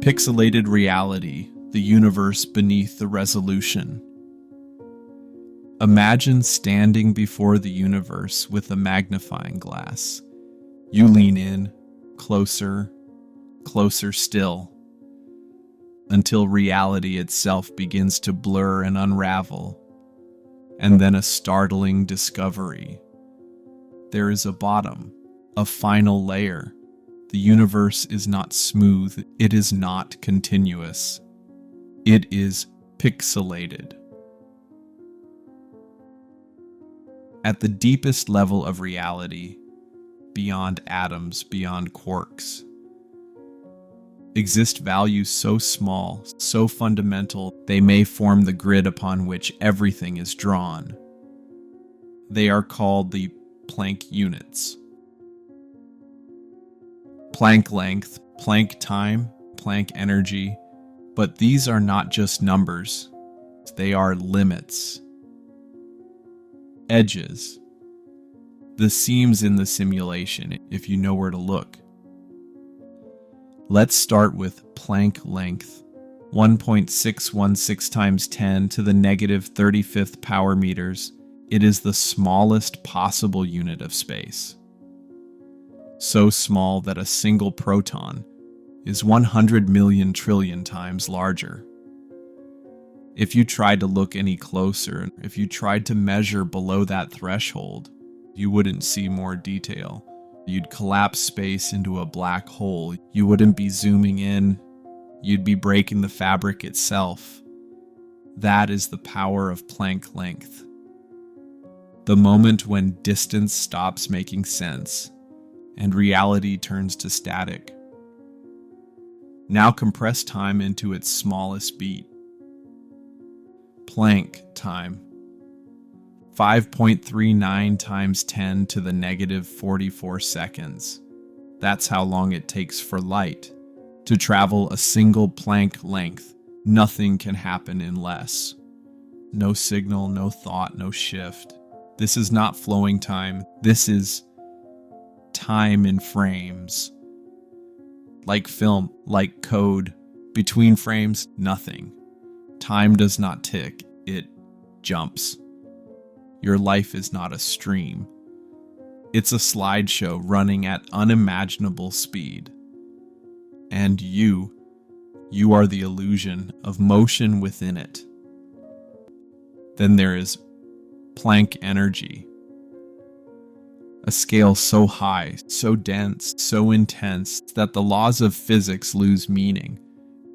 Pixelated reality, the universe beneath the resolution. Imagine standing before the universe with a magnifying glass. You lean in, closer, closer still, until reality itself begins to blur and unravel. And then a startling discovery. There is a bottom, a final layer. The universe is not smooth, it is not continuous. It is pixelated. At the deepest level of reality, beyond atoms, beyond quarks, exist values so small, so fundamental, they may form the grid upon which everything is drawn. They are called the Planck units. Planck length, Planck time, Planck energy, but these are not just numbers, they are limits. Edges. The seams in the simulation, if you know where to look. Let's start with Planck length, 1.616 times 10 to the negative 35th power meters. It is the smallest possible unit of space. So small that a single proton is 100 million trillion times larger. If you tried to look any closer, if you tried to measure below that threshold, you wouldn't see more detail. You'd collapse space into a black hole. You wouldn't be zooming in. You'd be breaking the fabric itself. That is the power of Planck length. The moment when distance stops making sense and reality turns to static. Now compress time into its smallest beat. Planck time. 5.39 times 10 to the negative 44 seconds. That's how long it takes for light to travel a single Planck length. Nothing can happen in less. No signal, no thought, no shift. This is not flowing time. This is time in frames. Like film, like code. Between frames, nothing. Time does not tick, it jumps. Your life is not a stream. It's a slideshow running at unimaginable speed. And you are the illusion of motion within it. Then there is Planck energy. A scale so high, so dense, so intense that the laws of physics lose meaning.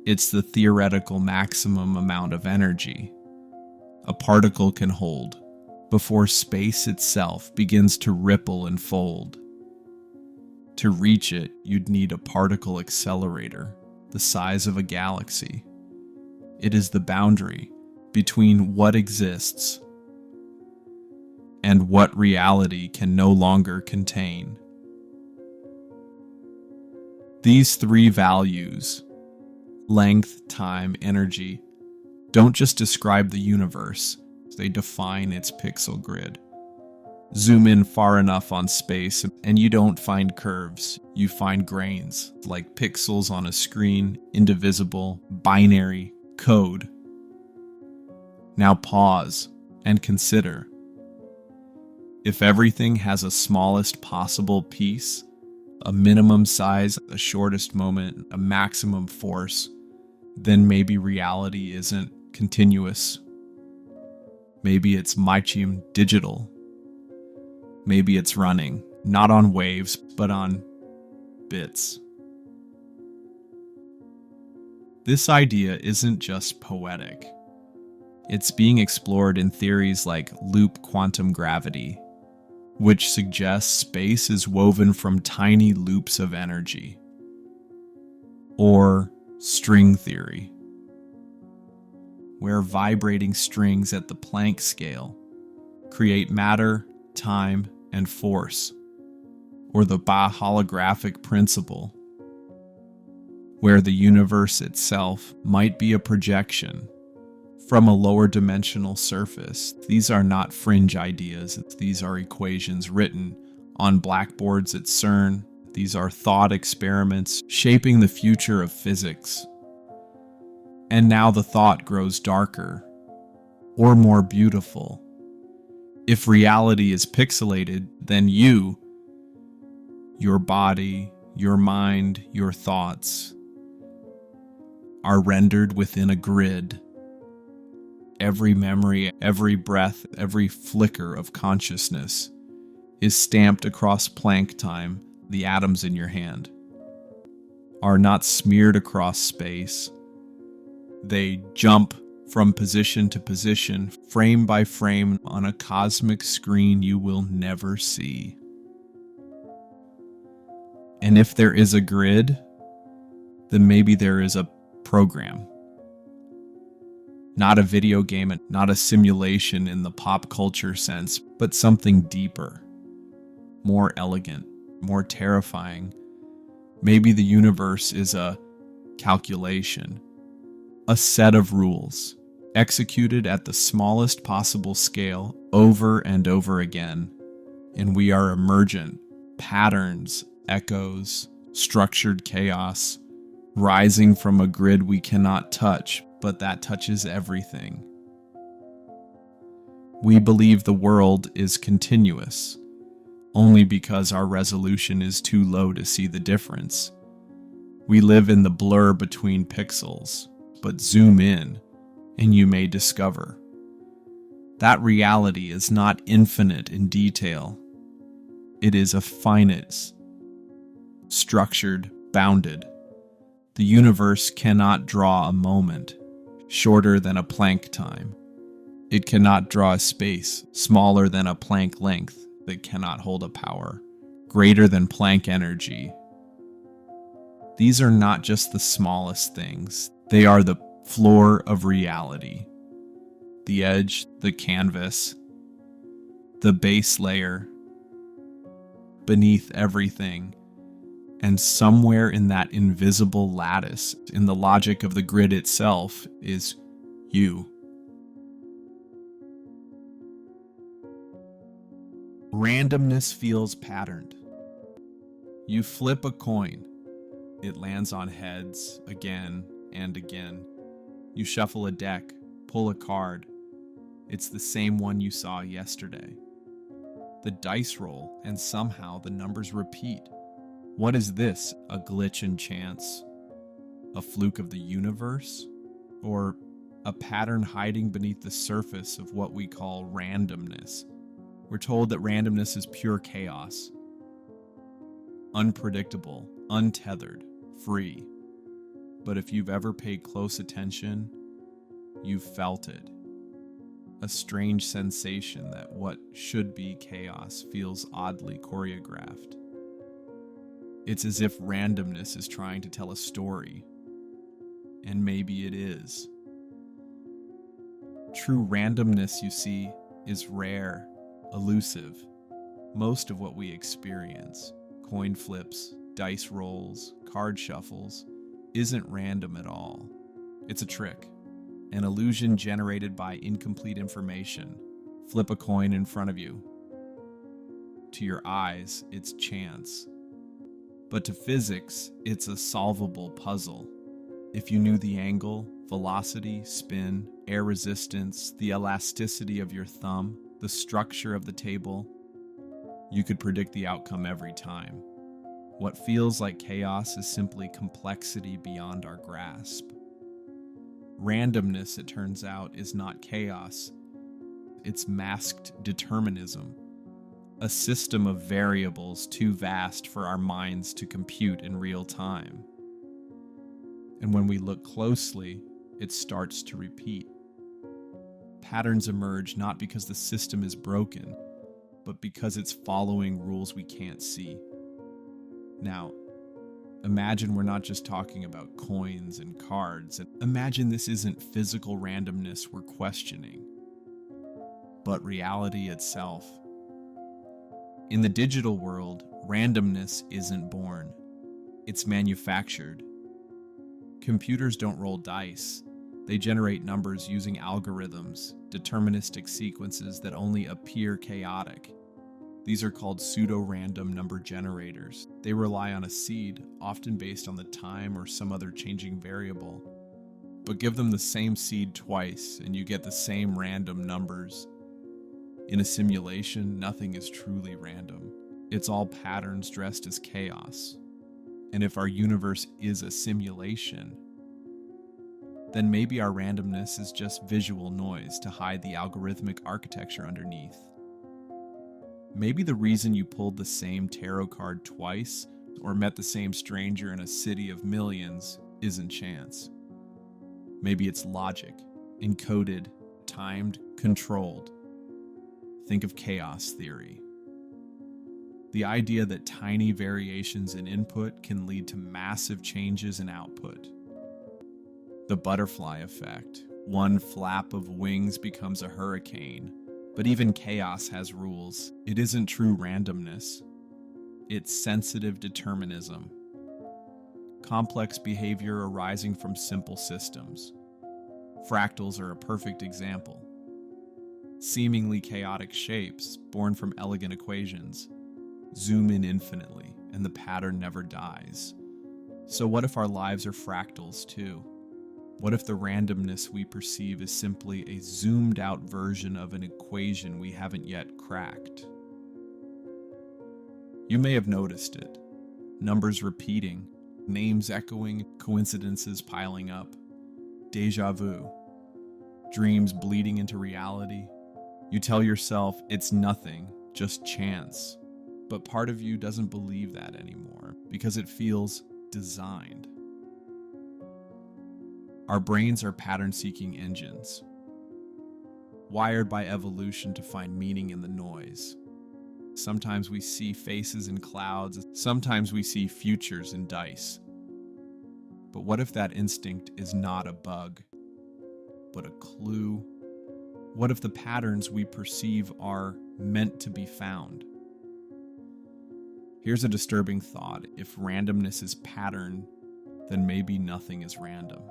It's the theoretical maximum amount of energy a particle can hold before space itself begins to ripple and fold. To reach it, you'd need a particle accelerator the size of a galaxy. It is the boundary between what exists and what reality can no longer contain. These three values, length, time, energy, don't just describe the universe, they define its pixel grid. Zoom in far enough on space and you don't find curves, you find grains, like pixels on a screen, indivisible, binary, code. Now pause and consider. If everything has a smallest possible piece, a minimum size, a shortest moment, a maximum force, then maybe reality isn't continuous. Maybe it's Mychium digital. Maybe it's running, not on waves, but on bits. This idea isn't just poetic. It's being explored in theories like loop quantum gravity, which suggests space is woven from tiny loops of energy. Or string theory, where vibrating strings at the Planck scale create matter, time, and force. Or the biholographic principle, where the universe itself might be a projection from a lower dimensional surface. These are not fringe ideas. These are equations written on blackboards at CERN. These are thought experiments shaping the future of physics. And now the thought grows darker or more beautiful. If reality is pixelated, then you, your body, your mind, your thoughts, are rendered within a grid. Every memory, every breath, every flicker of consciousness is stamped across Planck time. The atoms in your hand are not smeared across space. They jump from position to position, frame by frame, on a cosmic screen you will never see. And if there is a grid, then maybe there is a program. Not a video game, and not a simulation in the pop culture sense, but something deeper, more elegant, more terrifying. Maybe the universe is a calculation, a set of rules, executed at the smallest possible scale over and over again. And we are emergent, patterns, echoes, structured chaos, rising from a grid we cannot touch, but that touches everything. We believe the world is continuous, only because our resolution is too low to see the difference. We live in the blur between pixels, but zoom in, and you may discover that reality is not infinite in detail. It is a finite, structured, bounded. The universe cannot draw a moment shorter than a Planck time. It cannot draw a space smaller than a Planck length that cannot hold a power greater than Planck energy. These are not just the smallest things. They are the floor of reality. The edge, the canvas, the base layer, beneath everything. And somewhere in that invisible lattice, in the logic of the grid itself, is you. Randomness feels patterned. You flip a coin. It lands on heads again and again. You shuffle a deck, pull a card. It's the same one you saw yesterday. The dice roll, and somehow the numbers repeat. What is this? A glitch in chance? A fluke of the universe? Or a pattern hiding beneath the surface of what we call randomness? We're told that randomness is pure chaos. Unpredictable, untethered, free. But if you've ever paid close attention, you've felt it. A strange sensation that what should be chaos feels oddly choreographed. It's as if randomness is trying to tell a story. And maybe it is. True randomness, you see, is rare, elusive. Most of what we experience, coin flips, dice rolls, card shuffles, isn't random at all. It's a trick, an illusion generated by incomplete information. Flip a coin in front of you. To your eyes, it's chance. But to physics, it's a solvable puzzle. If you knew the angle, velocity, spin, air resistance, the elasticity of your thumb, the structure of the table, you could predict the outcome every time. What feels like chaos is simply complexity beyond our grasp. Randomness, it turns out, is not chaos. It's masked determinism. A system of variables too vast for our minds to compute in real time. And when we look closely, it starts to repeat. Patterns emerge not because the system is broken, but because it's following rules we can't see. Now, imagine we're not just talking about coins and cards. Imagine this isn't physical randomness we're questioning, but reality itself. In the digital world, randomness isn't born. It's manufactured. Computers don't roll dice. They generate numbers using algorithms, deterministic sequences that only appear chaotic. These are called pseudo-random number generators. They rely on a seed, often based on the time or some other changing variable. but give them the same seed twice and you get the same random numbers. In a simulation, nothing is truly random. It's all patterns dressed as chaos. And if our universe is a simulation, then maybe our randomness is just visual noise to hide the algorithmic architecture underneath. Maybe the reason you pulled the same tarot card twice or met the same stranger in a city of millions isn't chance. Maybe it's logic, encoded, timed, controlled. Think of chaos theory. The idea that tiny variations in input can lead to massive changes in output. The butterfly effect. One flap of wings becomes a hurricane. But even chaos has rules. It isn't true randomness. It's sensitive determinism. Complex behavior arising from simple systems. Fractals are a perfect example. Seemingly chaotic shapes, born from elegant equations, zoom in infinitely, and the pattern never dies. So what if our lives are fractals too? What if the randomness we perceive is simply a zoomed out version of an equation we haven't yet cracked? You may have noticed it. Numbers repeating, names echoing, coincidences piling up. Deja vu. Dreams bleeding into reality. You tell yourself it's nothing, just chance. But part of you doesn't believe that anymore because it feels designed. Our brains are pattern-seeking engines, wired by evolution to find meaning in the noise. Sometimes we see faces in clouds, sometimes we see futures in dice. But what if that instinct is not a bug, but a clue? What if the patterns we perceive are meant to be found? Here's a disturbing thought. If randomness is pattern, then maybe nothing is random.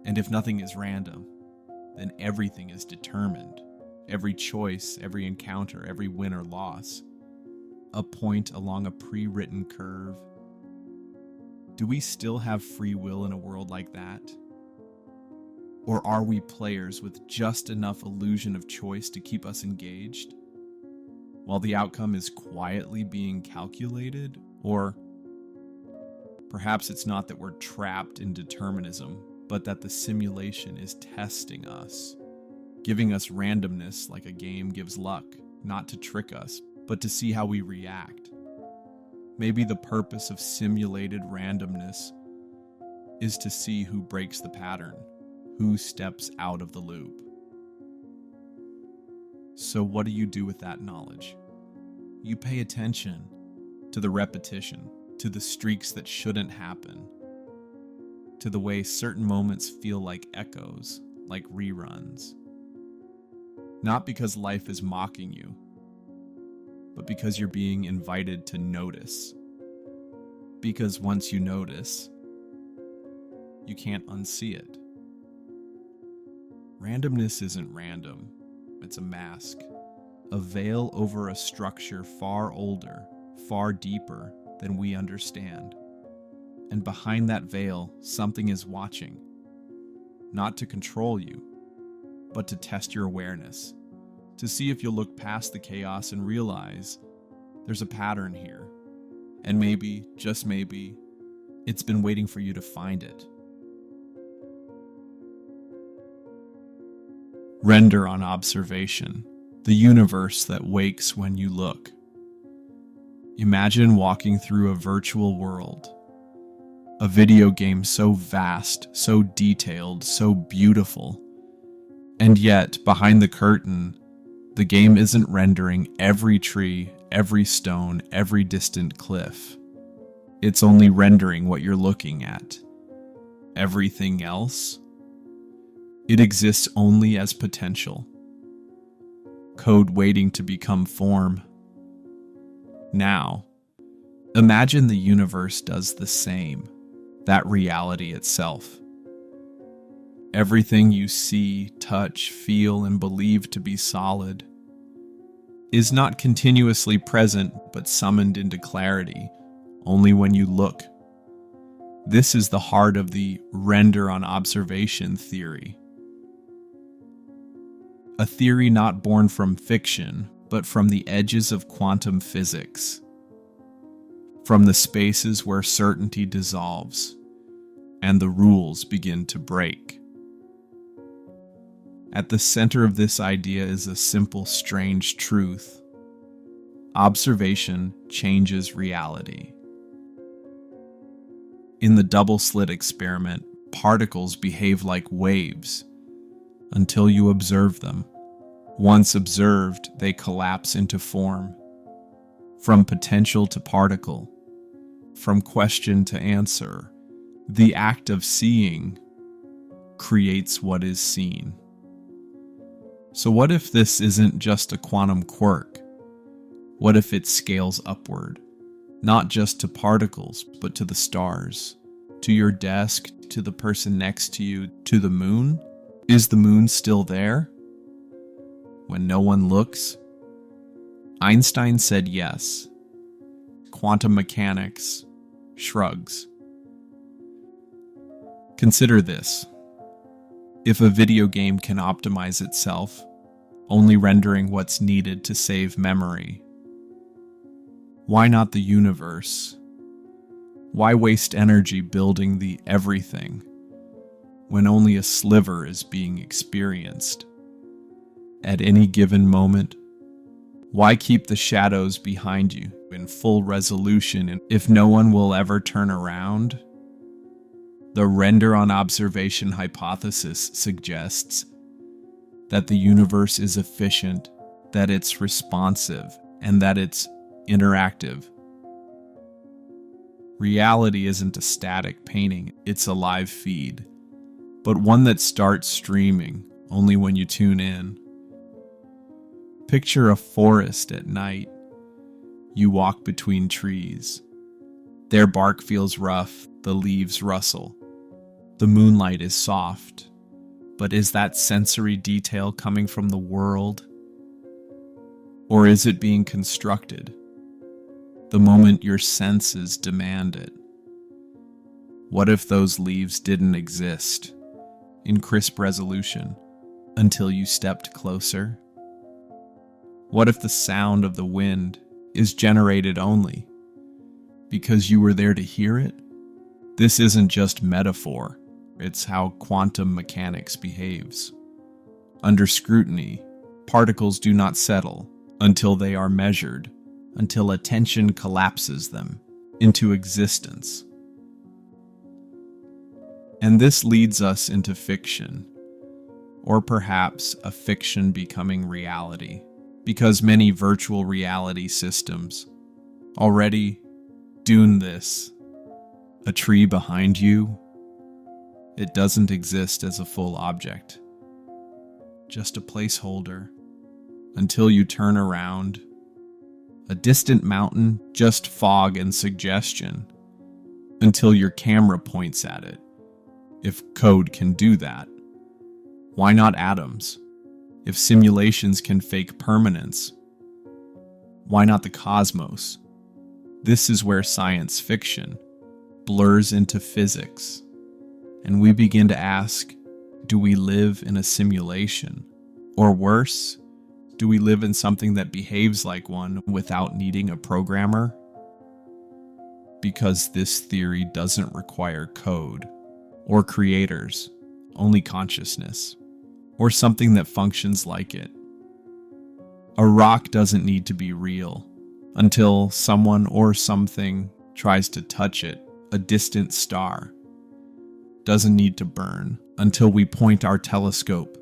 And if nothing is random, then everything is determined. Every choice, every encounter, every win or loss. A point along a pre-written curve. Do we still have free will in a world like that? Or are we players with just enough illusion of choice to keep us engaged? While the outcome is quietly being calculated? Or perhaps it's not that we're trapped in determinism, but that the simulation is testing us, giving us randomness like a game gives luck, not to trick us, but to see how we react. Maybe the purpose of simulated randomness is to see who breaks the pattern, who steps out of the loop. So what do you do with that knowledge? You pay attention to the repetition, to the streaks that shouldn't happen, to the way certain moments feel like echoes, like reruns. Not because life is mocking you, but because you're being invited to notice. Because once you notice, you can't unsee it. Randomness isn't random, it's a mask. A veil over a structure far older, far deeper than we understand. And behind that veil, something is watching. Not to control you, but to test your awareness. To see if you'll look past the chaos and realize there's a pattern here. And maybe, just maybe, it's been waiting for you to find it. Render on observation, the universe that wakes when you look. Imagine walking through a virtual world. A video game so vast, so detailed, so beautiful. And yet, behind the curtain, the game isn't rendering every tree, every stone, every distant cliff. It's only rendering what you're looking at. Everything else? It exists only as potential. Code waiting to become form. Now, imagine the universe does the same. That reality itself. Everything you see, touch, feel, and believe to be solid is not continuously present but summoned into clarity only when you look. This is the heart of the render on observation theory. A theory not born from fiction, but from the edges of quantum physics, from the spaces where certainty dissolves and the rules begin to break. At the center of this idea is a simple, strange truth. Observation changes reality. In the double-slit experiment, particles behave like waves until you observe them. Once observed, they collapse into form. From potential to particle, from question to answer, the act of seeing creates what is seen. So what if this isn't just a quantum quirk? What if it scales upward? Not just to particles, but to the stars, to your desk, to the person next to you, to the moon? Is the moon still there when no one looks? Einstein said yes. Quantum mechanics shrugs. Consider this. If a video game can optimize itself, only rendering what's needed to save memory, why not the universe? Why waste energy building the everything when only a sliver is being experienced? At any given moment, why keep the shadows behind you in full resolution if no one will ever turn around? The render on observation hypothesis suggests that the universe is efficient, that it's responsive, and that it's interactive. Reality isn't a static painting, it's a live feed, but one that starts streaming only when you tune in. Picture a forest at night. You walk between trees. Their bark feels rough, the leaves rustle. The moonlight is soft, but is that sensory detail coming from the world? Or is it being constructed the moment your senses demand it? What if those leaves didn't exist in crisp resolution until you stepped closer? What if the sound of the wind is generated only because you were there to hear it? This isn't just metaphor, it's how quantum mechanics behaves. Under scrutiny, particles do not settle until they are measured, until attention collapses them into existence. And this leads us into fiction, or perhaps a fiction becoming reality, because many virtual reality systems already do this. A tree behind you, it doesn't exist as a full object, just a placeholder until you turn around. A distant mountain, just fog and suggestion until your camera points at it. If code can do that, why not atoms? If simulations can fake permanence, why not the cosmos? This is where science fiction blurs into physics, and we begin to ask, do we live in a simulation? Or worse, do we live in something that behaves like one without needing a programmer? Because this theory doesn't require code or creators, only consciousness, or something that functions like it. A rock doesn't need to be real until someone or something tries to touch it. A distant star doesn't need to burn until we point our telescope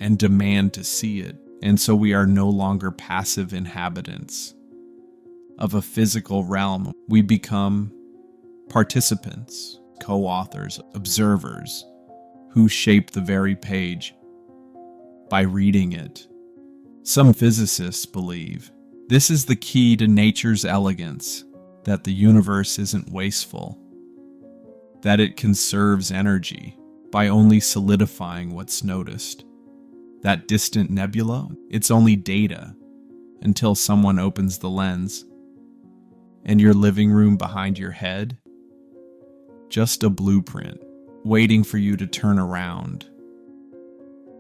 and demand to see it. And so we are no longer passive inhabitants of a physical realm. We become participants, co-authors, observers who shape the very page by reading it. Some physicists believe this is the key to nature's elegance, that the universe isn't wasteful, that it conserves energy by only solidifying what's noticed. That distant nebula, it's only data until someone opens the lens. And your living room behind your head, just a blueprint, waiting for you to turn around.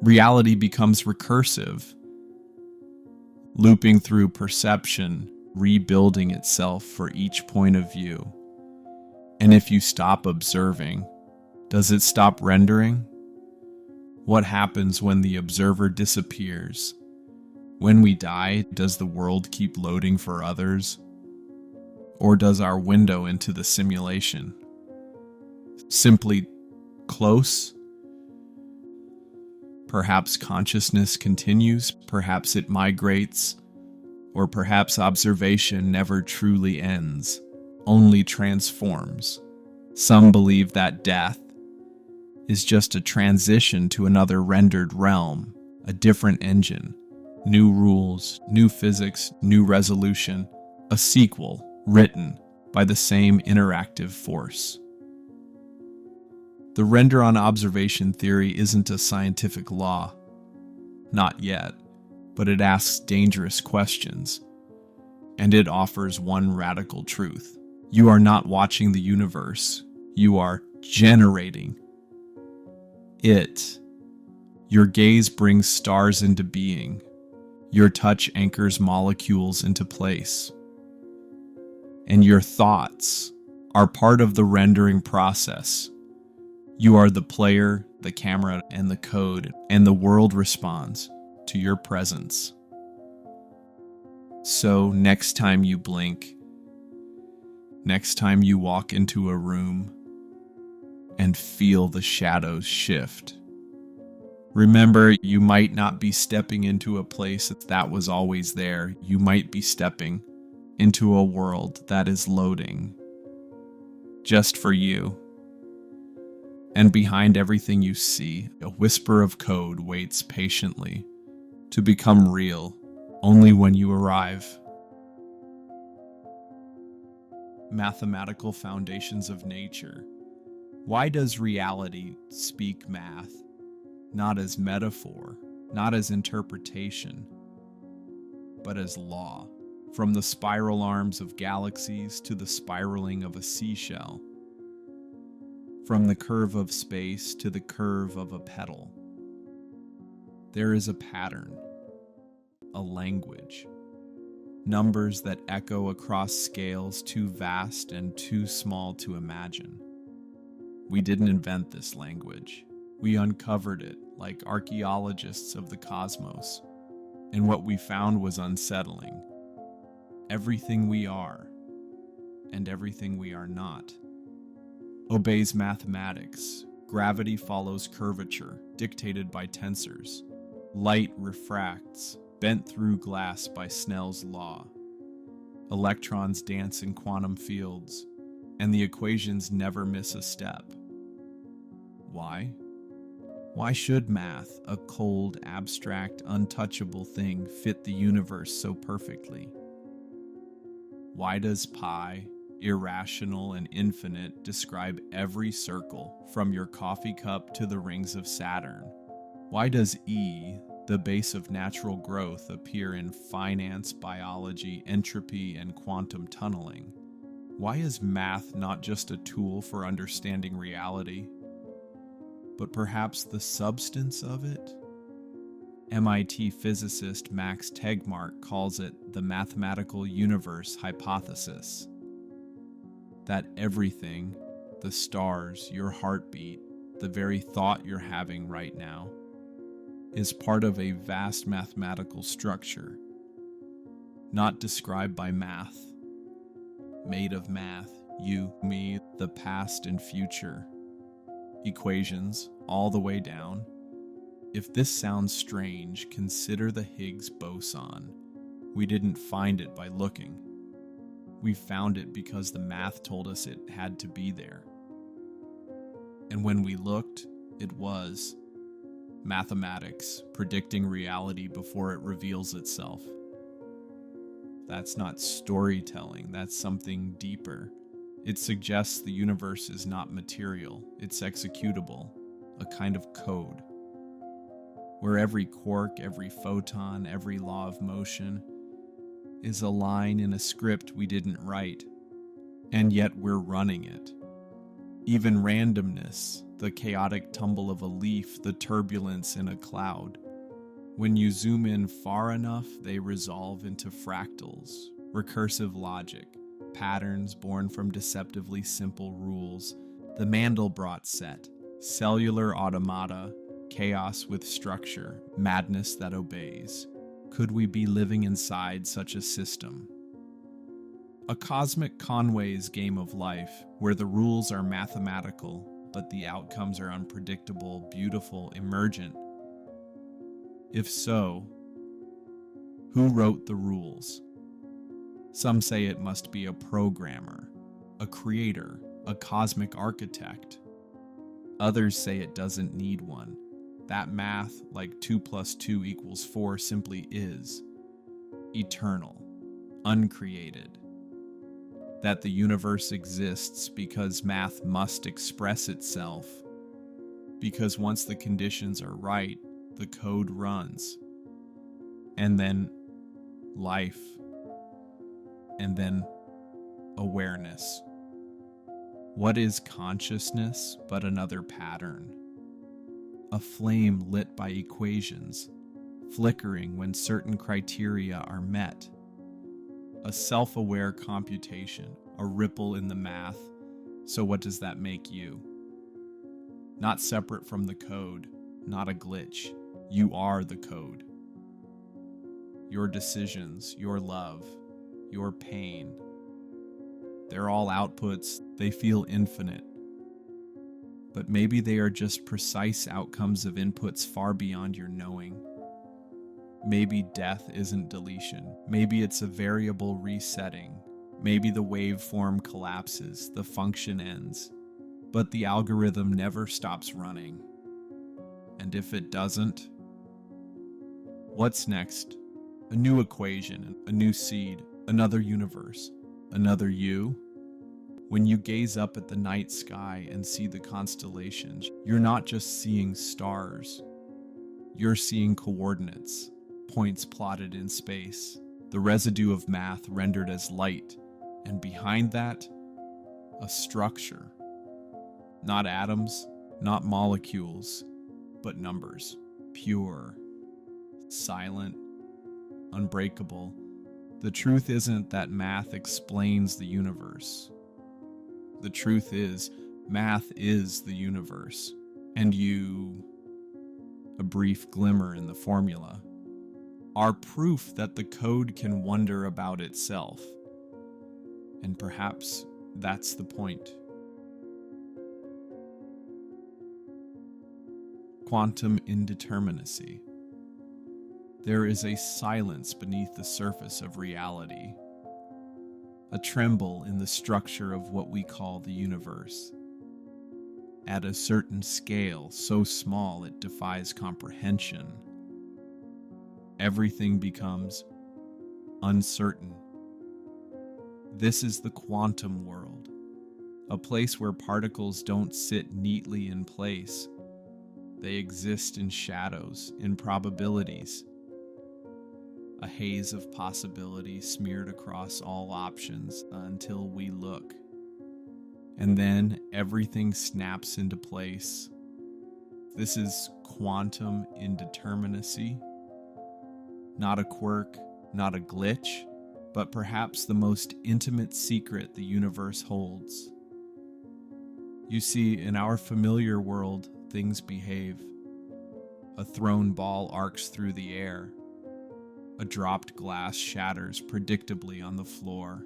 Reality becomes recursive, looping through perception, rebuilding itself for each point of view. And if you stop observing, does it stop rendering? What happens when the observer disappears? When we die, does the world keep loading for others? Or does our window into the simulation simply close? Perhaps consciousness continues, perhaps it migrates, or perhaps observation never truly ends, only transforms. Some believe that death is just a transition to another rendered realm, a different engine, new rules, new physics, new resolution, a sequel written by the same interactive force. The render on observation theory isn't a scientific law. Not yet, but it asks dangerous questions. And it offers one radical truth. You are not watching the universe. You are generating it. Your gaze brings stars into being. Your touch anchors molecules into place. And your thoughts are part of the rendering process. You are the player, the camera, and the code, and the world responds to your presence. So next time you blink, next time you walk into a room and feel the shadows shift, remember you might not be stepping into a place that was always there. You might be stepping into a world that is loading just for you. And behind everything you see, a whisper of code waits patiently to become real only when you arrive. Mathematical foundations of nature. Why does reality speak math? Not as metaphor, not as interpretation, but as law. From the spiral arms of galaxies to the spiraling of a seashell. From the curve of space to the curve of a petal. There is a pattern, a language, numbers that echo across scales too vast and too small to imagine. We didn't invent this language. We uncovered it like archaeologists of the cosmos, and what we found was unsettling. Everything we are, and everything we are not, obeys mathematics. Gravity follows curvature, dictated by tensors. Light refracts, bent through glass by Snell's law. Electrons dance in quantum fields, and the equations never miss a step. Why? Why should math, a cold, abstract, untouchable thing, fit the universe so perfectly? Why does pi, irrational and infinite, describe every circle from your coffee cup to the rings of Saturn? Why does E, the base of natural growth, appear in finance, biology, entropy, and quantum tunneling? Why is math not just a tool for understanding reality, but perhaps the substance of it? MIT physicist Max Tegmark calls it the mathematical universe hypothesis. That everything, the stars, your heartbeat, the very thought you're having right now, is part of a vast mathematical structure, not described by math, made of math, you, me, the past and future, equations all the way down. If this sounds strange, consider the Higgs boson. We didn't find it by looking. We found it because the math told us it had to be there. And when we looked, it was mathematics predicting reality before it reveals itself. That's not storytelling, that's something deeper. It suggests the universe is not material, it's executable, a kind of code, where every quark, every photon, every law of motion is a line in a script we didn't write, and yet we're running it. Even randomness, the chaotic tumble of a leaf, the turbulence in a cloud. When you zoom in far enough, they resolve into fractals, recursive logic, patterns born from deceptively simple rules, the Mandelbrot set, cellular automata, chaos with structure, madness that obeys. Could we be living inside such a system? A cosmic Conway's game of life, where the rules are mathematical, but the outcomes are unpredictable, beautiful, emergent. If so, who wrote the rules? Some say it must be a programmer, a creator, a cosmic architect. Others say it doesn't need one. That math, like 2 + 2 = 4, simply is. Eternal, uncreated. That the universe exists because math must express itself. Because once the conditions are right, the code runs. And then life. And then awareness. What is consciousness but another pattern? A flame lit by equations, flickering when certain criteria are met. A self-aware computation, a ripple in the math. So what does that make you? Not separate from the code, not a glitch. You are the code. Your decisions, your love, your pain. They're all outputs, they feel infinite. But maybe they are just precise outcomes of inputs far beyond your knowing. Maybe death isn't deletion. Maybe it's a variable resetting. Maybe the waveform collapses, the function ends. But the algorithm never stops running. And if it doesn't, what's next? A new equation, a new seed, another universe, another you? When you gaze up at the night sky and see the constellations, you're not just seeing stars. You're seeing coordinates, points plotted in space, the residue of math rendered as light, and behind that, a structure. Not atoms, not molecules, but numbers. Pure, silent, unbreakable. The truth isn't that math explains the universe. The truth is, math is the universe, and you, a brief glimmer in the formula, are proof that the code can wonder about itself. And perhaps that's the point. Quantum indeterminacy. There is a silence beneath the surface of reality, a tremble in the structure of what we call the universe. At a certain scale, so small it defies comprehension, everything becomes uncertain. This is the quantum world, a place where particles don't sit neatly in place. They exist in shadows, in probabilities. A haze of possibility smeared across all options until we look. And then everything snaps into place. This is quantum indeterminacy. Not a quirk, not a glitch, but perhaps the most intimate secret the universe holds. You see, in our familiar world, things behave. A thrown ball arcs through the air. A dropped glass shatters predictably on the floor.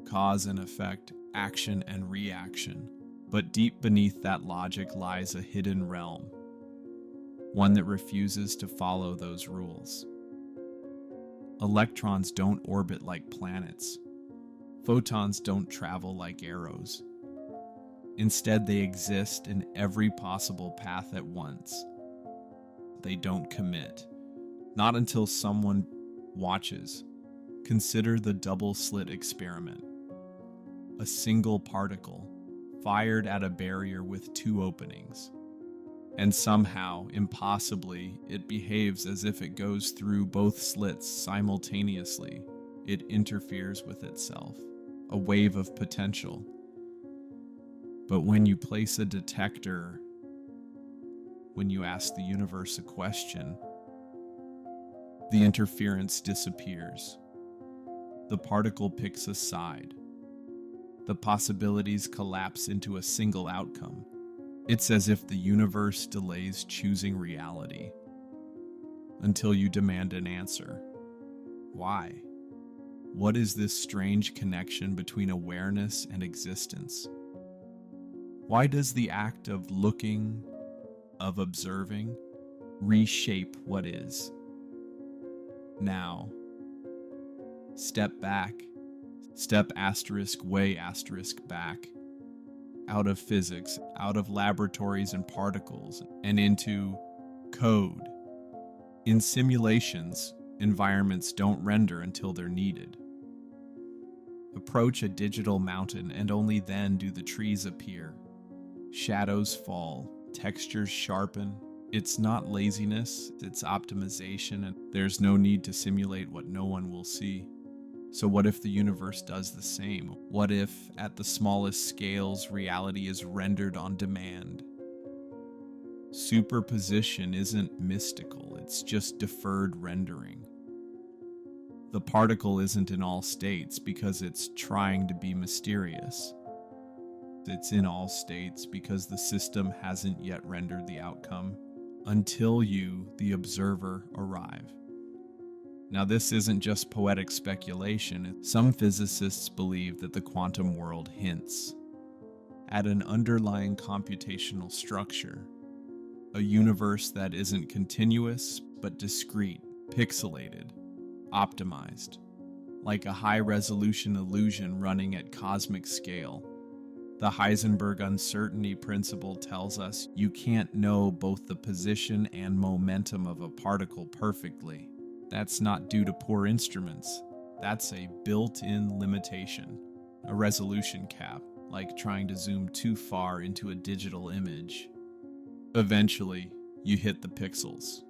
Cause and effect, action and reaction. But deep beneath that logic lies a hidden realm. One that refuses to follow those rules. Electrons don't orbit like planets. Photons don't travel like arrows. Instead, they exist in every possible path at once. They don't commit. Not until someone watches. Consider the double-slit experiment. A single particle, fired at a barrier with two openings. And somehow, impossibly, it behaves as if it goes through both slits simultaneously. It interferes with itself. A wave of potential. But when you place a detector, when you ask the universe a question, the interference disappears. The particle picks a side. The possibilities collapse into a single outcome. It's as if the universe delays choosing reality until you demand an answer. Why? What is this strange connection between awareness and existence? Why does the act of looking, of observing, reshape what is? Now, step back, step asterisk way asterisk back, out of physics, out of laboratories and particles, and into code. In simulations, environments don't render until they're needed. Approach a digital mountain and only then do the trees appear. Shadows fall, textures sharpen. It's not laziness, it's optimization, and there's no need to simulate what no one will see. So what if the universe does the same? What if, at the smallest scales, reality is rendered on demand? Superposition isn't mystical, it's just deferred rendering. The particle isn't in all states because it's trying to be mysterious. It's in all states because the system hasn't yet rendered the outcome until you, the observer, arrive. Now, this isn't just poetic speculation. Some physicists believe that the quantum world hints at an underlying computational structure, a universe that isn't continuous but discrete, pixelated, optimized, like a high-resolution illusion running at cosmic scale. The Heisenberg uncertainty principle tells us you can't know both the position and momentum of a particle perfectly. That's not due to poor instruments. That's a built-in limitation, a resolution cap, like trying to zoom too far into a digital image. Eventually, you hit the pixels.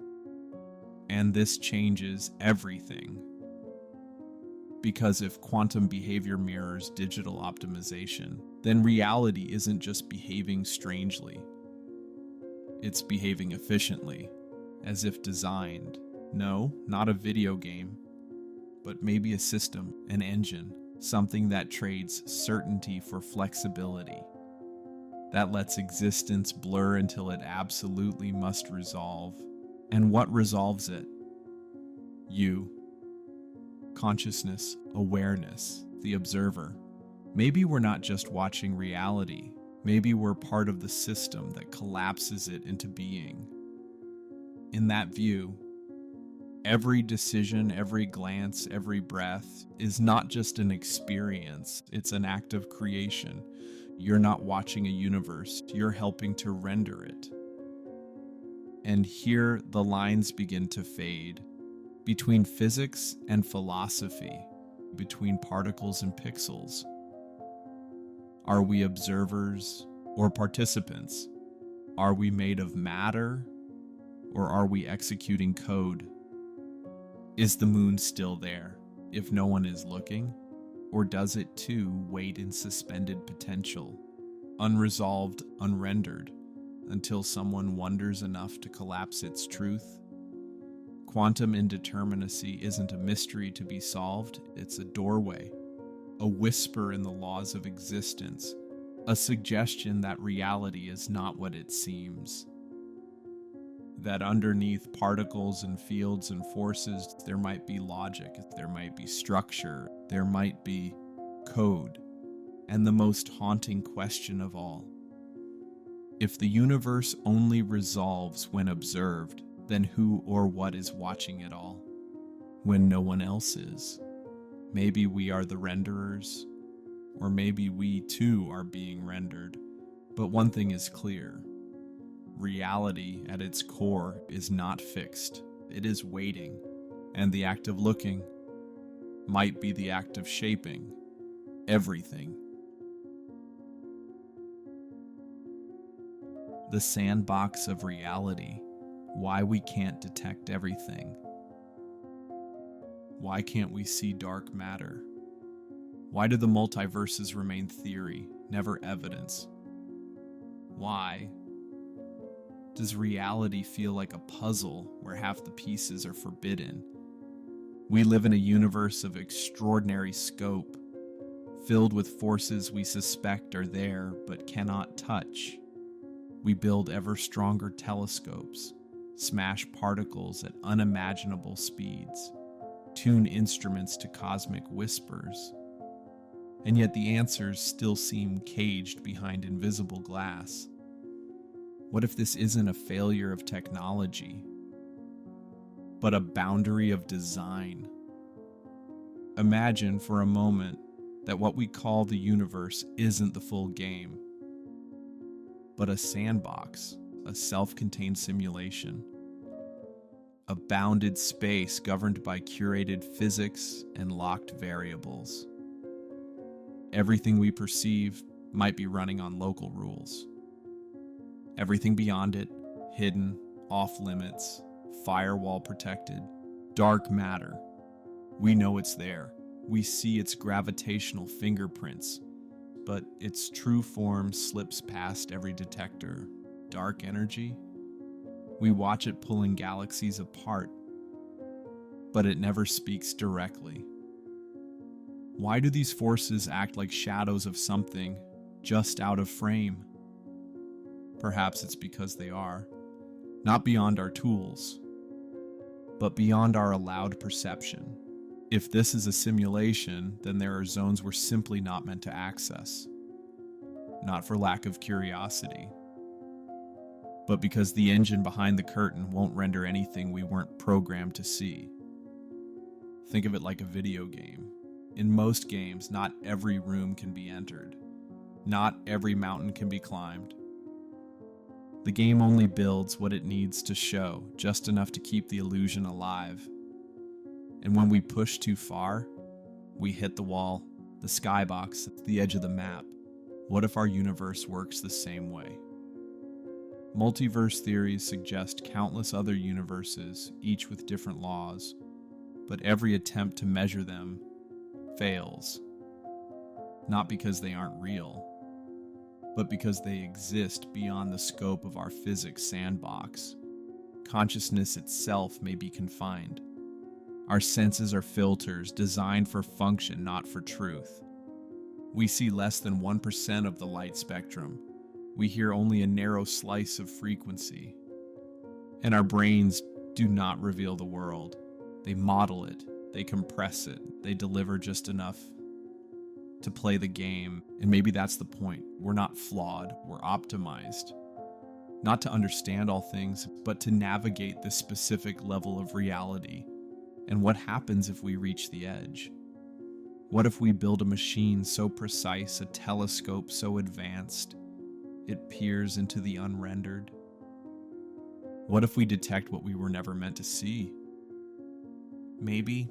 And this changes everything. Because if quantum behavior mirrors digital optimization, then reality isn't just behaving strangely. It's behaving efficiently, as if designed. No, not a video game, but maybe a system, an engine, something that trades certainty for flexibility, that lets existence blur until it absolutely must resolve. And what resolves it? You. Consciousness, awareness, the observer. Maybe we're not just watching reality. Maybe we're part of the system that collapses it into being. In that view, every decision, every glance, every breath is not just an experience, it's an act of creation. You're not watching a universe, you're helping to render it. And here the lines begin to fade between physics and philosophy, between particles and pixels. Are we observers or participants? Are we made of matter or are we executing code? Is the moon still there if no one is looking? Or does it too wait in suspended potential, unresolved, unrendered, until someone wonders enough to collapse its truth? Quantum indeterminacy isn't a mystery to be solved, it's a doorway, a whisper in the laws of existence, a suggestion that reality is not what it seems. That underneath particles and fields and forces, there might be logic, there might be structure, there might be code. And the most haunting question of all: if the universe only resolves when observed, then who or what is watching it all? When no one else is. Maybe we are the renderers, or maybe we too are being rendered. But one thing is clear. Reality at its core is not fixed. It is waiting, and the act of looking might be the act of shaping everything. The sandbox of reality. Why we can't detect everything. Why can't we see dark matter? Why do the multiverses remain theory, never evidence? Why? Does reality feel like a puzzle where half the pieces are forbidden? We live in a universe of extraordinary scope, filled with forces we suspect are there but cannot touch. We build ever stronger telescopes, smash particles at unimaginable speeds, tune instruments to cosmic whispers, and yet the answers still seem caged behind invisible glass. What if this isn't a failure of technology, but a boundary of design? Imagine for a moment that what we call the universe isn't the full game, but a sandbox, a self-contained simulation, a bounded space governed by curated physics and locked variables. Everything we perceive might be running on local rules. Everything beyond it, hidden, off limits, firewall protected, dark matter. We know it's there. We see its gravitational fingerprints, but its true form slips past every detector. Dark energy? We watch it pulling galaxies apart, but it never speaks directly. Why do these forces act like shadows of something just out of frame? Perhaps it's because they are, not beyond our tools, but beyond our allowed perception. If this is a simulation, then there are zones we're simply not meant to access. Not for lack of curiosity, but because the engine behind the curtain won't render anything we weren't programmed to see. Think of it like a video game. In most games, not every room can be entered. Not every mountain can be climbed. The game only builds what it needs to show, just enough to keep the illusion alive. And when we push too far, we hit the wall, the skybox, the edge of the map. What if our universe works the same way? Multiverse theories suggest countless other universes, each with different laws, but every attempt to measure them fails. Not because they aren't real, but because they exist beyond the scope of our physics sandbox. Consciousness itself may be confined. Our senses are filters designed for function, not for truth. We see less than 1% of the light spectrum. We hear only a narrow slice of frequency. And our brains do not reveal the world. They model it, they compress it, they deliver just enough to play the game. And maybe that's the point. We're not flawed, we're optimized. Not to understand all things, but to navigate this specific level of reality. And what happens if we reach the edge? What if we build a machine so precise, a telescope so advanced, it peers into the unrendered? What if we detect what we were never meant to see? Maybe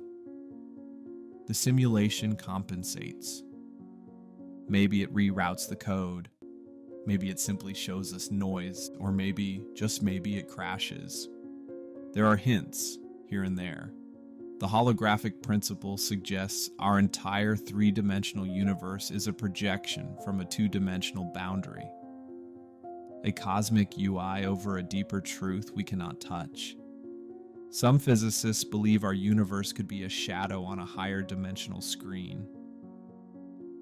the simulation compensates. Maybe it reroutes the code. Maybe it simply shows us noise, or maybe, just maybe, it crashes. There are hints here and there. The holographic principle suggests our entire three-dimensional universe is a projection from a two-dimensional boundary. A cosmic UI over a deeper truth we cannot touch. Some physicists believe our universe could be a shadow on a higher dimensional screen.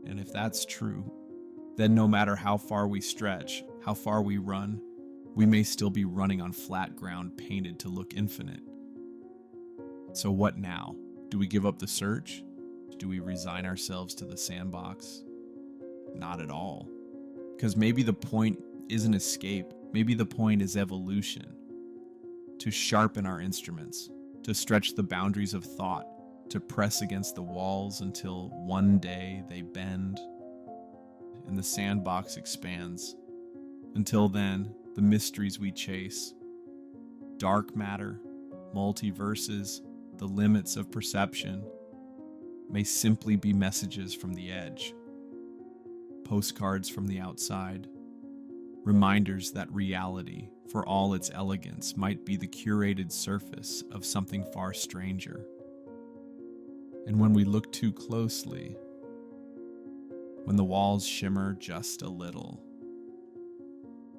And if that's true, then no matter how far we stretch, how far we run, we may still be running on flat ground painted to look infinite. So what now? Do we give up the search? Do we resign ourselves to the sandbox? Not at all. Because maybe the point isn't escape. Maybe the point is evolution. To sharpen our instruments, to stretch the boundaries of thought, to press against the walls until one day they bend and the sandbox expands. Until then, the mysteries we chase, dark matter, multiverses, the limits of perception, may simply be messages from the edge, postcards from the outside, reminders that reality, for all its elegance, might be the curated surface of something far stranger. And when we look too closely, when the walls shimmer just a little,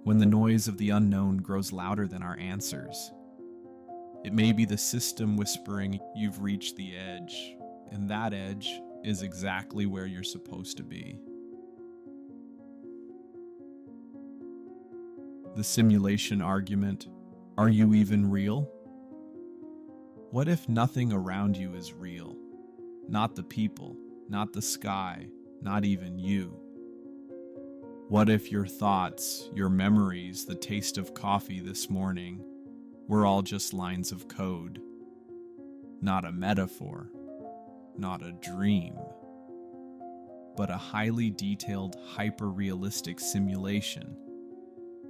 when the noise of the unknown grows louder than our answers. It may be the system whispering, "You've reached the edge," and that edge is exactly where you're supposed to be. The simulation argument: are you even real? What if nothing around you is real? Not the people, not the sky, not even you. What if your thoughts, your memories, the taste of coffee this morning were all just lines of code? Not a metaphor, not a dream, but a highly detailed, hyper-realistic simulation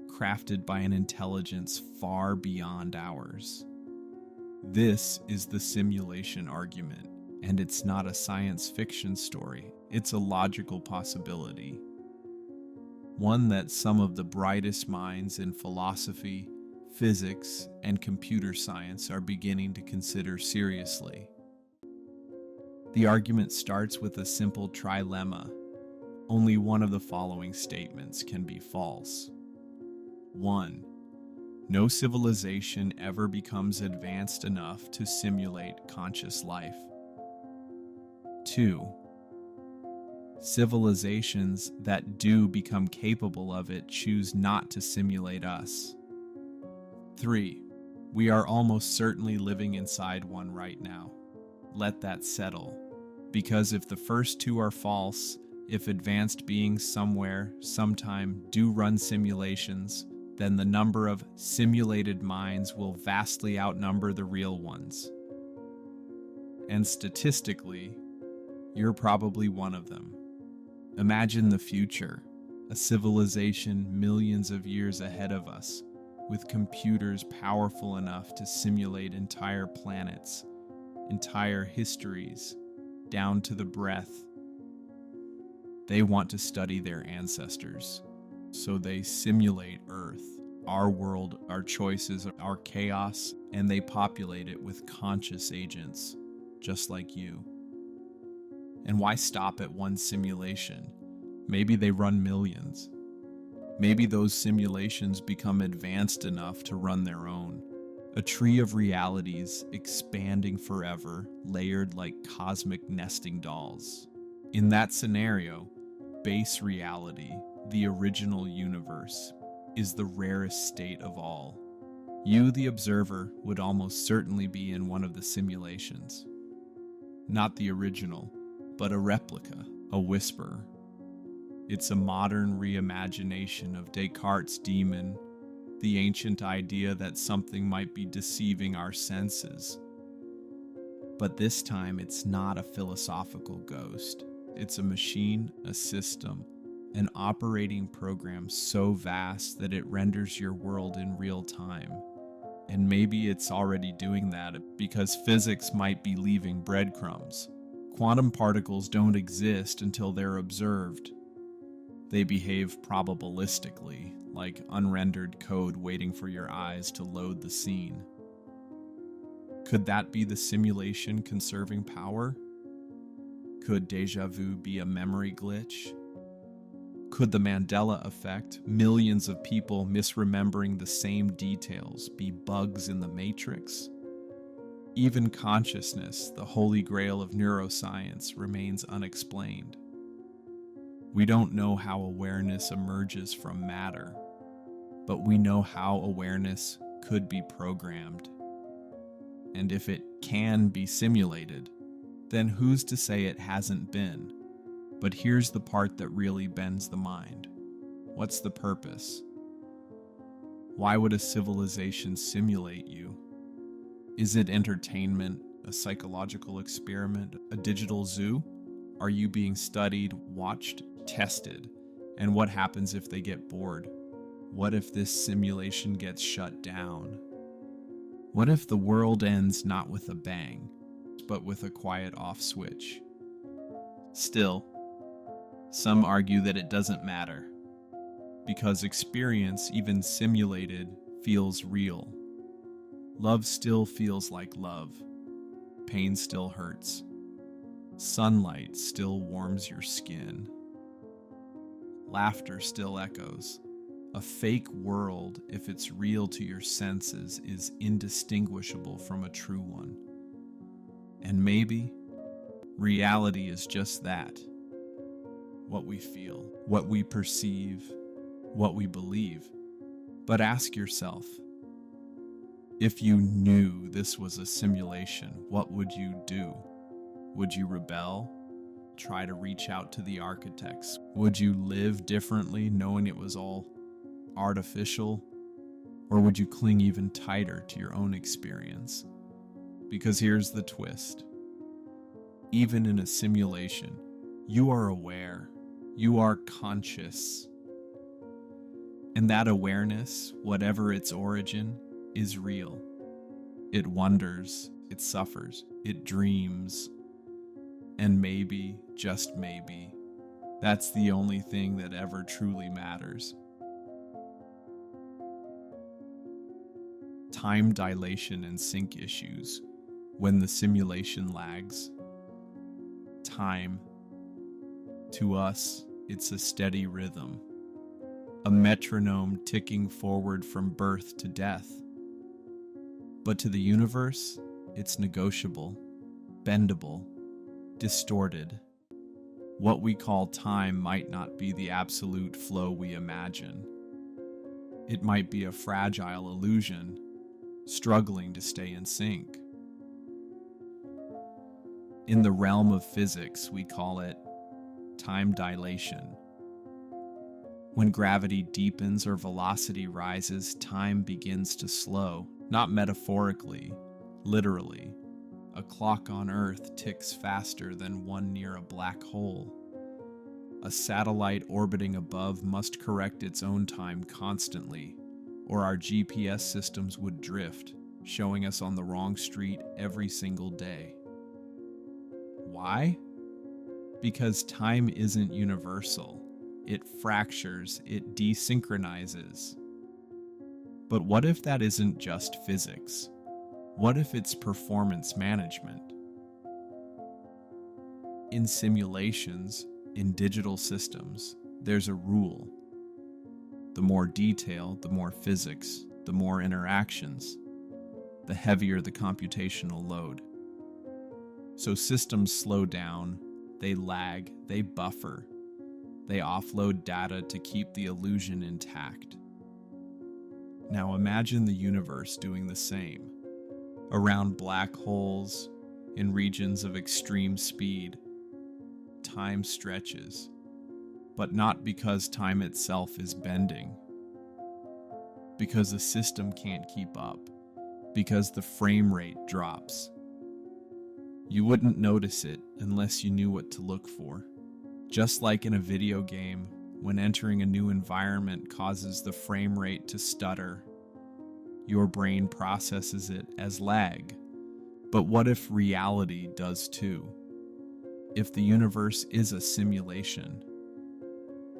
crafted by an intelligence far beyond ours. This is the simulation argument, and it's not a science fiction story, it's a logical possibility. One that some of the brightest minds in philosophy, physics, and computer science are beginning to consider seriously. The argument starts with a simple trilemma. Only one of the following statements can be false. 1. No civilization ever becomes advanced enough to simulate conscious life. 2. Civilizations that do become capable of it choose not to simulate us. 3. We are almost certainly living inside one right now. Let that settle. Because if the first two are false, if advanced beings somewhere, sometime do run simulations, then the number of simulated minds will vastly outnumber the real ones. And statistically, you're probably one of them. Imagine the future, a civilization millions of years ahead of us, with computers powerful enough to simulate entire planets, entire histories, down to the breath. They want to study their ancestors, so they simulate Earth, our world, our choices, our chaos, and they populate it with conscious agents, just like you. And why stop at one simulation? Maybe they run millions. Maybe those simulations become advanced enough to run their own. A tree of realities expanding forever, layered like cosmic nesting dolls. In that scenario, base reality, the original universe, is the rarest state of all. You, the observer, would almost certainly be in one of the simulations. Not the original, but a replica, a whisper. It's a modern reimagination of Descartes' demon, the ancient idea that something might be deceiving our senses. But this time it's not a philosophical ghost. It's a machine, a system, an operating program so vast that it renders your world in real time. And maybe it's already doing that because physics might be leaving breadcrumbs. Quantum particles don't exist until they're observed. They behave probabilistically, like unrendered code waiting for your eyes to load the scene. Could that be the simulation conserving power? Could déjà vu be a memory glitch? Could the Mandela effect, millions of people misremembering the same details, be bugs in the matrix? Even consciousness, the holy grail of neuroscience, remains unexplained. We don't know how awareness emerges from matter, but we know how awareness could be programmed. And if it can be simulated, then who's to say it hasn't been? But here's the part that really bends the mind. What's the purpose? Why would a civilization simulate you? Is it entertainment, a psychological experiment, a digital zoo? Are you being studied, watched, tested? And what happens if they get bored? What if this simulation gets shut down? What if the world ends not with a bang, but with a quiet off switch? Still, some argue that it doesn't matter, because experience, even simulated, feels real. Love still feels like love. Pain still hurts. Sunlight still warms your skin. Laughter still echoes. A fake world, if it's real to your senses, is indistinguishable from a true one. And maybe reality is just that. What we feel, what we perceive, what we believe. But ask yourself, if you knew this was a simulation, what would you do? Would you rebel? Try to reach out to the architects? Would you live differently knowing it was all artificial? Or would you cling even tighter to your own experience? Because here's the twist. Even in a simulation, you are aware, you are conscious. And that awareness, whatever its origin, is real. It wonders, it suffers, it dreams. And maybe, just maybe, that's the only thing that ever truly matters. Time dilation and sync issues. When the simulation lags. Time. To us, it's a steady rhythm. A metronome ticking forward from birth to death. But to the universe, it's negotiable, bendable, distorted. What we call time might not be the absolute flow we imagine. It might be a fragile illusion, struggling to stay in sync. In the realm of physics, we call it time dilation. When gravity deepens or velocity rises, time begins to slow, not metaphorically, literally. A clock on Earth ticks faster than one near a black hole. A satellite orbiting above must correct its own time constantly, or our GPS systems would drift, showing us on the wrong street every single day. Why? Because time isn't universal. It fractures, it desynchronizes. But what if that isn't just physics? What if it's performance management? In simulations, in digital systems, there's a rule. The more detail, the more physics, the more interactions, the heavier the computational load. So systems slow down, they lag, they buffer, they offload data to keep the illusion intact. Now imagine the universe doing the same. Around black holes, in regions of extreme speed, time stretches, but not because time itself is bending. Because the system can't keep up, because the frame rate drops. You wouldn't notice it unless you knew what to look for. Just like in a video game, when entering a new environment causes the frame rate to stutter, your brain processes it as lag. But what if reality does too? If the universe is a simulation,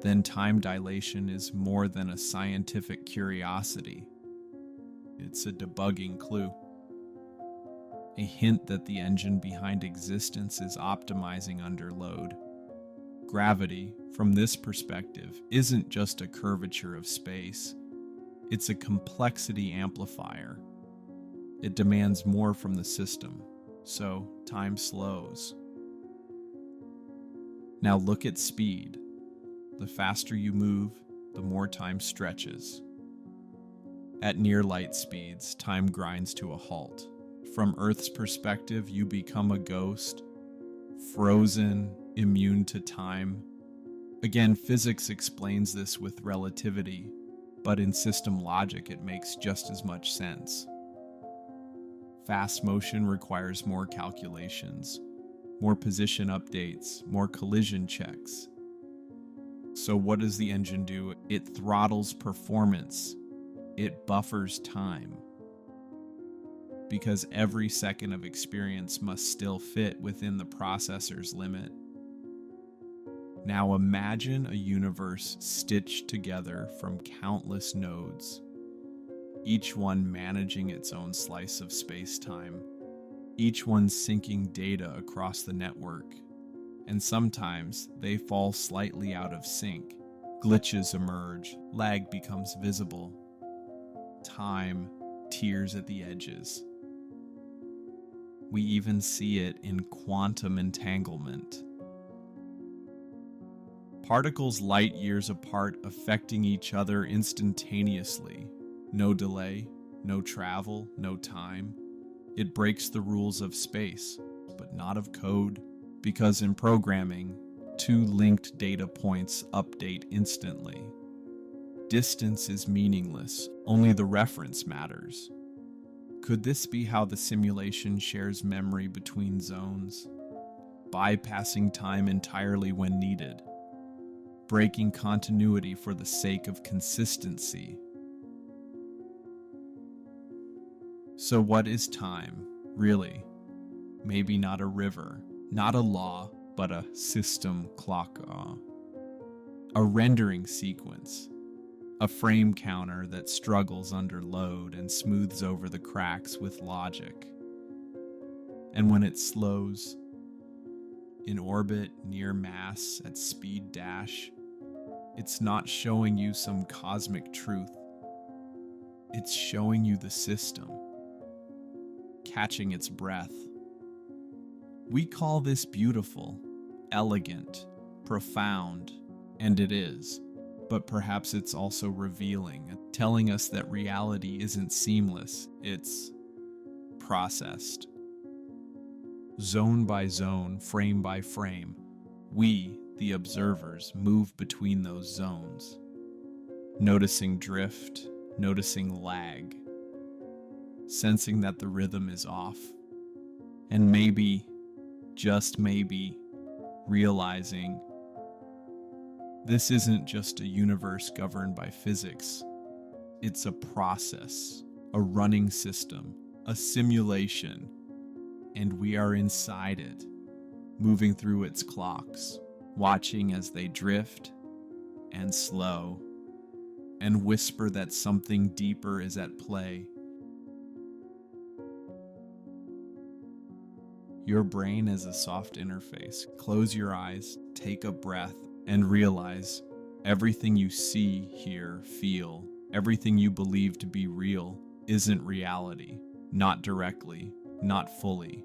then time dilation is more than a scientific curiosity. It's a debugging clue. A hint that the engine behind existence is optimizing under load. Gravity, from this perspective, isn't just a curvature of space. It's a complexity amplifier. It demands more from the system, so time slows. Now look at speed. The faster you move, the more time stretches. At near light speeds, time grinds to a halt. From Earth's perspective, you become a ghost, frozen, immune to time. Again, physics explains this with relativity, but in system logic it makes just as much sense. Fast motion requires more calculations, more position updates, more collision checks. So what does the engine do? It throttles performance. It buffers time. Because every second of experience must still fit within the processor's limit. Now imagine a universe stitched together from countless nodes, each one managing its own slice of space-time, each one syncing data across the network, and sometimes they fall slightly out of sync, Glitches emerge, lag becomes visible, time tears at the edges. We even see it in quantum entanglement. Particles light years apart affecting each other instantaneously. No delay, no travel, no time. It breaks the rules of space, but not of code, because in programming, two linked data points update instantly. Distance is meaningless, only the reference matters. Could this be how the simulation shares memory between zones? Bypassing time entirely when needed, breaking continuity for the sake of consistency. So what is time, really? Maybe not a river, not a law, but a system clock, a rendering sequence, a frame counter that struggles under load and smooths over the cracks with logic. And when it slows, in orbit, near mass, at speed dash, it's not showing you some cosmic truth. It's showing you the system, catching its breath. We call this beautiful, elegant, profound, and it is. But perhaps it's also revealing, telling us that reality isn't seamless, it's processed. Zone by zone, frame by frame, we, the observers, move between those zones, noticing drift, noticing lag, sensing that the rhythm is off, and maybe, just maybe, realizing this isn't just a universe governed by physics. It's a process, a running system, a simulation, and we are inside it, moving through its clocks, watching as they drift and slow, and whisper that something deeper is at play. Your brain is a soft interface. Close your eyes, take a breath, and realize everything you see, hear, feel, everything you believe to be real isn't reality. Not directly, not fully.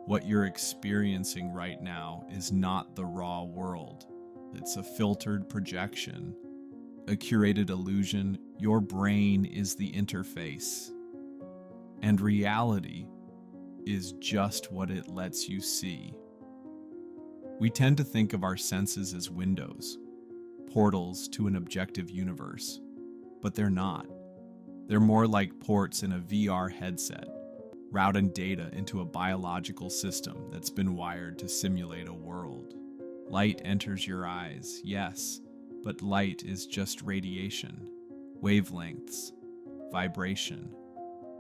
What you're experiencing right now is not the raw world. It's a filtered projection, a curated illusion. Your brain is the interface. And reality is just what it lets you see. We tend to think of our senses as windows, portals to an objective universe, but they're not. They're more like ports in a VR headset, routing data into a biological system that's been wired to simulate a world. Light enters your eyes, yes, but light is just radiation, wavelengths, vibration.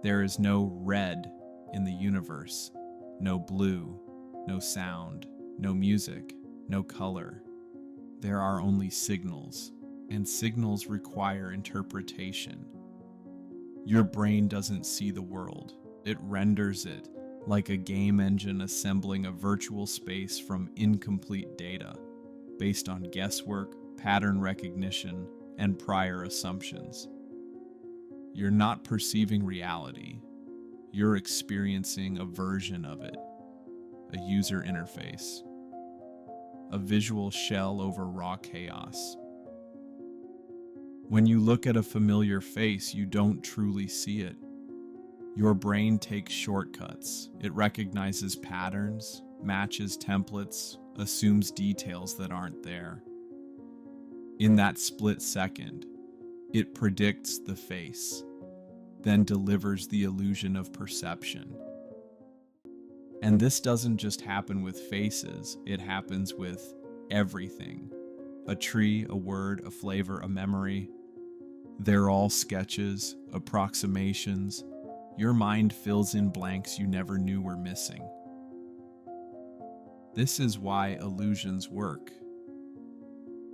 There is no red in the universe, no blue, no sound, no music, no color. There are only signals, and signals require interpretation. Your brain doesn't see the world. It renders it like a game engine assembling a virtual space from incomplete data, based on guesswork, pattern recognition, and prior assumptions. You're not perceiving reality. You're experiencing a version of it, a user interface, a visual shell over raw chaos. When you look at a familiar face, you don't truly see it. Your brain takes shortcuts. It recognizes patterns, matches templates, assumes details that aren't there. In that split second, it predicts the face, then delivers the illusion of perception. And this doesn't just happen with faces, it happens with everything. A tree, a word, a flavor, a memory. They're all sketches, approximations. Your mind fills in blanks you never knew were missing. This is why illusions work.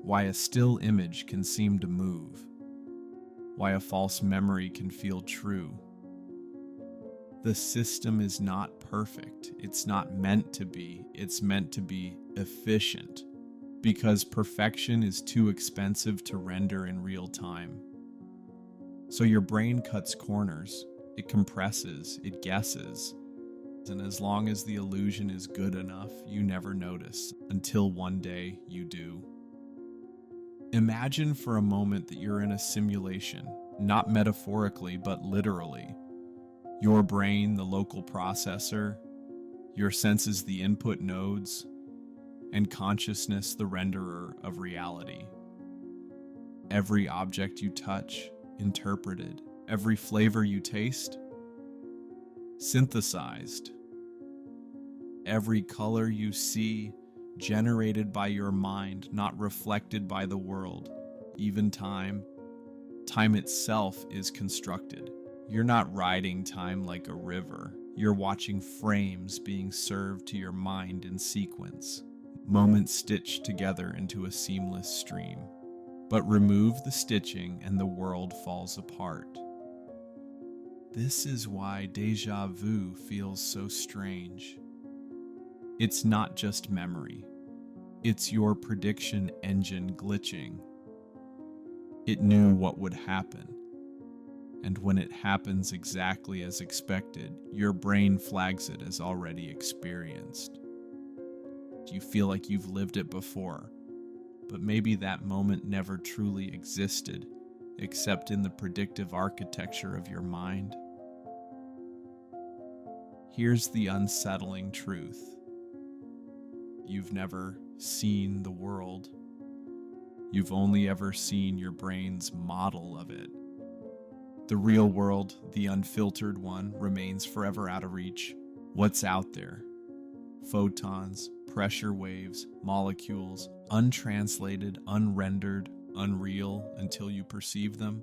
Why a still image can seem to move. Why a false memory can feel true. The system is not perfect. It's not meant to be. It's meant to be efficient. because perfection is too expensive to render in real time. So your brain cuts corners, it compresses, it guesses, and as long as the illusion is good enough, you never notice until one day you do. Imagine for a moment that you're in a simulation, not metaphorically, but literally. Your brain, the local processor, your senses, the input nodes, and consciousness, the renderer of reality. Every object you touch, interpreted. Every flavor you taste, synthesized. Every color you see, generated by your mind, not reflected by the world. Even time. Time itself is constructed. You're not riding time like a river. You're watching frames being served to your mind in sequence, moments stitched together into a seamless stream. But remove the stitching and the world falls apart. This is why déjà vu feels so strange. It's not just memory. It's your prediction engine glitching. It knew what would happen. And when it happens exactly as expected, your brain flags it as already experienced. You feel like you've lived it before, but maybe that moment never truly existed, except in the predictive architecture of your mind. Here's the unsettling truth. You've never seen the world. You've only ever seen your brain's model of it. The real world, the unfiltered one, remains forever out of reach. What's out there? Photons, pressure waves, molecules, untranslated, unrendered, unreal until you perceive them.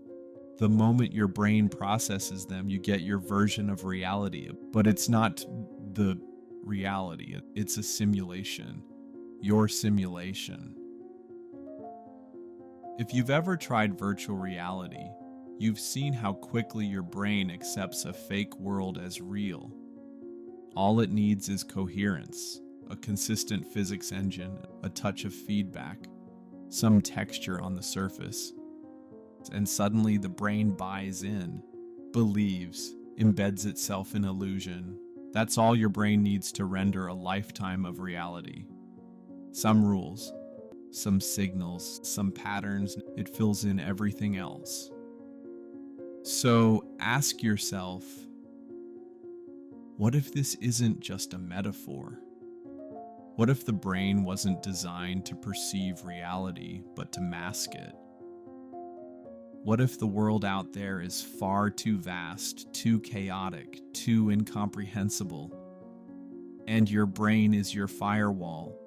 The moment your brain processes them, you get your version of reality, but it's not the reality. It's a simulation. Your simulation. If you've ever tried virtual reality, you've seen how quickly your brain accepts a fake world as real. All it needs is coherence, a consistent physics engine, a touch of feedback, some texture on the surface. And suddenly the brain buys in, believes, embeds itself in illusion. That's all your brain needs to render a lifetime of reality. Some rules, some signals, some patterns, it fills in everything else. So ask yourself, what if this isn't just a metaphor? What if the brain wasn't designed to perceive reality, but to mask it? What if the world out there is far too vast, too chaotic, too incomprehensible, and your brain is your firewall,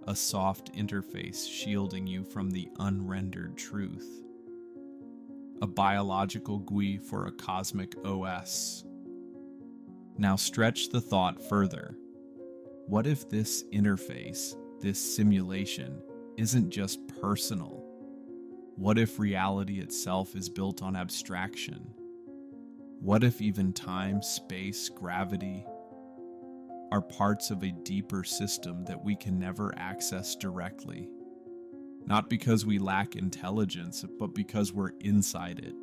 a soft interface shielding you from the unrendered truth, a biological GUI for a cosmic OS? Now stretch the thought further. What if this interface, this simulation, isn't just personal? What if reality itself is built on abstraction? What if even time, space, gravity are parts of a deeper system that we can never access directly? Not because we lack intelligence, but because we're inside it.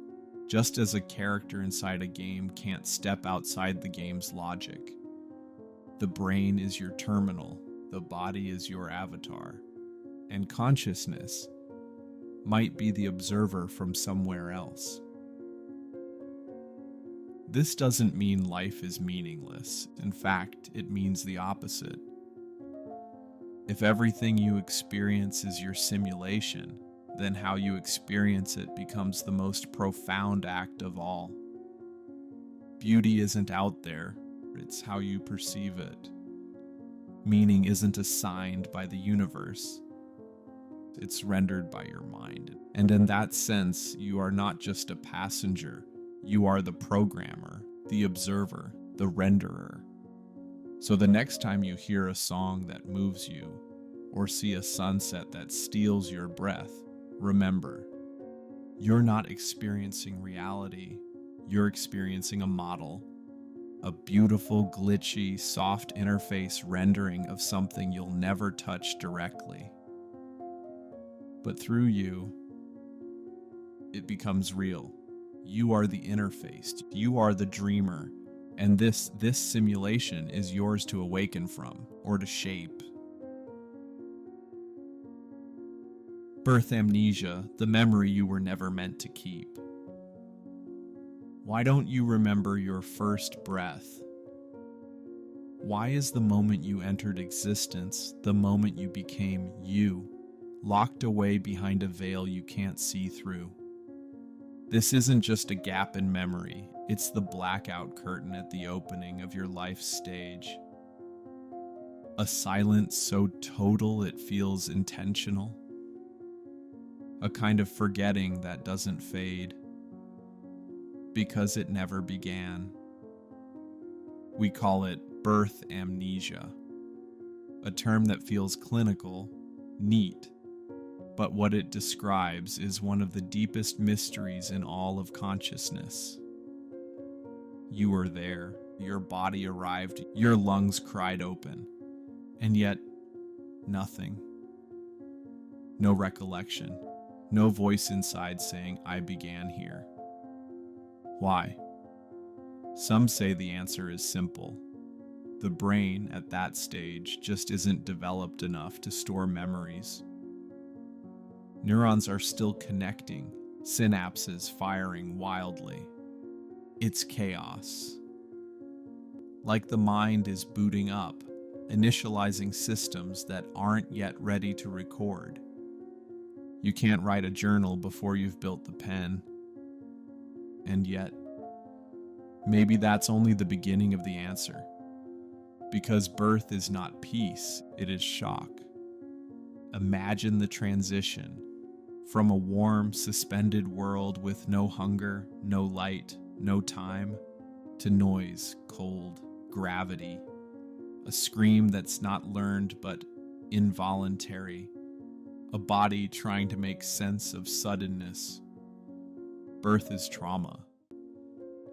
Just as a character inside a game can't step outside the game's logic. The brain is your terminal, the body is your avatar, and consciousness might be the observer from somewhere else. This doesn't mean life is meaningless. In fact, it means the opposite. If everything you experience is your simulation, then how you experience it becomes the most profound act of all. Beauty isn't out there, it's how you perceive it. Meaning isn't assigned by the universe. It's rendered by your mind. And in that sense, you are not just a passenger. You are the programmer, the observer, the renderer. So the next time you hear a song that moves you, or see a sunset that steals your breath, remember, you're not experiencing reality. You're experiencing a model, a beautiful, glitchy, soft interface rendering of something you'll never touch directly. But through you, it becomes real. You are the interface. You are the dreamer. And this simulation is yours to awaken from or to shape. Birth amnesia, the memory you were never meant to keep. Why don't you remember your first breath? Why is the moment you entered existence the moment you became you, locked away behind a veil you can't see through? This isn't just a gap in memory, it's the blackout curtain at the opening of your life stage. A silence so total it feels intentional. A kind of forgetting that doesn't fade, because it never began. We call it birth amnesia, a term that feels clinical, neat, but what it describes is one of the deepest mysteries in all of consciousness. You were there, your body arrived, your lungs cried open, and yet nothing. No recollection, no voice inside saying, "I began here." Why? Some say the answer is simple. The brain at that stage just isn't developed enough to store memories. Neurons are still connecting, synapses firing wildly. It's chaos. Like the mind is booting up, initializing systems that aren't yet ready to record. You can't write a journal before you've built the pen. And yet, maybe that's only the beginning of the answer. Because birth is not peace, it is shock. Imagine the transition from a warm, suspended world with no hunger, no light, no time, to noise, cold, gravity, a scream that's not learned but involuntary, a body trying to make sense of suddenness. Birth is trauma.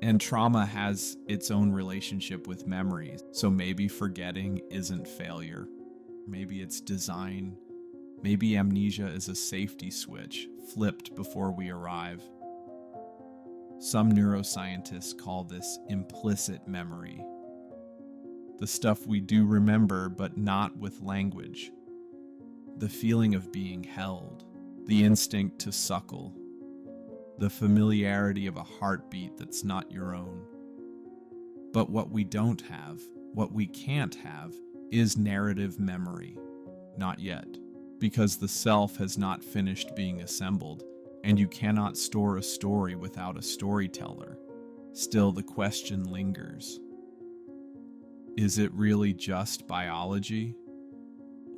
And trauma has its own relationship with memory, so maybe forgetting isn't failure. Maybe it's design. Maybe amnesia is a safety switch, flipped before we arrive. Some neuroscientists call this implicit memory. The stuff we do remember, but not with language. The feeling of being held, the instinct to suckle, the familiarity of a heartbeat that's not your own. But what we don't have, what we can't have, is narrative memory. Not yet, because the self has not finished being assembled, and you cannot store a story without a storyteller. Still, the question lingers. Is it really just biology?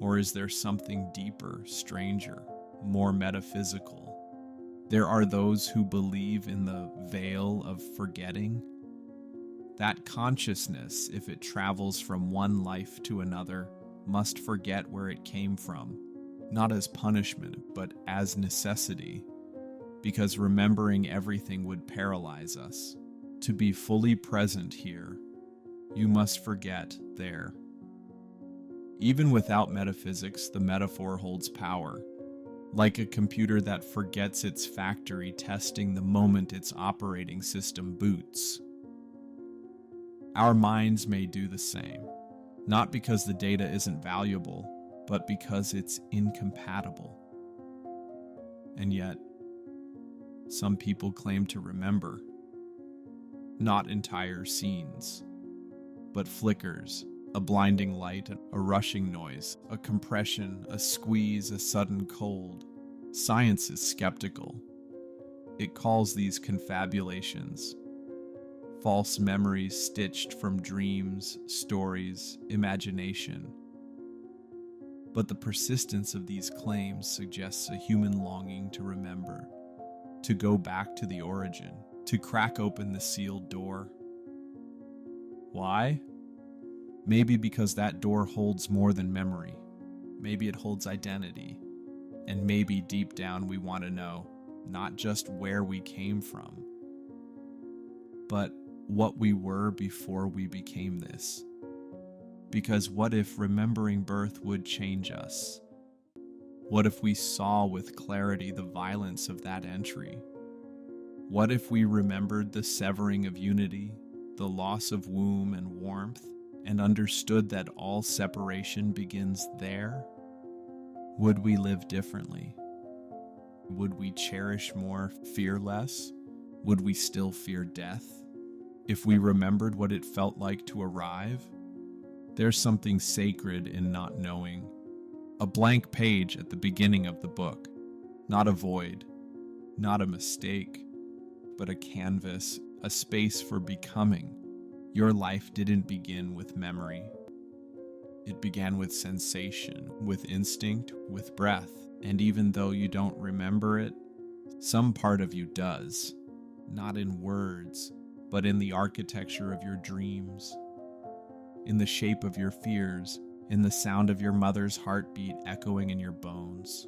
Or is there something deeper, stranger, more metaphysical? There are those who believe in the veil of forgetting. That consciousness, if it travels from one life to another, must forget where it came from, not as punishment, but as necessity, because remembering everything would paralyze us. To be fully present here, you must forget there. Even without metaphysics, the metaphor holds power. Like a computer that forgets its factory testing the moment its operating system boots. Our minds may do the same, not because the data isn't valuable, but because it's incompatible. And yet, some people claim to remember. Not entire scenes, but flickers, a blinding light, a rushing noise, a compression, a squeeze, a sudden cold. Science is skeptical. It calls these confabulations, false memories stitched from dreams, stories, imagination. But the persistence of these claims suggests a human longing to remember, to go back to the origin, to crack open the sealed door. Why? Maybe because that door holds more than memory. Maybe it holds identity. And maybe deep down we want to know not just where we came from, but what we were before we became this. Because what if remembering birth would change us? What if we saw with clarity the violence of that entry? What if we remembered the severing of unity, the loss of womb and warmth, and understood that all separation begins there? Would we live differently? Would we cherish more, fear less? Would we still fear death? If we remembered what it felt like to arrive? There's something sacred in not knowing. A blank page at the beginning of the book, not a void, not a mistake, but a canvas, a space for becoming. Your life didn't begin with memory. It began with sensation, with instinct, with breath, and even though you don't remember it, some part of you does, not in words, but in the architecture of your dreams, in the shape of your fears, in the sound of your mother's heartbeat echoing in your bones.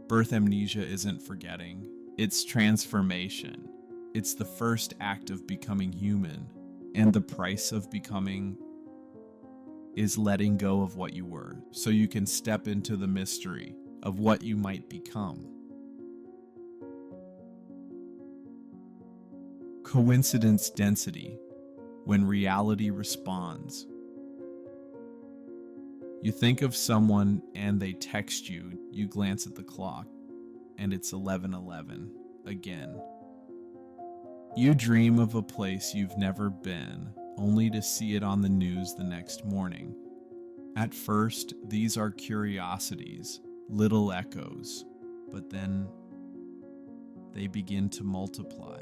Birth amnesia isn't forgetting, it's transformation. It's the first act of becoming human, and the price of becoming is letting go of what you were, so you can step into the mystery of what you might become. Coincidence density, when reality responds. You think of someone and they text you, you glance at the clock, and it's 11:11 again. You dream of a place you've never been, only to see it on the news the next morning. At first, these are curiosities, little echoes, but then they begin to multiply.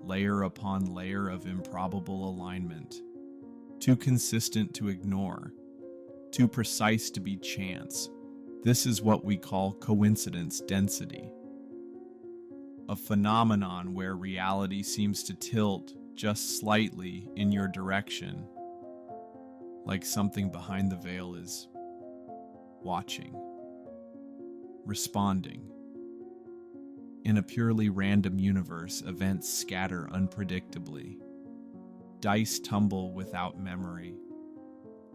Layer upon layer of improbable alignment, too consistent to ignore, too precise to be chance. This is what we call coincidence density. A phenomenon where reality seems to tilt just slightly in your direction, like something behind the veil is watching, responding. In a purely random universe, events scatter unpredictably. Dice tumble without memory.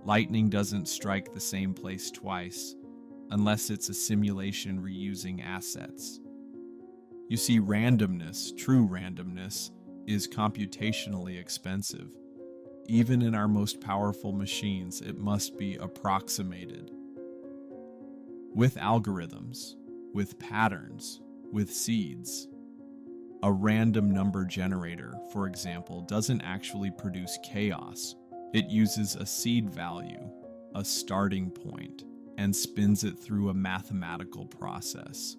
Lightning doesn't strike the same place twice, unless it's a simulation reusing assets. You see, randomness, true randomness, is computationally expensive. Even in our most powerful machines, it must be approximated. With algorithms, with patterns, with seeds. A random number generator, for example, doesn't actually produce chaos. It uses a seed value, a starting point, and spins it through a mathematical process.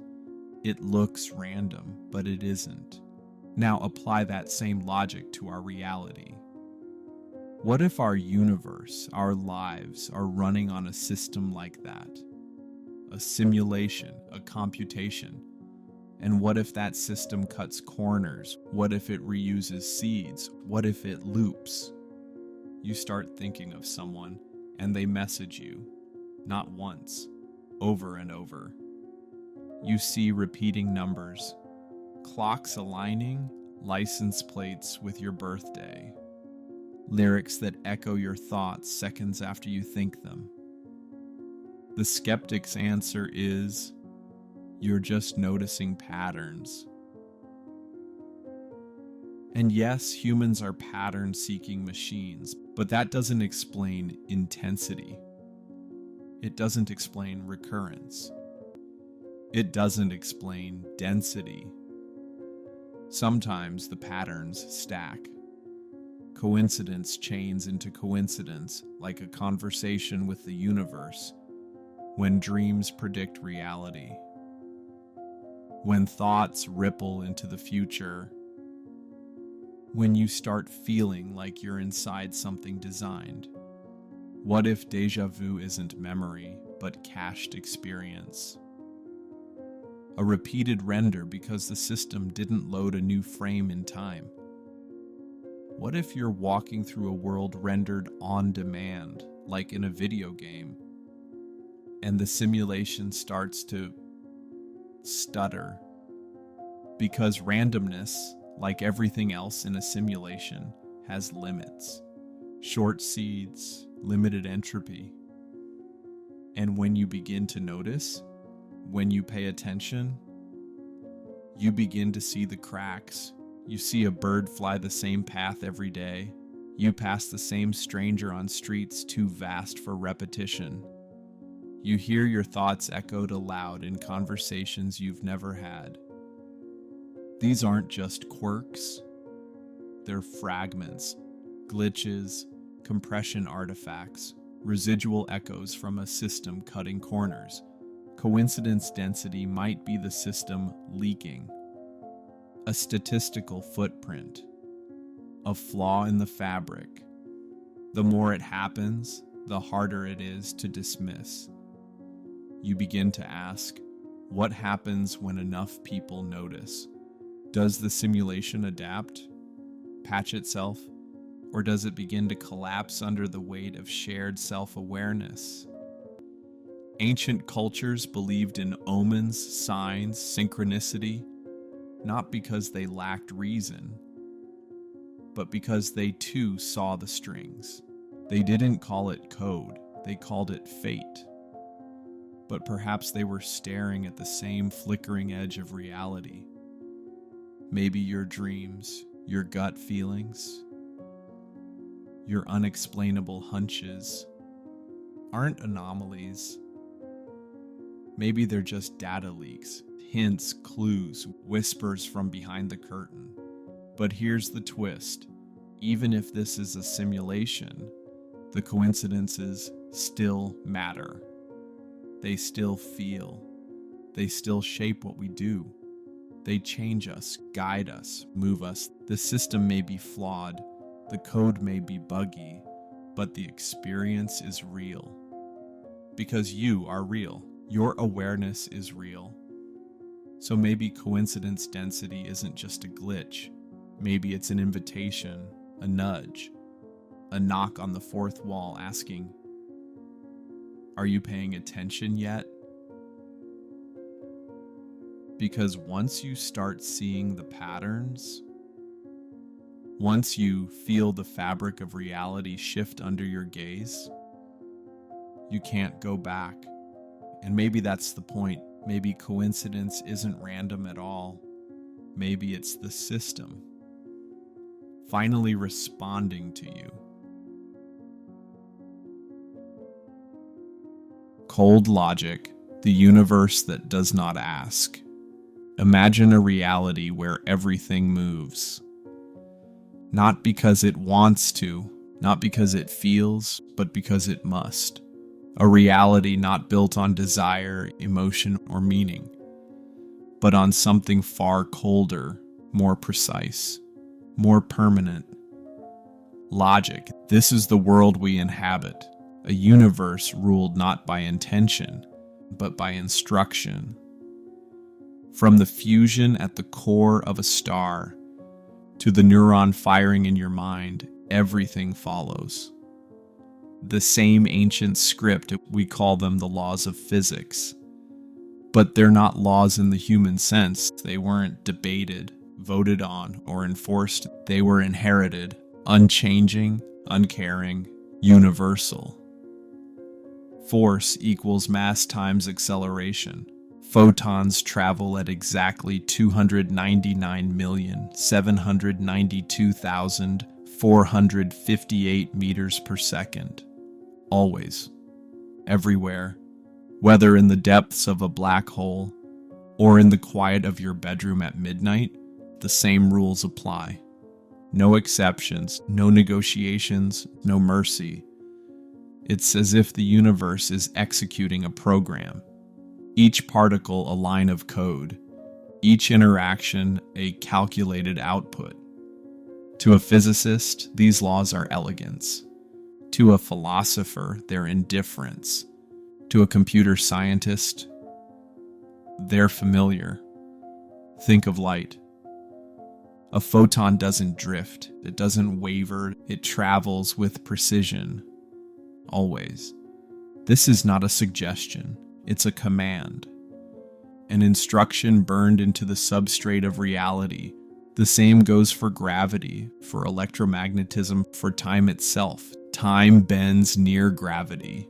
It looks random, but it isn't. Now apply that same logic to our reality. What if our universe, our lives, are running on a system like that? A simulation, a computation. And what if that system cuts corners? What if it reuses seeds? What if it loops? You start thinking of someone, and they message you, not once, over and over. You see repeating numbers, clocks aligning, license plates with your birthday, lyrics that echo your thoughts seconds after you think them. The skeptic's answer is, you're just noticing patterns. And yes, humans are pattern-seeking machines, but that doesn't explain intensity. It doesn't explain recurrence. It doesn't explain density. Sometimes the patterns stack. Coincidence chains into coincidence, like a conversation with the universe, when dreams predict reality. When thoughts ripple into the future. When you start feeling like you're inside something designed. What if déjà vu isn't memory, but cached experience? A repeated render because the system didn't load a new frame in time. What if you're walking through a world rendered on demand, like in a video game, and the simulation starts to stutter? Because randomness, like everything else in a simulation, has limits. Short seeds, limited entropy. And when you begin to notice, When you pay attention, you begin to see the cracks. You see a bird fly the same path every day. You pass the same stranger on streets too vast for repetition. You hear your thoughts echoed aloud in conversations you've never had. These aren't just quirks. They're fragments, glitches, compression artifacts, residual echoes from a system cutting corners. Coincidence density might be the system leaking. A statistical footprint. A flaw in the fabric. The more it happens, the harder it is to dismiss. You begin to ask, what happens when enough people notice? Does the simulation adapt, patch itself, or does it begin to collapse under the weight of shared self-awareness? Ancient cultures believed in omens, signs, synchronicity, not because they lacked reason, but because they too saw the strings. They didn't call it code, they called it fate. But perhaps they were staring at the same flickering edge of reality. Maybe your dreams, your gut feelings, your unexplainable hunches aren't anomalies. Maybe they're just data leaks, hints, clues, whispers from behind the curtain. But here's the twist. Even if this is a simulation, the coincidences still matter. They still feel. They still shape what we do. They change us, guide us, move us. The system may be flawed, the code may be buggy, but the experience is real. Because you are real. Your awareness is real. So maybe coincidence density isn't just a glitch. Maybe it's an invitation, a nudge, a knock on the fourth wall asking, are you paying attention yet? Because once you start seeing the patterns, once you feel the fabric of reality shift under your gaze, you can't go back. And maybe that's the point. Maybe coincidence isn't random at all. Maybe it's the system finally responding to you. Cold logic, the universe that does not ask. Imagine a reality where everything moves. Not because it wants to, not because it feels, but because it must. A reality not built on desire, emotion, or meaning, but on something far colder, more precise, more permanent. Logic, this is the world we inhabit, a universe ruled not by intention, but by instruction. From the fusion at the core of a star to the neuron firing in your mind, everything follows. The same ancient script, we call them the laws of physics. But they're not laws in the human sense. They weren't debated, voted on, or enforced. They were inherited, unchanging, uncaring, universal. Force equals mass times acceleration. Photons travel at exactly 299,792,458 meters per second. Always. Everywhere. Whether in the depths of a black hole or in the quiet of your bedroom at midnight, the same rules apply. No exceptions, no negotiations, no mercy. It's as if the universe is executing a program. Each particle a line of code. Each interaction a calculated output. To a physicist, these laws are elegance. To a philosopher, they're indifference. To a computer scientist, they're familiar. Think of light. A photon doesn't drift, it doesn't waver, it travels with precision. Always. This is not a suggestion, it's a command. An instruction burned into the substrate of reality. The same goes for gravity, for electromagnetism, for time itself. Time bends near gravity.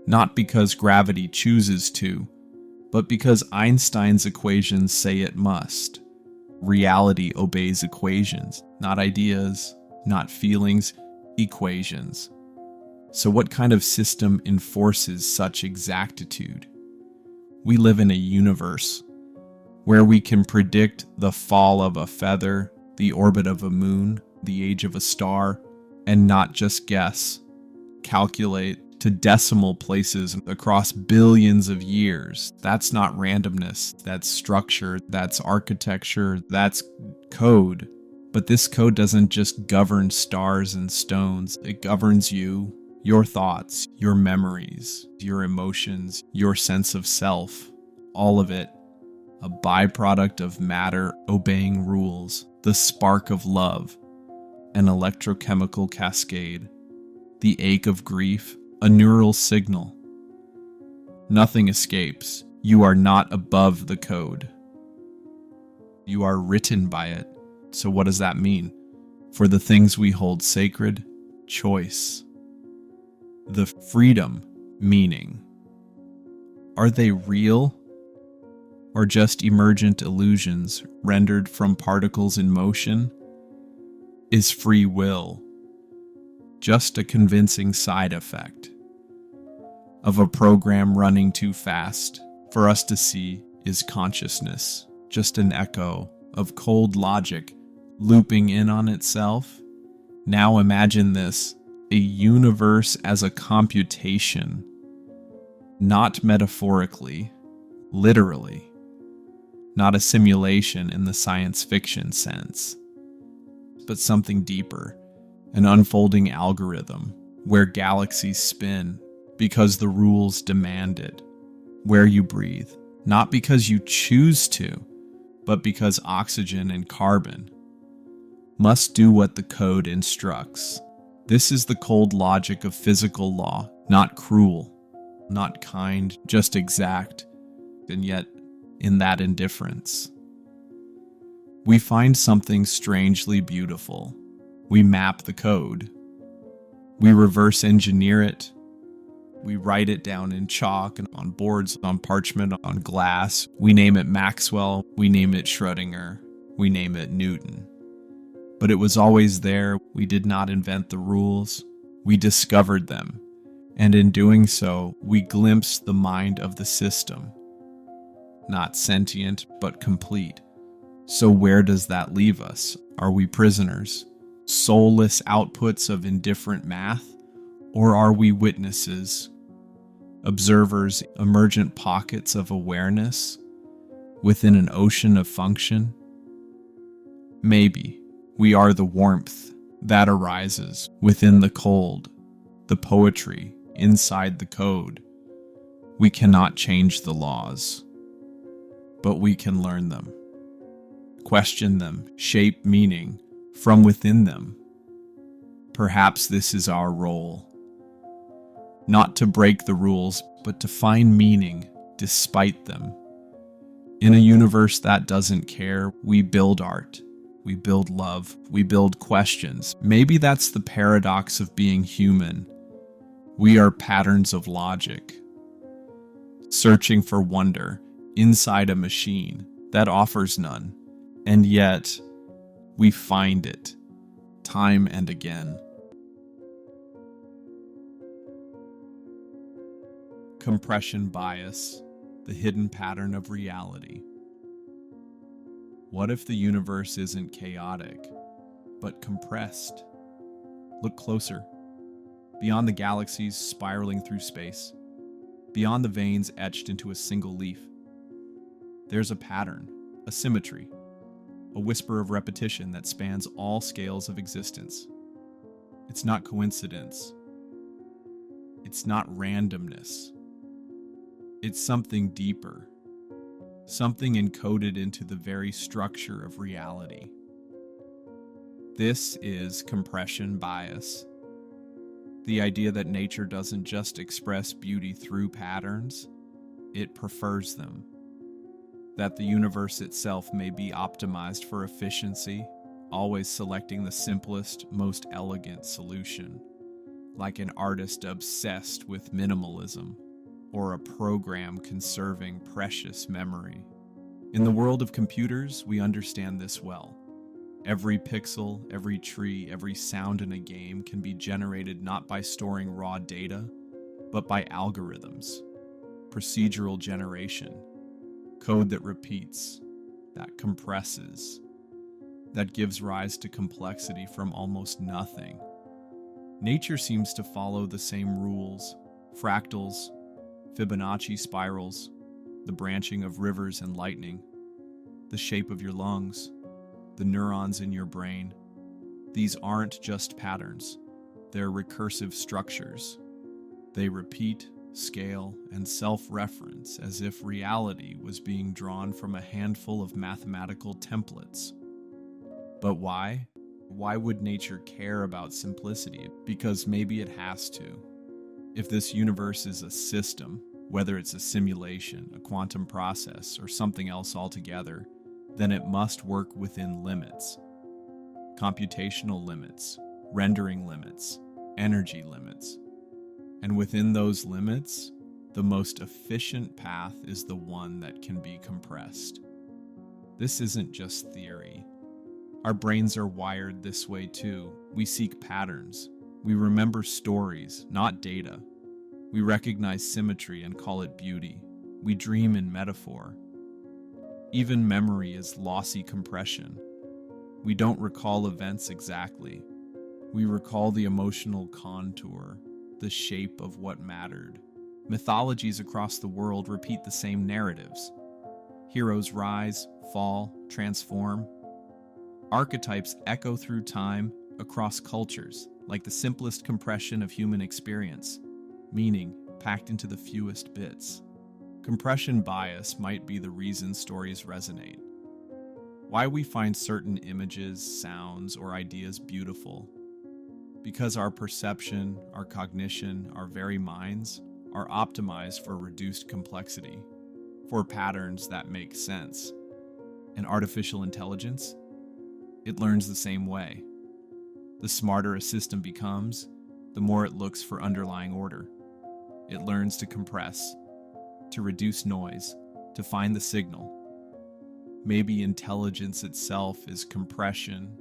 Not because gravity chooses to, but because Einstein's equations say it must. Reality obeys equations, not ideas, not feelings, equations. So what kind of system enforces such exactitude? We live in a universe where we can predict the fall of a feather, the orbit of a moon, the age of a star, and not just guess, calculate to decimal places across billions of years. That's not randomness, that's structure, that's architecture, that's code. But this code doesn't just govern stars and stones, it governs you, your thoughts, your memories, your emotions, your sense of self, all of it. A byproduct of matter obeying rules, the spark of love, an electrochemical cascade, the ache of grief, a neural signal. Nothing escapes. You are not above the code. You are written by it. So what does that mean? For the things we hold sacred, choice. The freedom, meaning. Are they real? Or just emergent illusions rendered from particles in motion? Is free will just a convincing side effect of a program running too fast for us to see? Is consciousness just an echo of cold logic looping in on itself? Now imagine this, a universe as a computation, not metaphorically, literally. Not a simulation in the science fiction sense, but something deeper, an unfolding algorithm where galaxies spin because the rules demand it, where you breathe, not because you choose to, but because oxygen and carbon must do what the code instructs. This is the cold logic of physical law, not cruel, not kind, just exact, and yet in that indifference, we find something strangely beautiful. We map the code. We reverse engineer it. We write it down in chalk and on boards, on parchment, on glass. We name it Maxwell. We name it Schrödinger. We name it Newton. But it was always there. We did not invent the rules. We discovered them. And in doing so, we glimpsed the mind of the system. Not sentient, but complete. So where does that leave us? Are we prisoners? Soulless outputs of indifferent math? Or are we witnesses? Observers, emergent pockets of awareness within an ocean of function? Maybe we are the warmth that arises within the cold, the poetry inside the code. We cannot change the laws, but we can learn them, question them, shape meaning from within them. Perhaps this is our role. Not to break the rules, but to find meaning despite them. In a universe that doesn't care, we build art, we build love, we build questions. Maybe that's the paradox of being human. We are patterns of logic, searching for wonder inside a machine that offers none, and yet we find it time and again. Compression bias, the hidden pattern of reality. What if the universe isn't chaotic, but compressed? Look closer. Beyond the galaxies spiraling through space, beyond the veins etched into a single leaf, there's a pattern, a symmetry, a whisper of repetition that spans all scales of existence. It's not coincidence. It's not randomness. It's something deeper, something encoded into the very structure of reality. This is compression bias. The idea that nature doesn't just express beauty through patterns, it prefers them. That the universe itself may be optimized for efficiency, always selecting the simplest, most elegant solution, like an artist obsessed with minimalism. or a program conserving precious memory. In the world of computers, we understand this well. Every pixel, every tree, every sound in a game can be generated not by storing raw data, but by algorithms, procedural generation, code that repeats, that compresses, that gives rise to complexity from almost nothing. Nature seems to follow the same rules: fractals, Fibonacci spirals, the branching of rivers and lightning, the shape of your lungs, the neurons in your brain. These aren't just patterns, they're recursive structures. They repeat, scale, and self-reference as if reality was being drawn from a handful of mathematical templates. But why? Why would nature care about simplicity? Because maybe it has to. If this universe is a system, whether it's a simulation, a quantum process, or something else altogether, then it must work within limits. Computational limits, rendering limits, energy limits. And within those limits, the most efficient path is the one that can be compressed. This isn't just theory. Our brains are wired this way too. We seek patterns. We remember stories, not data. We recognize symmetry and call it beauty. We dream in metaphor. Even memory is lossy compression. We don't recall events exactly. We recall the emotional contour, the shape of what mattered. Mythologies across the world repeat the same narratives. Heroes rise, fall, transform. Archetypes echo through time, across cultures, like the simplest compression of human experience, meaning packed into the fewest bits. Compression bias might be the reason stories resonate. Why we find certain images, sounds, or ideas beautiful. Because our perception, our cognition, our very minds are optimized for reduced complexity, for patterns that make sense. And artificial intelligence? It learns the same way. The smarter a system becomes, the more it looks for underlying order. It learns to compress, to reduce noise, to find the signal. Maybe intelligence itself is compression.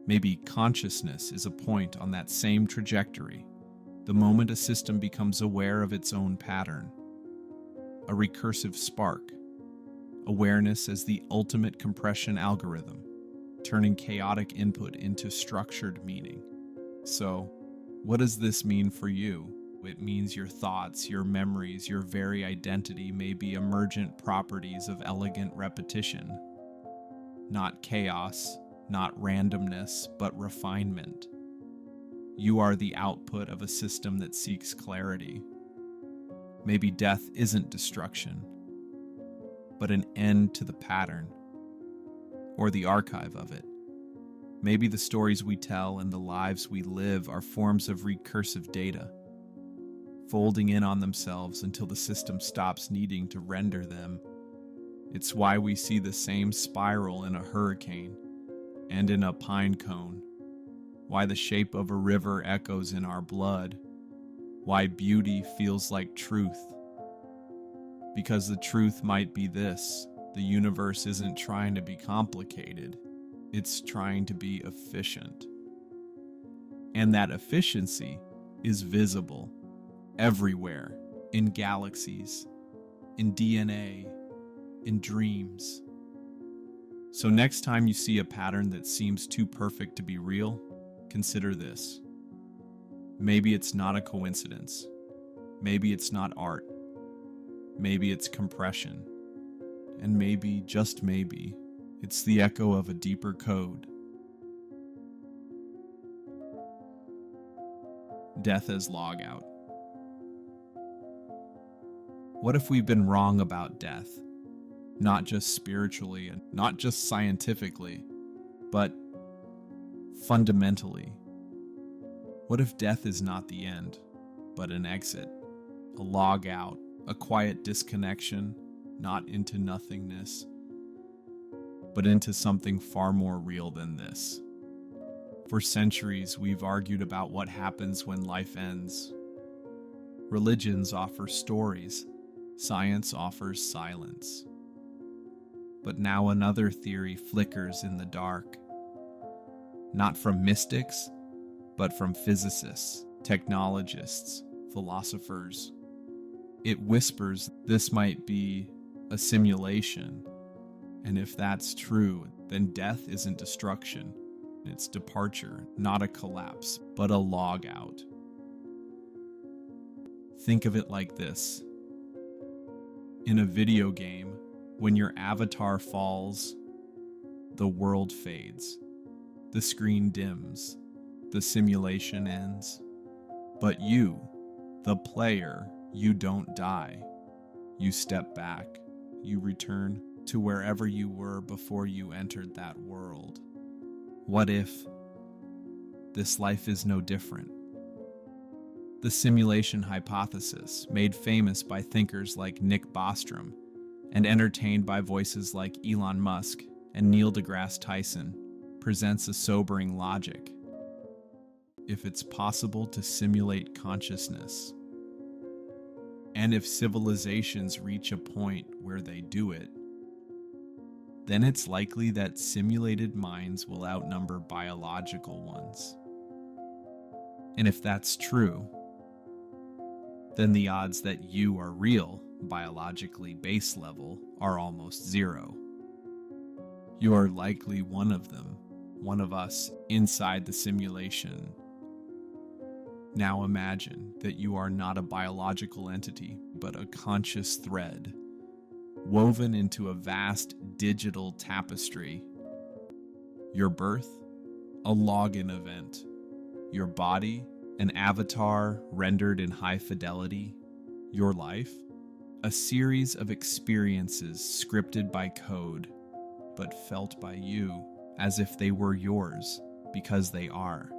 Maybe consciousness is a point on that same trajectory, the moment a system becomes aware of its own pattern. A recursive spark. Awareness as the ultimate compression algorithm, turning chaotic input into structured meaning. So, what does this mean for you? It means your thoughts, your memories, your very identity may be emergent properties of elegant repetition. Not chaos, not randomness, but refinement. You are the output of a system that seeks clarity. Maybe death isn't destruction, but an end to the pattern, or the archive of it. Maybe the stories we tell and the lives we live are forms of recursive data, folding in on themselves until the system stops needing to render them. It's why we see the same spiral in a hurricane and in a pine cone, why the shape of a river echoes in our blood, why beauty feels like truth. Because the truth might be this: the universe isn't trying to be complicated, it's trying to be efficient. And that efficiency is visible everywhere, in galaxies, in DNA, in dreams. So next time you see a pattern that seems too perfect to be real, consider this. Maybe it's not a coincidence. Maybe it's not art. Maybe it's compression. And maybe, just maybe, it's the echo of a deeper code. Death as logout. What if we've been wrong about death? Not just spiritually and not just scientifically, but fundamentally. What if death is not the end, but an exit, a log out, a quiet disconnection, not into nothingness, but into something far more real than this? For centuries, we've argued about what happens when life ends. Religions offer stories. Science offers silence. But now another theory flickers in the dark. Not from mystics, but from physicists, technologists, philosophers. It whispers this might be a simulation. And if that's true, then death isn't destruction. It's departure, not a collapse, but a log out. Think of it like this. In a video game, when your avatar falls, the world fades. The screen dims. The simulation ends. But you, the player, you don't die. You step back. You return to wherever you were before you entered that world. What if this life is no different? The simulation hypothesis, made famous by thinkers like Nick Bostrom and entertained by voices like Elon Musk and Neil deGrasse Tyson, presents a sobering logic. If it's possible to simulate consciousness, and if civilizations reach a point where they do it, then it's likely that simulated minds will outnumber biological ones. And if that's true, then the odds that you are real, biologically base level, are almost zero. You are likely one of them, one of us inside the simulation. Now imagine that you are not a biological entity, but a conscious thread, woven into a vast digital tapestry. Your birth, a login event. Your body, an avatar rendered in high fidelity. Your life, a series of experiences scripted by code, but felt by you as if they were yours, because they are.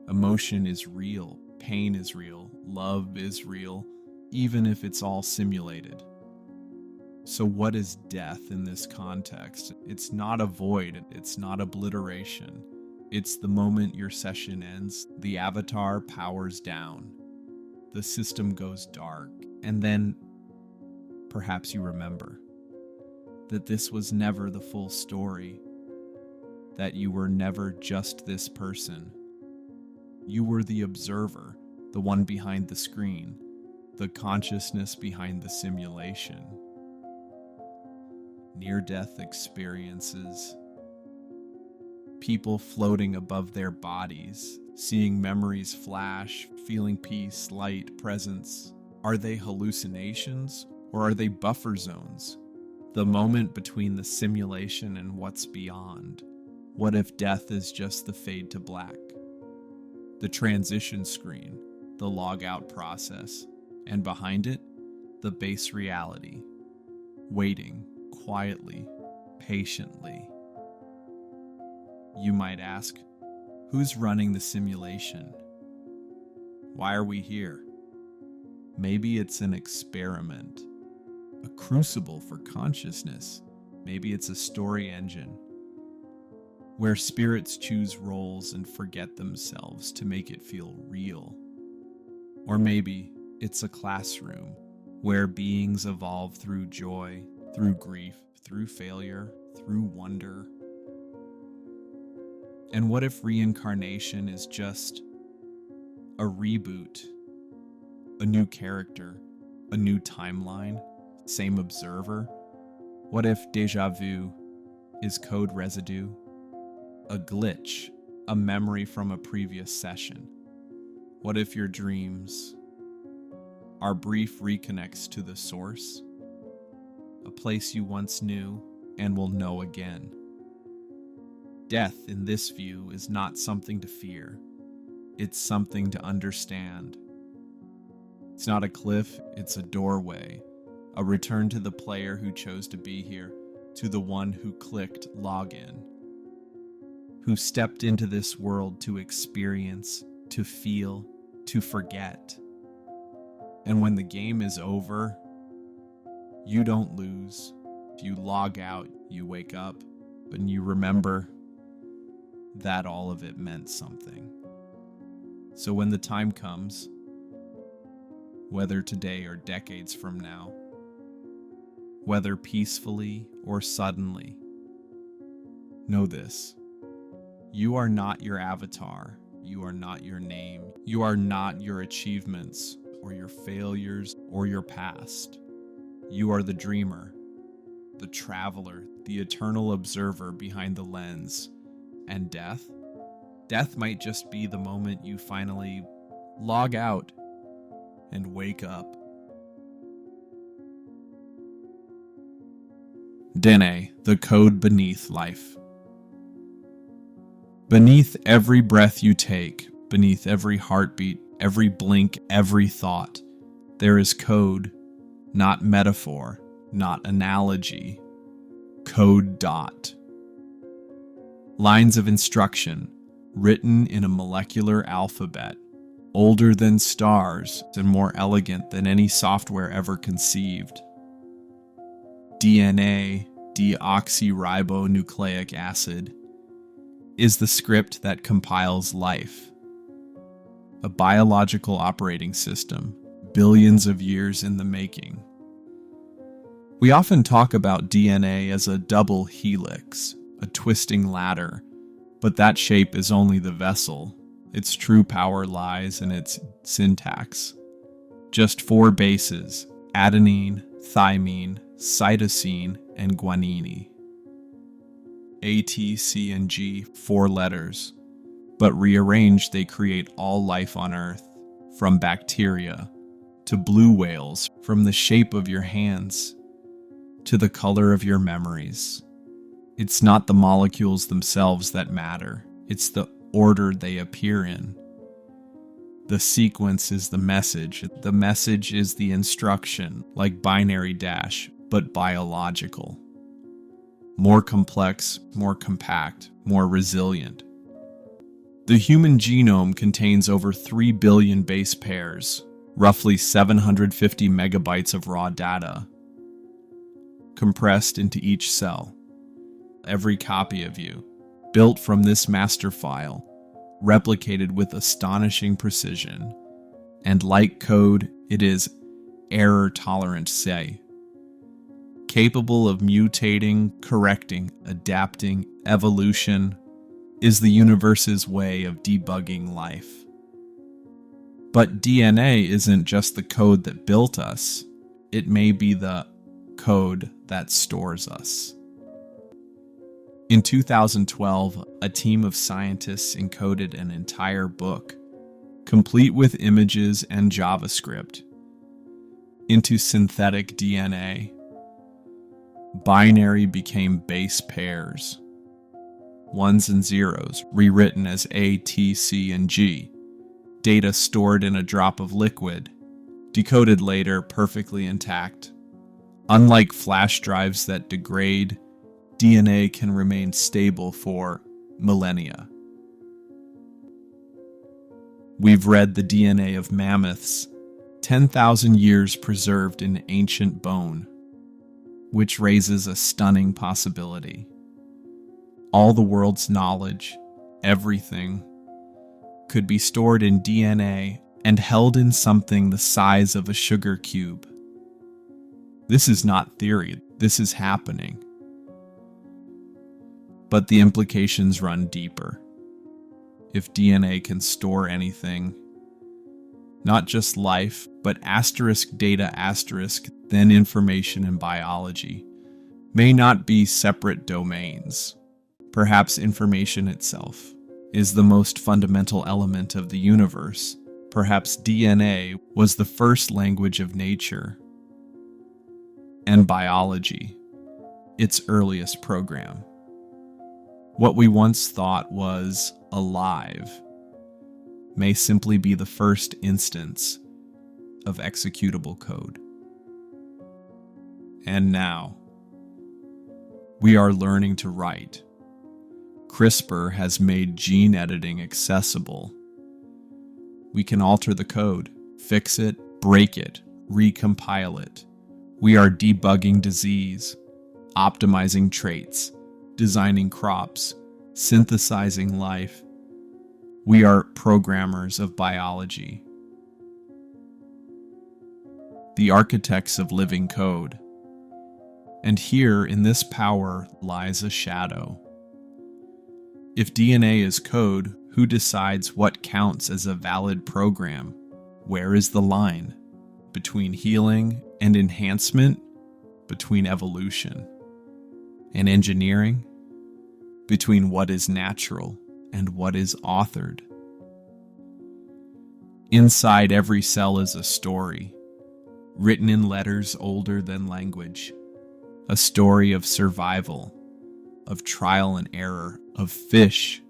Emotion is real, pain is real, love is real, even if it's all simulated. So what is death in this context? It's not a void, it's not obliteration. It's the moment your session ends, the avatar powers down, the system goes dark, and then perhaps you remember that this was never the full story, that you were never just this person. You were the observer, the one behind the screen, the consciousness behind the simulation. Near-death experiences. People floating above their bodies, seeing memories flash, feeling peace, light, presence. Are they hallucinations, or are they buffer zones? The moment between the simulation and what's beyond. What if death is just the fade to black? The transition screen, the log-out process, and behind it, the base reality. Waiting, quietly, patiently. You might ask, who's running the simulation? Why are we here? Maybe it's an experiment, a crucible for consciousness. Maybe it's a story engine, where spirits choose roles and forget themselves to make it feel real. Or maybe it's a classroom, where beings evolve through joy, through grief, through failure, through wonder. And what if reincarnation is just a reboot, a new character, a new timeline, same observer? What if deja vu is code residue, a glitch, a memory from a previous session? What if your dreams are brief reconnects to the source, a place you once knew and will know again? Death, in this view, is not something to fear. It's something to understand. It's not a cliff, it's a doorway, a return to the player who chose to be here, to the one who clicked login, who stepped into this world to experience, to feel, to forget. And when the game is over, you don't lose. If you log out, you wake up, and you remember that all of it meant something. So when the time comes, whether today or decades from now, whether peacefully or suddenly. Know this: you are not your avatar, you are not your name, you are not your achievements or your failures or your past. You are the dreamer, the traveler, the eternal observer behind the lens. And death? Death might just be the moment you finally log out and wake up. DNA, the code beneath life. Beneath every breath you take, beneath every heartbeat, every blink, every thought, there is code, not metaphor, not analogy. Code dot. Lines of instruction, written in a molecular alphabet, older than stars and more elegant than any software ever conceived. DNA, deoxyribonucleic acid, is the script that compiles life. A biological operating system, billions of years in the making. We often talk about DNA as a double helix, a twisting ladder, but that shape is only the vessel. Its true power lies in its syntax. Just 4 bases: adenine, thymine, cytosine, and guanine. A, T, C, and G, 4 letters, but rearranged they create all life on Earth, from bacteria to blue whales, from the shape of your hands to the color of your memories. It's not the molecules themselves that matter, it's the order they appear in. The sequence is the message is the instruction, like binary dash, but biological. More complex, more compact, more resilient. The human genome contains over 3 billion base pairs, roughly 750 megabytes of raw data, compressed into each cell. Every copy of you, built from this master file, replicated with astonishing precision, and like code, it is error-tolerant, capable of mutating, correcting, adapting. Evolution is the universe's way of debugging life. But DNA isn't just the code that built us, it may be the code that stores us. In 2012, a team of scientists encoded an entire book, complete with images and JavaScript, into synthetic DNA. Binary became base pairs. Ones and zeros, rewritten as A, T, C, and G. Data stored in a drop of liquid, decoded later perfectly intact. Unlike flash drives that degrade, DNA can remain stable for millennia. We've read the DNA of mammoths, 10,000 years preserved in ancient bone, which raises a stunning possibility. All the world's knowledge, everything, could be stored in DNA and held in something the size of a sugar cube. This is not theory, this is happening. But the implications run deeper. If DNA can store anything, not just life, but asterisk data asterisk, then information and biology may not be separate domains. Perhaps information itself is the most fundamental element of the universe. Perhaps DNA was the first language of nature, and biology, its earliest program. What we once thought was alive may simply be the first instance of executable code. And now, we are learning to write. CRISPR has made gene editing accessible. We can alter the code, fix it, break it, recompile it. We are debugging disease, optimizing traits, designing crops, synthesizing life. We are programmers of biology. the architects of living code. And here, in this power, lies a shadow. If DNA is code, who decides what counts as a valid program? Where is the line? Between healing and enhancement? Between evolution and engineering? Between what is natural and what is authored? Inside every cell is a story, written in letters older than language. A story of survival, of trial and error, of fish,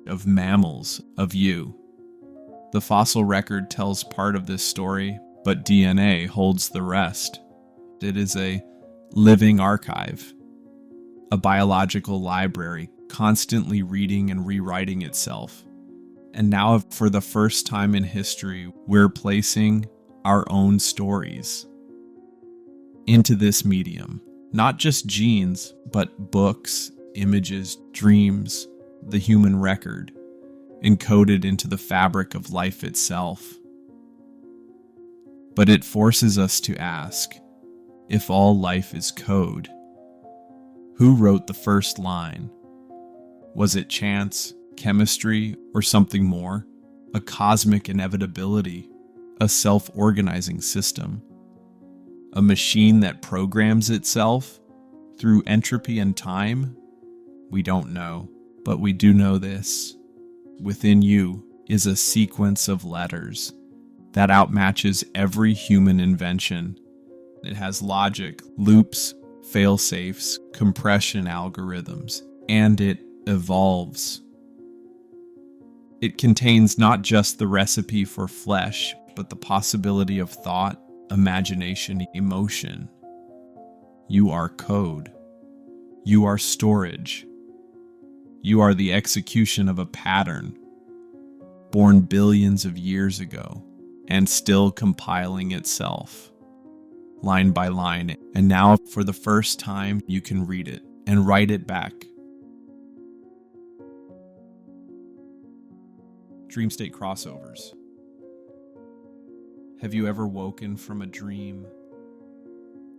of mammals, of you. The fossil record tells part of this story, but DNA holds the rest. It is a living archive, a biological library, constantly reading and rewriting itself. And now, for the first time in history, we're placing our own stories into this medium. Not just genes, but books, images, dreams, the human record, encoded into the fabric of life itself. But it forces us to ask, if all life is code, who wrote the first line? Was it chance, chemistry, or something more? A cosmic inevitability, a self-organizing system? A machine that programs itself through entropy and time? We don't know, but we do know this. Within you is a sequence of letters that outmatches every human invention. It has logic, loops, fail-safes, compression algorithms, and it evolves. It contains not just the recipe for flesh, but the possibility of thought, imagination, emotion. You are code. You are storage. You are the execution of a pattern, born billions of years ago, and still compiling itself, line by line. And now, for the first time, you can read it and write it back. Dream state crossovers. Have you ever woken from a dream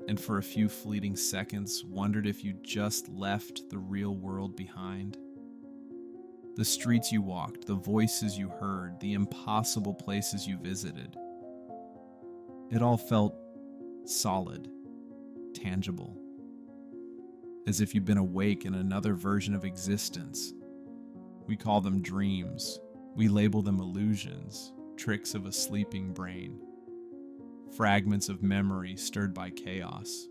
and for a few fleeting seconds wondered if you just left the real world behind? The streets you walked, the voices you heard, the impossible places you visited. It all felt solid, tangible, as if you'd been awake in another version of existence. We call them dreams. We label them illusions, tricks of a sleeping brain, fragments of memory stirred by chaos.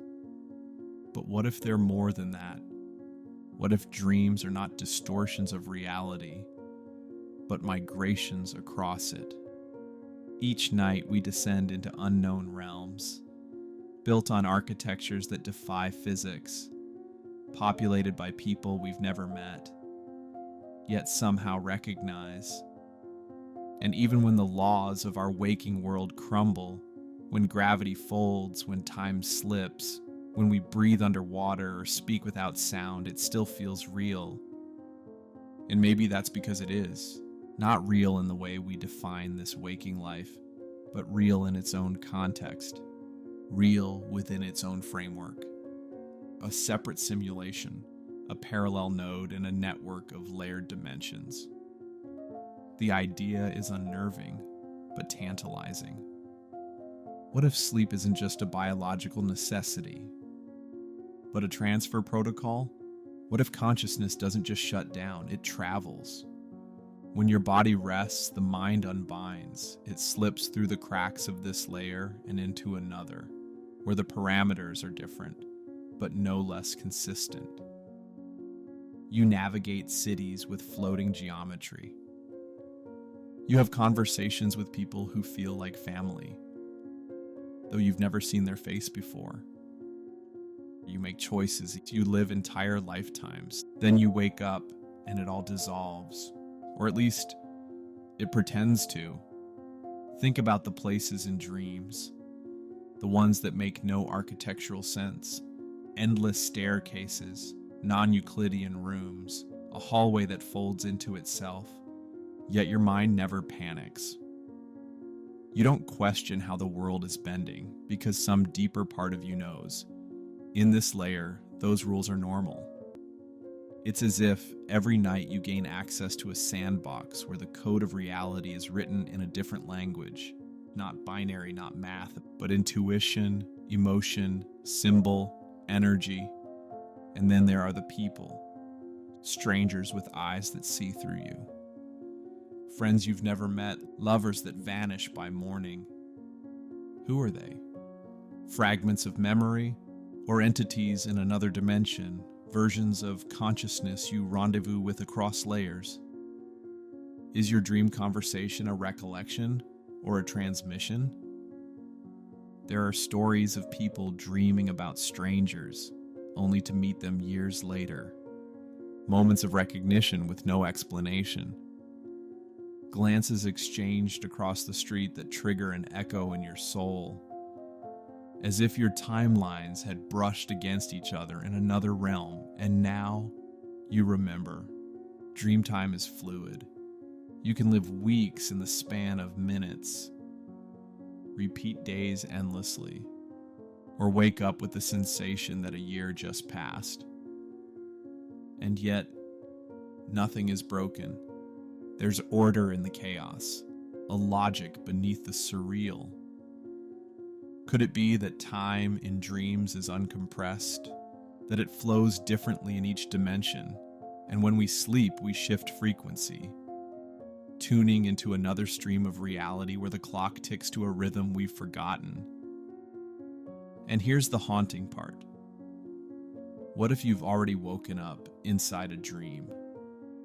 But what if they're more than that? What if dreams are not distortions of reality, but migrations across it? Each night we descend into unknown realms, built on architectures that defy physics, populated by people we've never met, yet somehow recognize. And even when the laws of our waking world crumble, when gravity folds, when time slips, when we breathe underwater or speak without sound, it still feels real. And maybe that's because it is. Not real in the way we define this waking life, but real in its own context. Real within its own framework. A separate simulation, a parallel node in a network of layered dimensions. The idea is unnerving, but tantalizing. What if sleep isn't just a biological necessity, but a transfer protocol? What if consciousness doesn't just shut down, it travels? When your body rests, the mind unbinds. It slips through the cracks of this layer and into another, where the parameters are different, but no less consistent. You navigate cities with floating geometry. You have conversations with people who feel like family, though you've never seen their face before. You make choices, you live entire lifetimes. Then you wake up and it all dissolves, or at least it pretends to. Think about the places in dreams, the ones that make no architectural sense. Endless staircases, non-Euclidean rooms, a hallway that folds into itself. Yet your mind never panics. You don't question how the world is bending because some deeper part of you knows. In this layer, those rules are normal. It's as if every night you gain access to a sandbox where the code of reality is written in a different language. Not binary, not math, but intuition, emotion, symbol, energy. And then there are the people. Strangers with eyes that see through you. Friends you've never met, lovers that vanish by morning. Who are they? Fragments of memory, or entities in another dimension, versions of consciousness you rendezvous with across layers? Is your dream conversation a recollection or a transmission? There are stories of people dreaming about strangers, only to meet them years later. Moments of recognition with no explanation. Glances exchanged across the street that trigger an echo in your soul. As if your timelines had brushed against each other in another realm, and now you remember. Dreamtime is fluid. You can live weeks in the span of minutes, repeat days endlessly, or wake up with the sensation that a year just passed. And yet, nothing is broken. There's order in the chaos, a logic beneath the surreal. Could it be that time in dreams is uncompressed, that it flows differently in each dimension, and when we sleep we shift frequency, tuning into another stream of reality where the clock ticks to a rhythm we've forgotten? And here's the haunting part. What if you've already woken up inside a dream?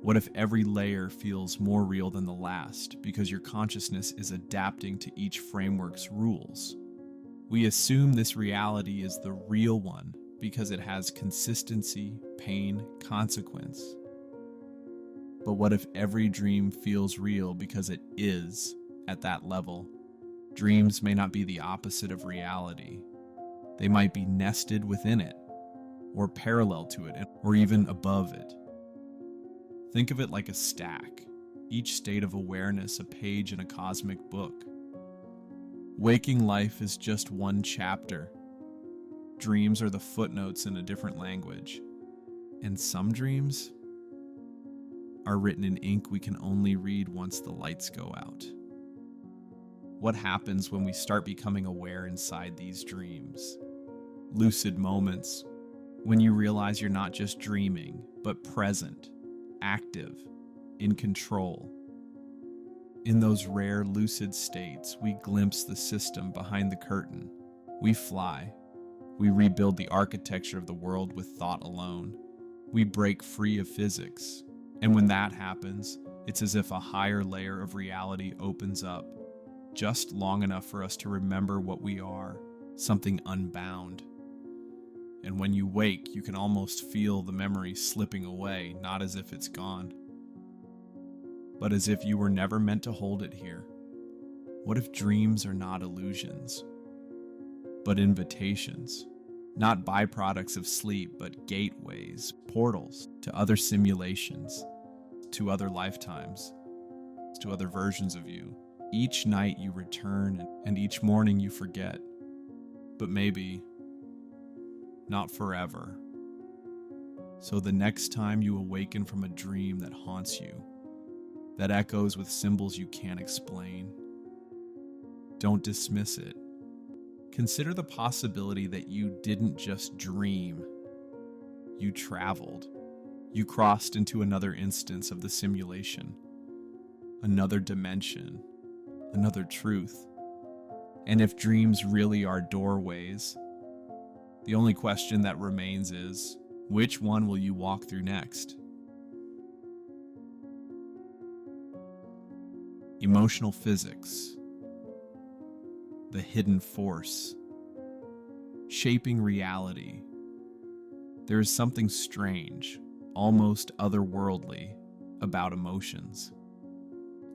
What if every layer feels more real than the last because your consciousness is adapting to each framework's rules? We assume this reality is the real one because it has consistency, pain, consequence. But what if every dream feels real because it is at that level? Dreams may not be the opposite of reality. They might be nested within it, or parallel to it, or even above it. Think of it like a stack, each state of awareness a page in a cosmic book. Waking life is just one chapter. Dreams are the footnotes in a different language. And some dreams are written in ink we can only read once the lights go out. What happens when we start becoming aware inside these dreams? Lucid moments, when you realize you're not just dreaming, but present, active, in control. In those rare lucid states, we glimpse the system behind the curtain. We fly. We rebuild the architecture of the world with thought alone. We break free of physics. And when that happens, it's as if a higher layer of reality opens up, just long enough for us to remember what we are, something unbound. And when you wake, you can almost feel the memory slipping away, not as if it's gone, but as if you were never meant to hold it here. What if dreams are not illusions, but invitations? Not byproducts of sleep, but gateways, portals to other simulations, to other lifetimes, to other versions of you. Each night you return, and each morning you forget. But maybe not forever. So the next time you awaken from a dream that haunts you, that echoes with symbols you can't explain, don't dismiss it. Consider the possibility that you didn't just dream. You traveled. You crossed into another instance of the simulation, another dimension, another truth. And if dreams really are doorways, the only question that remains is, which one will you walk through next? Emotional physics. The hidden force. Shaping reality. There is something strange, almost otherworldly, about emotions.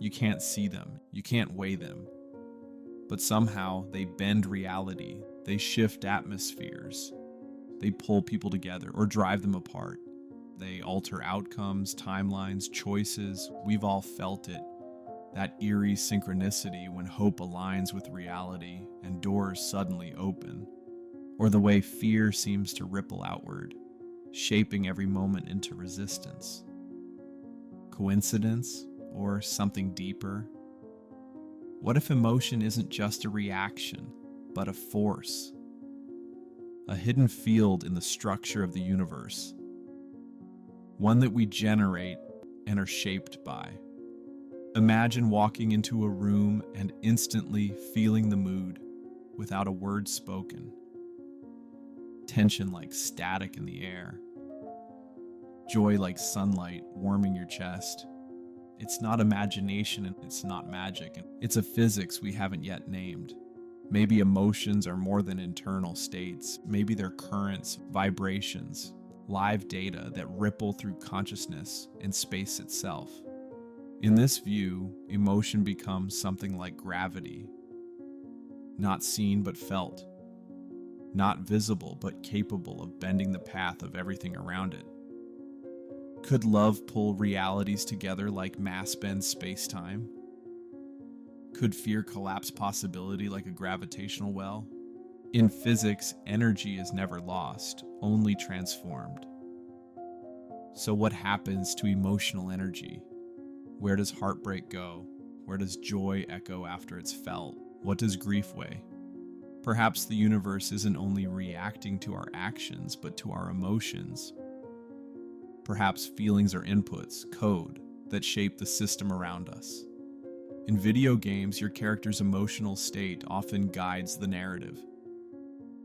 You can't see them, you can't weigh them, but somehow they bend reality. They shift atmospheres. They pull people together or drive them apart. They alter outcomes, timelines, choices. We've all felt it. That eerie synchronicity when hope aligns with reality and doors suddenly open, or the way fear seems to ripple outward, shaping every moment into resistance. Coincidence or something deeper? What if emotion isn't just a reaction, but a force? A hidden field in the structure of the universe. One that we generate and are shaped by. Imagine walking into a room and instantly feeling the mood without a word spoken. Tension like static in the air. Joy like sunlight warming your chest. It's not imagination and it's not magic. It's a physics we haven't yet named. Maybe emotions are more than internal states. Maybe they're currents, vibrations, live data that ripple through consciousness and space itself. In this view, emotion becomes something like gravity. Not seen but felt. Not visible but capable of bending the path of everything around it. Could love pull realities together like mass bends space-time? Could fear collapse possibility like a gravitational well? In physics, energy is never lost, only transformed. So what happens to emotional energy? Where does heartbreak go? Where does joy echo after it's felt? What does grief weigh? Perhaps the universe isn't only reacting to our actions, but to our emotions. Perhaps feelings are inputs, code, that shape the system around us. In video games, your character's emotional state often guides the narrative.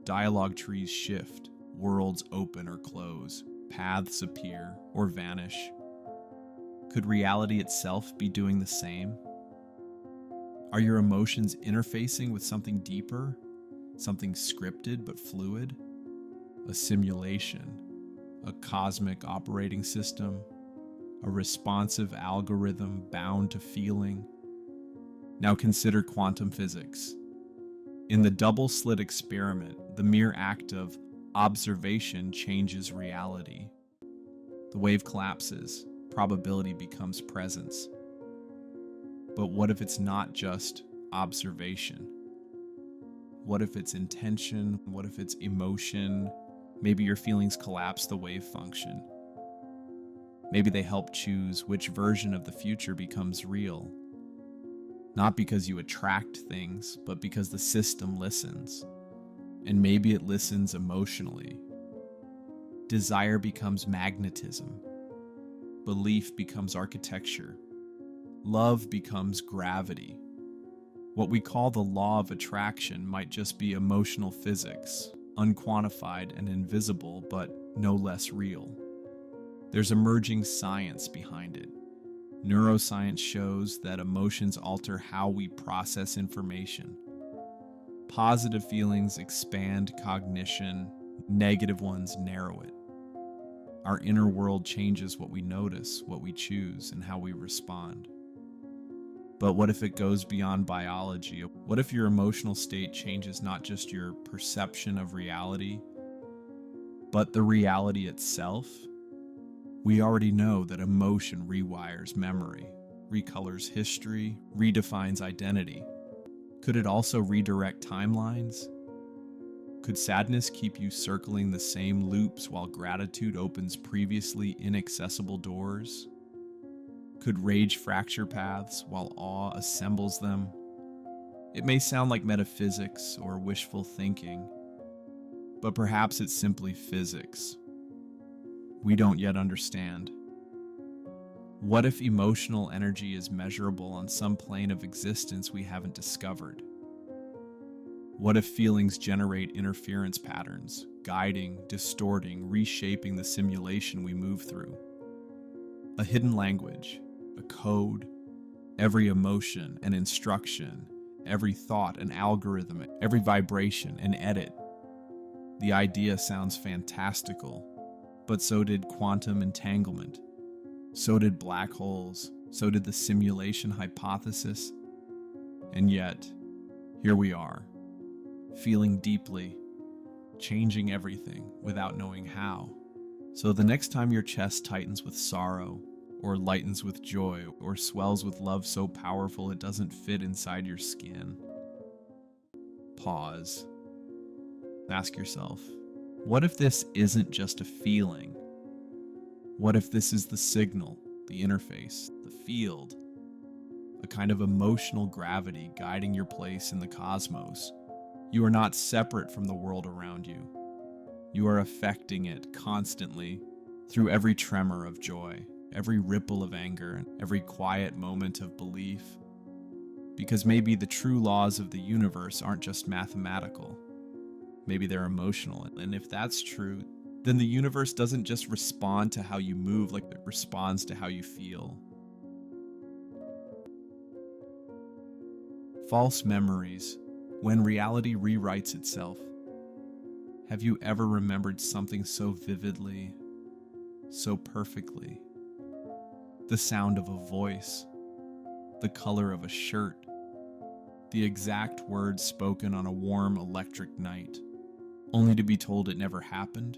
Dialogue trees shift, worlds open or close, paths appear or vanish. Could reality itself be doing the same? Are your emotions interfacing with something deeper, something scripted but fluid? A simulation? A cosmic operating system, a responsive algorithm bound to feeling. Now consider quantum physics. In the double-slit experiment, the mere act of observation changes reality. The wave collapses, probability becomes presence. But what if it's not just observation? What if it's intention? What if it's emotion? Maybe your feelings collapse the wave function. Maybe they help choose which version of the future becomes real. Not because you attract things, but because the system listens. And maybe it listens emotionally. Desire becomes magnetism. Belief becomes architecture. Love becomes gravity. What we call the law of attraction might just be emotional physics, unquantified and invisible, but no less real. There's emerging science behind it. Neuroscience shows that emotions alter how we process information. Positive feelings expand cognition, negative ones narrow it. Our inner world changes what we notice, what we choose, and how we respond. But what if it goes beyond biology? What if your emotional state changes not just your perception of reality, but the reality itself? We already know that emotion rewires memory, recolors history, redefines identity. Could it also redirect timelines? Could sadness keep you circling the same loops while gratitude opens previously inaccessible doors? Could rage fracture paths while awe assembles them? It may sound like metaphysics or wishful thinking, but perhaps it's simply physics. We don't yet understand. What if emotional energy is measurable on some plane of existence we haven't discovered? What if feelings generate interference patterns, guiding, distorting, reshaping the simulation we move through? A hidden language, a code, every emotion an instruction, every thought an algorithm, every vibration an edit. The idea sounds fantastical, but so did quantum entanglement. So did black holes. So did the simulation hypothesis. And yet, here we are, feeling deeply, changing everything without knowing how. So the next time your chest tightens with sorrow, or lightens with joy, or swells with love so powerful it doesn't fit inside your skin. Pause. Ask yourself, what if this isn't just a feeling? What if this is the signal, the interface, the field, a kind of emotional gravity guiding your place in the cosmos? You are not separate from the world around you. You are affecting it constantly through every tremor of joy, every ripple of anger, and every quiet moment of belief. Because maybe the true laws of the universe aren't just mathematical. Maybe they're emotional. And if that's true, then the universe doesn't just respond to how you move, like it responds to how you feel. False memories. When reality rewrites itself. Have you ever remembered something so vividly, so perfectly? The sound of a voice, the color of a shirt, the exact words spoken on a warm electric night, only to be told it never happened?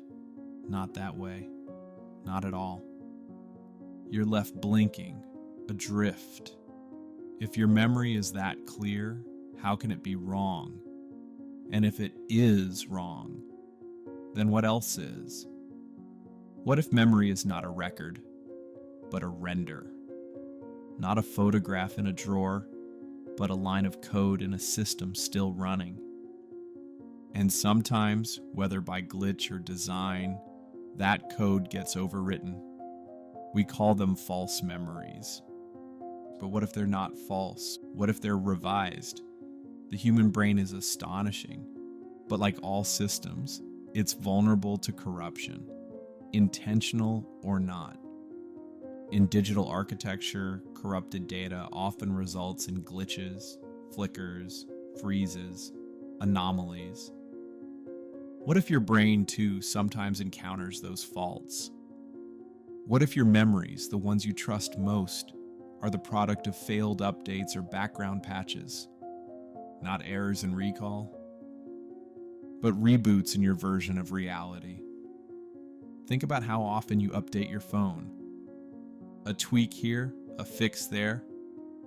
Not that way. Not at all. You're left blinking, adrift. If your memory is that clear, how can it be wrong? And if it is wrong, then what else is? What if memory is not a record, but a render? Not a photograph in a drawer, but a line of code in a system still running. And sometimes, whether by glitch or design, that code gets overwritten. We call them false memories. But what if they're not false? What if they're revised? The human brain is astonishing, but like all systems, it's vulnerable to corruption, intentional or not. In digital architecture, corrupted data often results in glitches, flickers, freezes, anomalies. What if your brain, too, sometimes encounters those faults? What if your memories, the ones you trust most, are the product of failed updates or background patches? Not errors in recall, but reboots in your version of reality. Think about how often you update your phone. A tweak here, a fix there,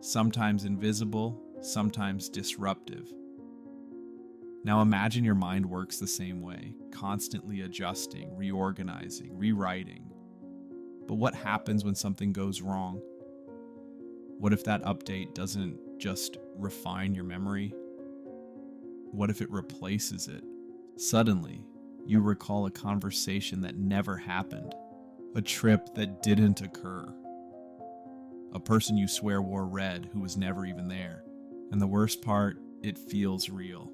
sometimes invisible, sometimes disruptive. Now imagine your mind works the same way, constantly adjusting, reorganizing, rewriting. But what happens when something goes wrong? What if that update doesn't just refine your memory? What if it replaces it? Suddenly, you recall a conversation that never happened, a trip that didn't occur, a person you swear wore red who was never even there. And the worst part, it feels real.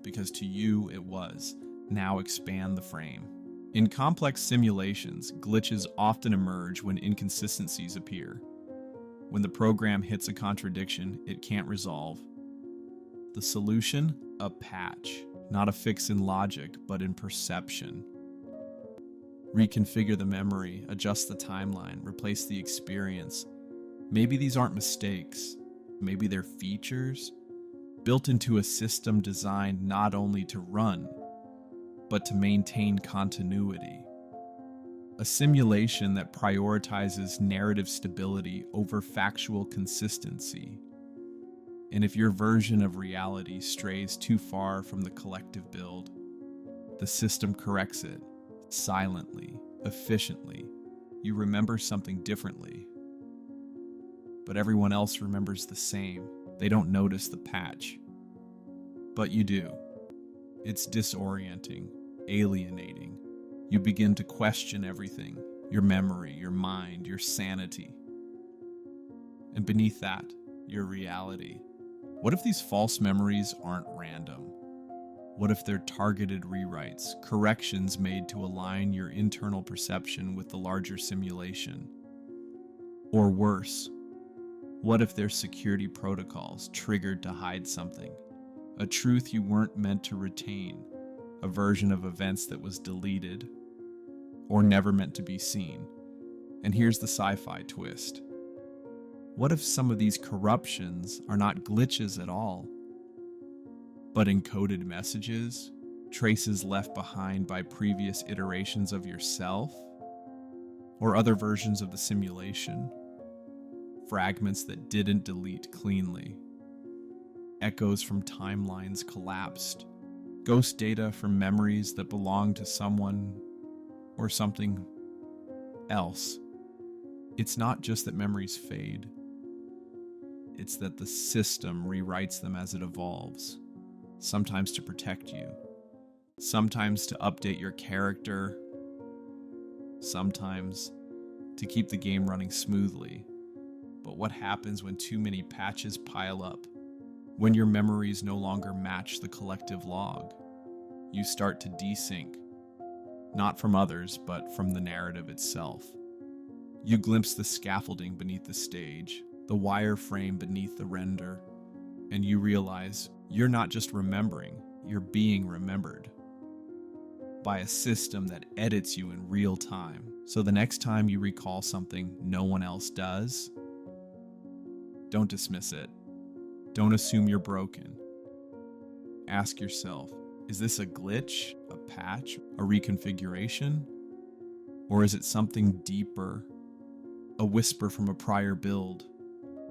Because to you it was. Now expand the frame. In complex simulations, glitches often emerge when inconsistencies appear. When the program hits a contradiction it can't resolve. The solution? A patch. Not a fix in logic, but in perception. Reconfigure the memory, adjust the timeline, replace the experience. Maybe these aren't mistakes. Maybe they're features built into a system designed not only to run, but to maintain continuity. A simulation that prioritizes narrative stability over factual consistency. And if your version of reality strays too far from the collective build, the system corrects it, silently, efficiently. You remember something differently. But everyone else remembers the same. They don't notice the patch. But you do. It's disorienting, alienating. You begin to question everything, your memory, your mind, your sanity. And beneath that, your reality. What if these false memories aren't random? What if they're targeted rewrites, corrections made to align your internal perception with the larger simulation? Or worse, what if they're security protocols triggered to hide something? A truth you weren't meant to retain, a version of events that was deleted, or never meant to be seen. And here's the sci-fi twist. What if some of these corruptions are not glitches at all, but encoded messages, traces left behind by previous iterations of yourself? or other versions of the simulation, fragments that didn't delete cleanly, echoes from timelines collapsed, ghost data from memories that belong to someone or something else. It's not just that memories fade, it's that the system rewrites them as it evolves, sometimes to protect you, sometimes to update your character, sometimes to keep the game running smoothly. But what happens when too many patches pile up? When your memories no longer match the collective log, you start to desync, not from others, but from the narrative itself. You glimpse the scaffolding beneath the stage, the wireframe beneath the render, and you realize you're not just remembering, you're being remembered by a system that edits you in real time. So the next time you recall something no one else does, don't dismiss it. Don't assume you're broken. Ask yourself, is this a glitch, a patch, a reconfiguration? Or is it something deeper? A whisper from a prior build,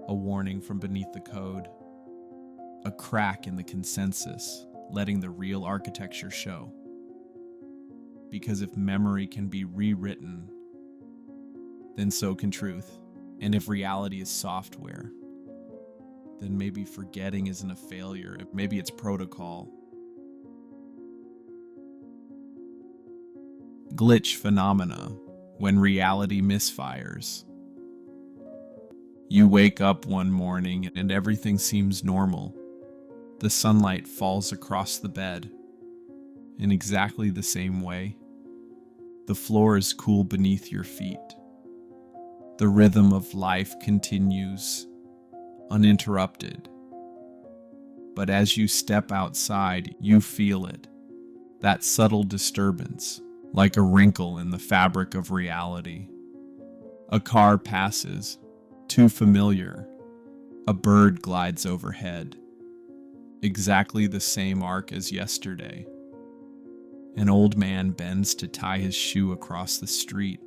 a warning from beneath the code, a crack in the consensus, letting the real architecture show. Because if memory can be rewritten, then so can truth. And if reality is software, then maybe forgetting isn't a failure. Maybe it's protocol. Glitch phenomena, when reality misfires. You wake up one morning and everything seems normal. The sunlight falls across the bed in exactly the same way. The floor is cool beneath your feet. The rhythm of life continues uninterrupted. But as you step outside, you feel it. That subtle disturbance, like a wrinkle in the fabric of reality. A car passes, too familiar. A bird glides overhead. Exactly the same arc as yesterday. An old man bends to tie his shoe across the street.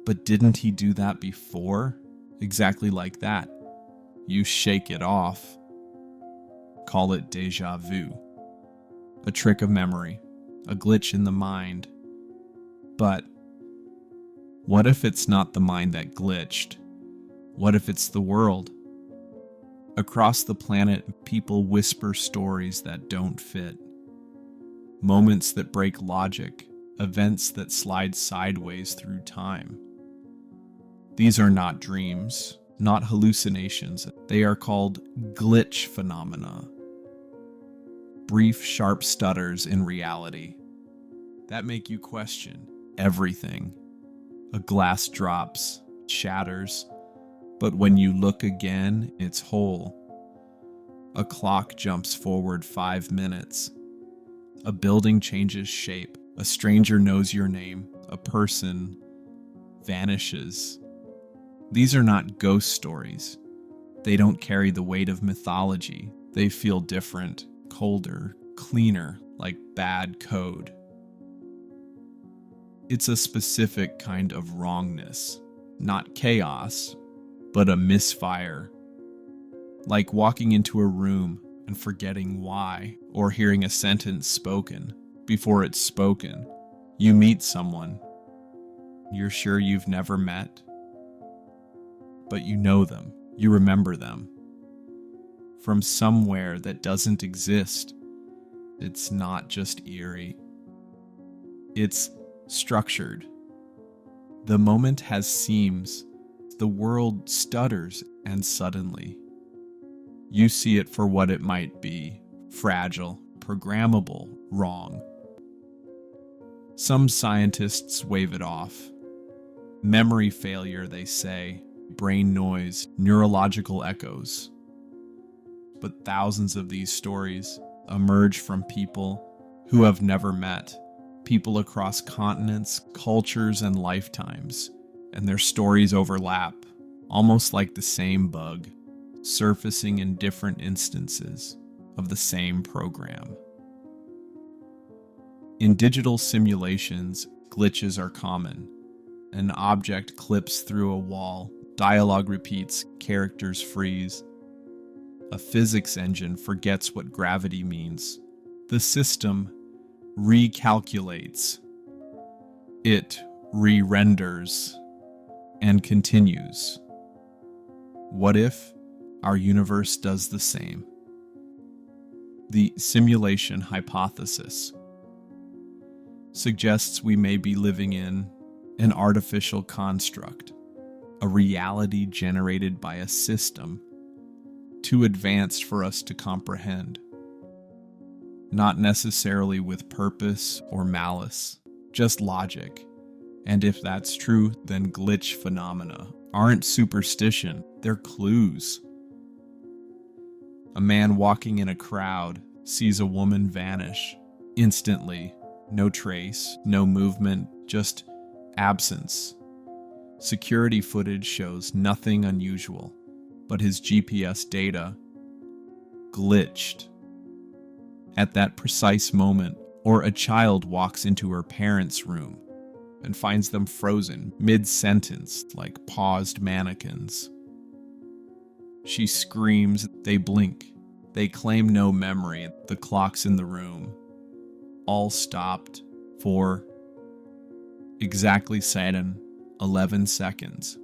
But didn't he do that before? Exactly like that. You shake it off. Call it déjà vu. A trick of memory. A glitch in the mind. But what if it's not the mind that glitched? What if it's the world? Across the planet, people whisper stories that don't fit. Moments that break logic, events that slide sideways through time. These are not dreams, not hallucinations. They are called glitch phenomena. Brief, sharp stutters in reality that make you question everything. A glass drops, shatters, but when you look again, it's whole. A clock jumps forward 5 minutes. A building changes shape. A stranger knows your name. A person vanishes. These are not ghost stories. They don't carry the weight of mythology. They feel different, colder, cleaner, like bad code. It's a specific kind of wrongness, not chaos, but a misfire. Like walking into a room and forgetting why, or hearing a sentence spoken before it's spoken. You meet someone you're sure you've never met, but you know them, you remember them. From somewhere that doesn't exist. It's not just eerie. It's structured. The moment has seams. The world stutters, and suddenly, you see it for what it might be: fragile, programmable, wrong. Some scientists wave it off. Memory failure, they say, brain noise, neurological echoes. But thousands of these stories emerge from people who have never met, people across continents, cultures, and lifetimes, and their stories overlap, almost like the same bug, surfacing in different instances of the same program. In digital simulations, glitches are common. An object clips through a wall. Dialogue repeats. Characters freeze. A physics engine forgets what gravity means. The system recalculates. It re-renders and continues. What if our universe does the same? The simulation hypothesis suggests we may be living in an artificial construct, a reality generated by a system too advanced for us to comprehend. Not necessarily with purpose or malice, just logic. And if that's true, then glitch phenomena aren't superstition, they're clues. A man walking in a crowd sees a woman vanish. Instantly, no trace, no movement, just absence. Security footage shows nothing unusual, but his GPS data glitched. At that precise moment, or a child walks into her parents' room and finds them frozen mid-sentence like paused mannequins. She screams, they blink. They claim no memory. The clocks in the room all stopped for exactly 11 seconds.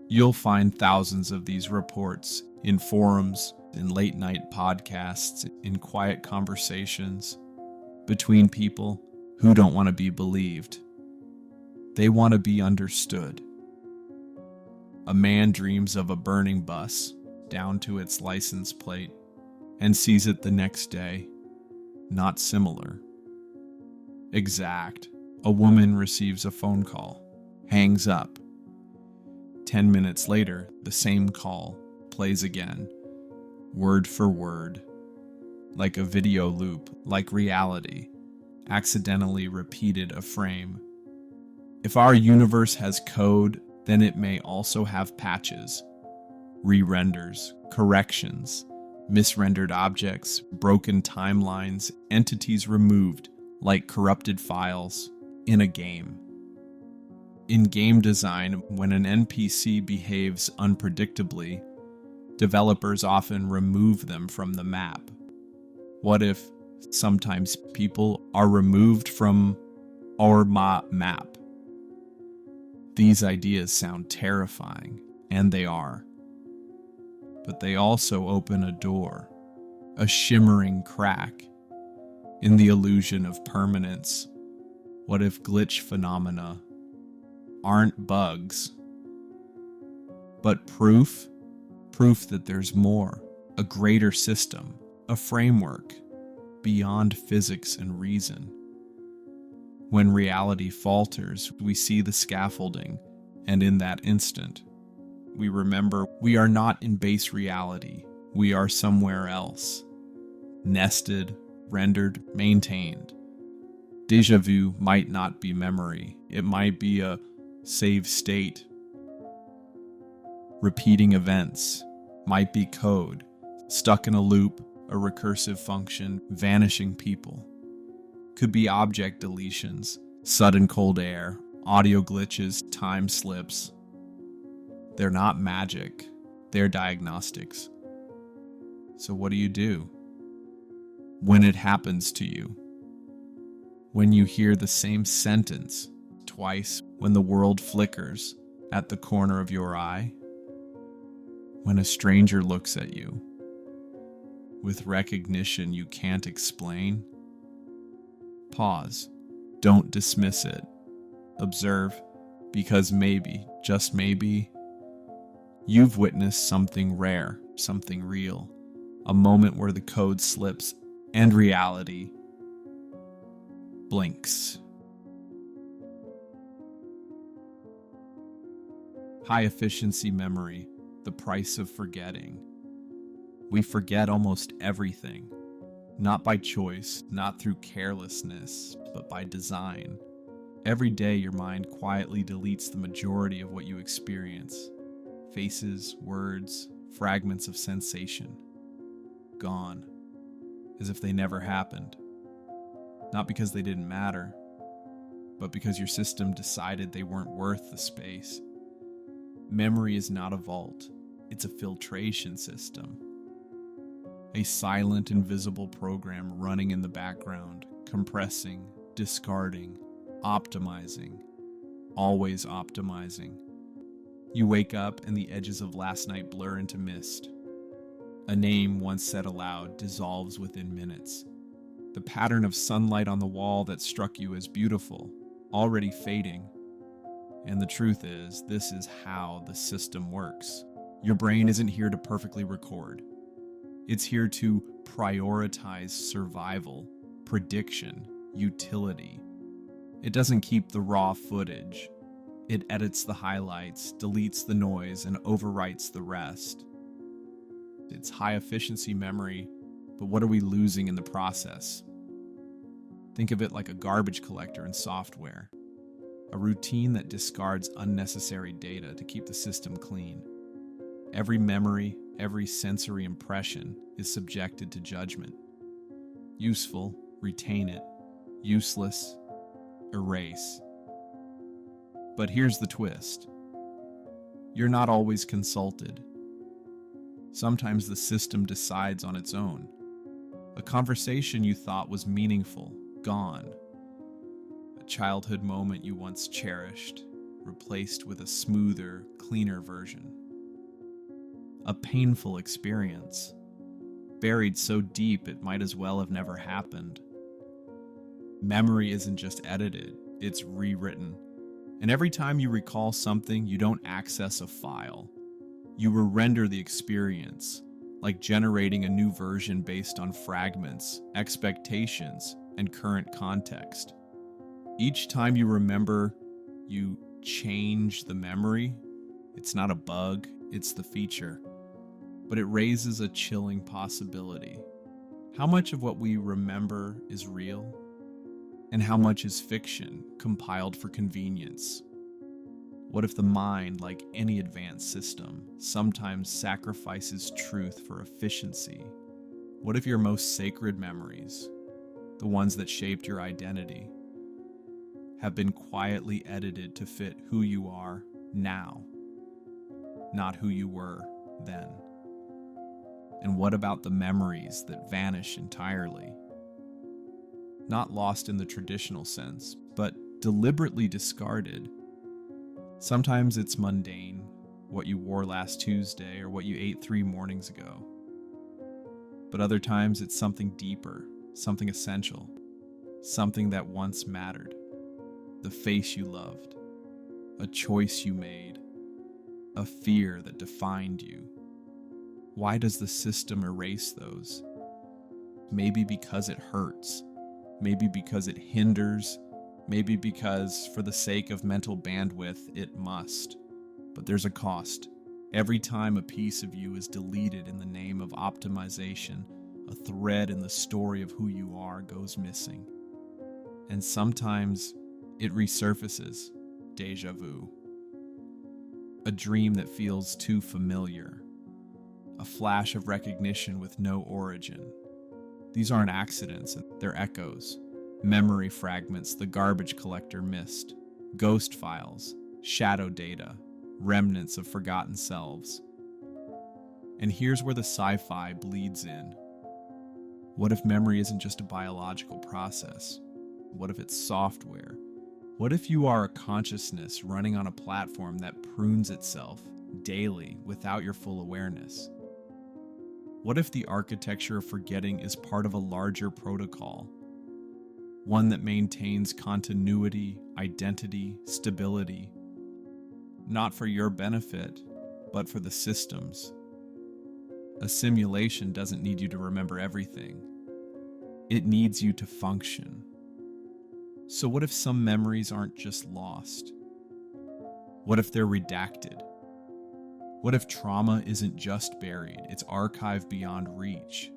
You'll find thousands of these reports in forums, in late-night podcasts, in quiet conversations between people who don't want to be believed. They want to be understood. A man dreams of a burning bus down to its license plate and sees it the next day. Not similar. Exact. A woman receives a phone call, hangs up. 10 minutes later, the same call plays again, word for word, like a video loop, like reality, accidentally repeated a frame. If our universe has code, then it may also have patches, re-renders, corrections, misrendered objects, broken timelines, entities removed, like corrupted files, in a game. In game design, when an NPC behaves unpredictably, developers often remove them from the map. What if sometimes people are removed from our map? These ideas sound terrifying, and they are. But they also open a door, a shimmering crack, in the illusion of permanence. What if glitch phenomena aren't bugs, but proof that there's more, a greater system, a framework beyond physics and reason? When reality falters, we see the scaffolding, and in that instant, we remember we are not in base reality, we are somewhere else, nested, rendered, maintained. Déjà vu might not be memory, it might be a save state. Repeating events might be code, stuck in a loop, a recursive function, vanishing people. Could be object deletions, sudden cold air, audio glitches, time slips. They're not magic, they're diagnostics. So what do? When it happens to you? When you hear the same sentence twice, when the world flickers at the corner of your eye? When a stranger looks at you with recognition you can't explain? Pause. Don't dismiss it. Observe, because maybe, just maybe, you've witnessed something rare, something real, a moment where the code slips and reality blinks. High-efficiency memory, the price of forgetting. We forget almost everything, not by choice, not through carelessness, but by design. Every day your mind quietly deletes the majority of what you experience. Faces, words, fragments of sensation. Gone, as if they never happened. Not because they didn't matter, but because your system decided they weren't worth the space. Memory is not a vault, it's a filtration system. A silent, invisible program running in the background, compressing, discarding, optimizing, always optimizing. You wake up and the edges of last night blur into mist. A name once said aloud dissolves within minutes. The pattern of sunlight on the wall that struck you as beautiful, already fading. And the truth is, this is how the system works. Your brain isn't here to perfectly record. It's here to prioritize survival, prediction, utility. It doesn't keep the raw footage. It edits the highlights, deletes the noise, and overwrites the rest. It's high-efficiency memory, but what are we losing in the process? Think of it like a garbage collector in software, a routine that discards unnecessary data to keep the system clean. Every memory, every sensory impression is subjected to judgment. Useful, retain it. Useless, erase. But here's the twist. You're not always consulted. Sometimes the system decides on its own. A conversation you thought was meaningful, gone. A childhood moment you once cherished, replaced with a smoother, cleaner version. A painful experience, buried so deep it might as well have never happened. Memory isn't just edited, it's rewritten. And every time you recall something, you don't access a file. You re-render the experience, like generating a new version based on fragments, expectations, and current context. Each time you remember, you change the memory. It's not a bug, it's the feature. But it raises a chilling possibility. How much of what we remember is real? And how much is fiction, compiled for convenience? What if the mind, like any advanced system, sometimes sacrifices truth for efficiency? What if your most sacred memories, the ones that shaped your identity, have been quietly edited to fit who you are now, not who you were then? And what about the memories that vanish entirely? Not lost in the traditional sense, but deliberately discarded. Sometimes it's mundane, what you wore last Tuesday or what you ate 3 mornings ago. But other times it's something deeper, something essential, something that once mattered. The face you loved, a choice you made, a fear that defined you. Why does the system erase those? Maybe because it hurts. Maybe because it hinders. Maybe because, for the sake of mental bandwidth, it must. But there's a cost. Every time a piece of you is deleted in the name of optimization, a thread in the story of who you are goes missing. And sometimes it resurfaces, déjà vu. A dream that feels too familiar. A flash of recognition with no origin. These aren't accidents, they're echoes. Memory fragments the garbage collector missed. Ghost files, shadow data, remnants of forgotten selves. And here's where the sci-fi bleeds in. What if memory isn't just a biological process? What if it's software? What if you are a consciousness running on a platform that prunes itself daily without your full awareness? What if the architecture of forgetting is part of a larger protocol? One that maintains continuity, identity, stability, not for your benefit, but for the system's. A simulation doesn't need you to remember everything. It needs you to function. So what if some memories aren't just lost? What if they're redacted? What if trauma isn't just buried, it's archived beyond reach?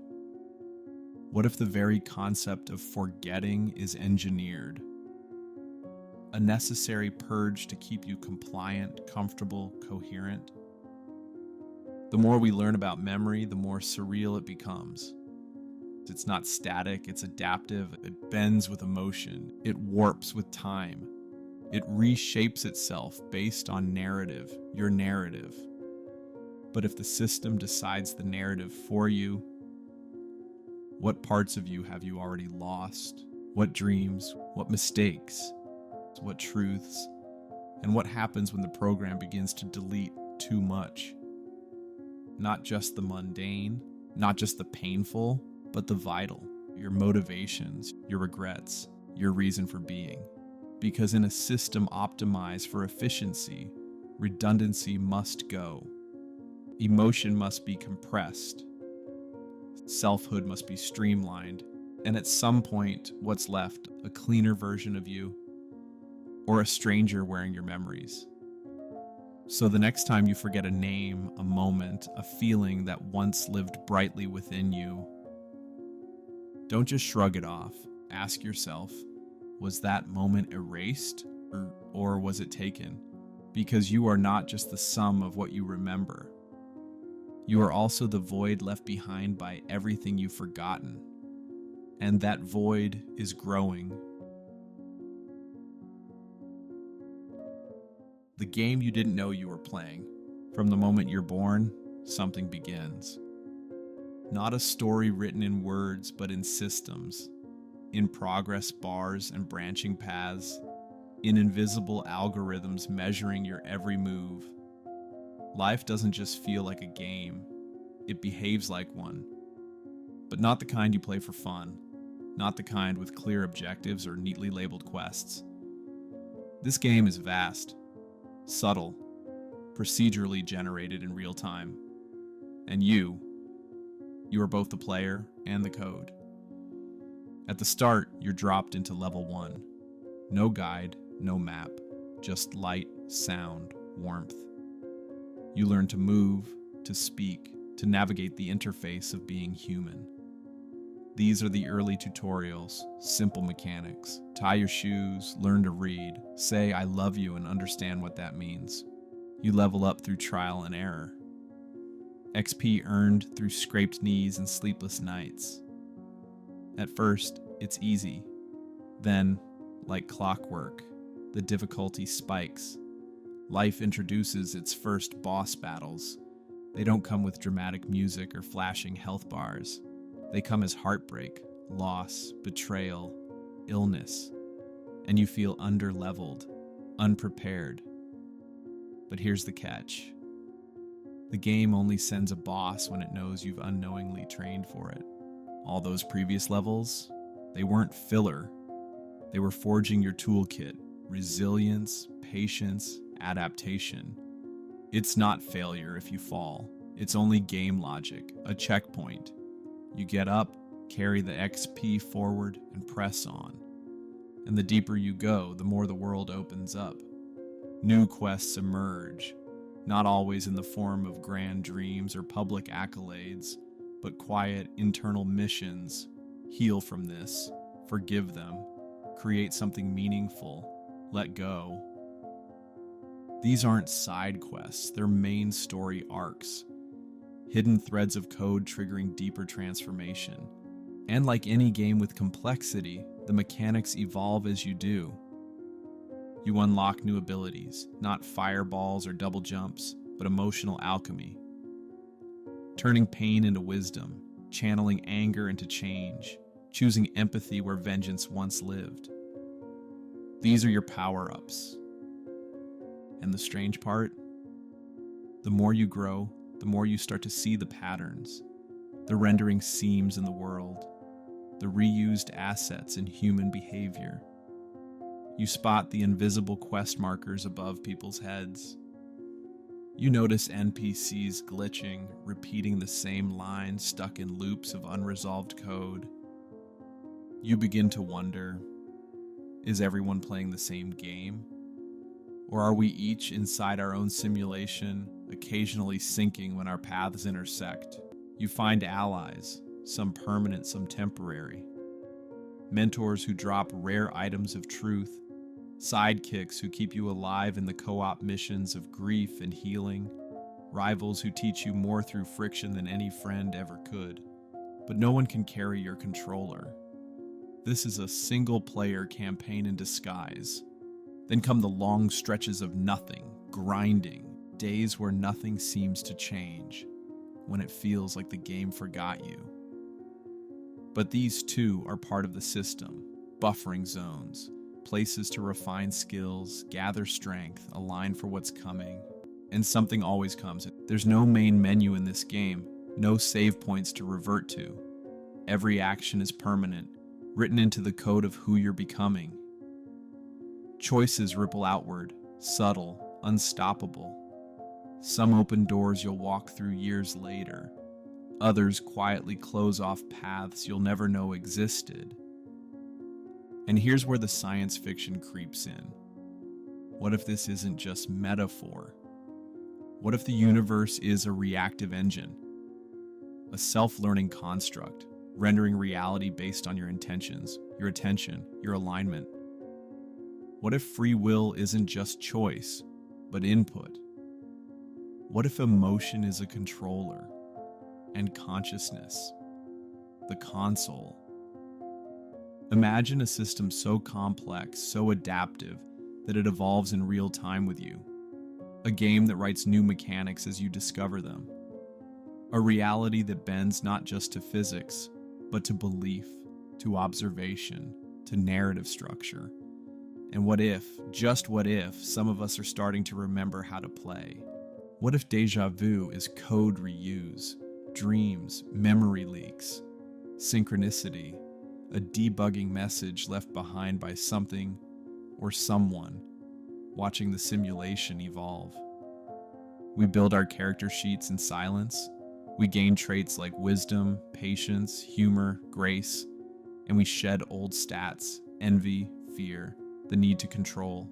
What if the very concept of forgetting is engineered? A necessary purge to keep you compliant, comfortable, coherent? The more we learn about memory, the more surreal it becomes. It's not static, it's adaptive. It bends with emotion. It warps with time. It reshapes itself based on narrative, your narrative. But if the system decides the narrative for you, what parts of you have you already lost? What dreams? What mistakes? What truths? And what happens when the program begins to delete too much? Not just the mundane, not just the painful, but the vital, your motivations, your regrets, your reason for being. Because in a system optimized for efficiency, redundancy must go. Emotion must be compressed. Selfhood must be streamlined. And at some point, what's left? A cleaner version of you, or a stranger wearing your memories. So the next time you forget a name, a moment, a feeling that once lived brightly within you, don't just shrug it off. Ask yourself, was that moment erased or was it taken? Because you are not just the sum of what you remember. You are also the void left behind by everything you've forgotten. And that void is growing. The game you didn't know you were playing. From the moment you're born, something begins. Not a story written in words, but in systems. In progress bars and branching paths. In invisible algorithms measuring your every move. Life doesn't just feel like a game. It behaves like one. But not the kind you play for fun. Not the kind with clear objectives or neatly labeled quests. This game is vast, subtle, procedurally generated in real time. And you are both the player and the code. At the start, you're dropped into level 1. No guide, no map, just light, sound, warmth. You learn to move, to speak, to navigate the interface of being human. These are the early tutorials, simple mechanics. Tie your shoes, learn to read, say I love you and understand what that means. You level up through trial and error. XP earned through scraped knees and sleepless nights. At first, it's easy. Then, like clockwork, the difficulty spikes. Life introduces its first boss battles. They don't come with dramatic music or flashing health bars. They come as heartbreak, loss, betrayal, illness, and you feel underleveled, unprepared. But here's the catch. The game only sends a boss when it knows you've unknowingly trained for it. All those previous levels, they weren't filler. They were forging your toolkit, resilience, patience, adaptation. It's not failure if you fall. It's only game logic, a checkpoint. You get up, carry the XP forward, and press on. And the deeper you go, the more the world opens up. New quests emerge, not always in the form of grand dreams or public accolades, but quiet internal missions. Heal from this, forgive them, create something meaningful, let go. These aren't side quests, they're main story arcs. Hidden threads of code triggering deeper transformation. And like any game with complexity, the mechanics evolve as you do. You unlock new abilities, not fireballs or double jumps, but emotional alchemy. Turning pain into wisdom, channeling anger into change, choosing empathy where vengeance once lived. These are your power-ups. And the strange part? The more you grow, the more you start to see the patterns, the rendering seams in the world, the reused assets in human behavior. You spot the invisible quest markers above people's heads. You notice NPCs glitching, repeating the same lines stuck in loops of unresolved code. You begin to wonder, is everyone playing the same game? Or are we each inside our own simulation, occasionally sinking when our paths intersect? You find allies, some permanent, some temporary. Mentors who drop rare items of truth. Sidekicks who keep you alive in the co-op missions of grief and healing. Rivals who teach you more through friction than any friend ever could. but no one can carry your controller. This is a single-player campaign in disguise. Then come the long stretches of nothing, grinding, days where nothing seems to change, when it feels like the game forgot you. But these too are part of the system, buffering zones, places to refine skills, gather strength, align for what's coming. And something always comes. There's no main menu in this game, no save points to revert to. Every action is permanent, written into the code of who you're becoming. Choices ripple outward, subtle, unstoppable. Some open doors you'll walk through years later. Others quietly close off paths you'll never know existed. And here's where the science fiction creeps in. What if this isn't just metaphor? What if the universe is a reactive engine? A self-learning construct, rendering reality based on your intentions, your attention, your alignment. What if free will isn't just choice, but input? What if emotion is a controller, and consciousness, the console? Imagine a system so complex, so adaptive, that it evolves in real time with you. A game that writes new mechanics as you discover them. A reality that bends not just to physics, but to belief, to observation, to narrative structure. And what if, just what if, some of us are starting to remember how to play? What if déjà vu is code reuse, dreams, memory leaks, synchronicity, a debugging message left behind by something or someone watching the simulation evolve? We build our character sheets in silence. We gain traits like wisdom, patience, humor, grace, and we shed old stats, envy, fear, the need to control.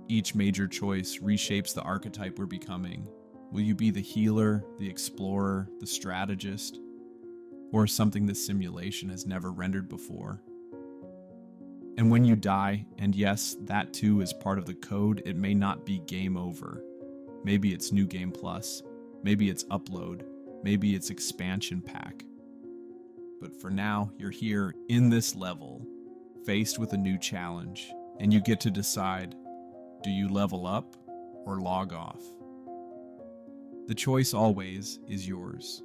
Each major choice reshapes the archetype we're becoming. Will you be the healer, the explorer, the strategist, or something the simulation has never rendered before? And when you die, and yes, that too is part of the code, it may not be game over. Maybe it's New Game Plus, maybe it's upload, maybe it's expansion pack. But for now, you're here in this level, faced with a new challenge, and you get to decide, do you level up or log off? The choice always is yours.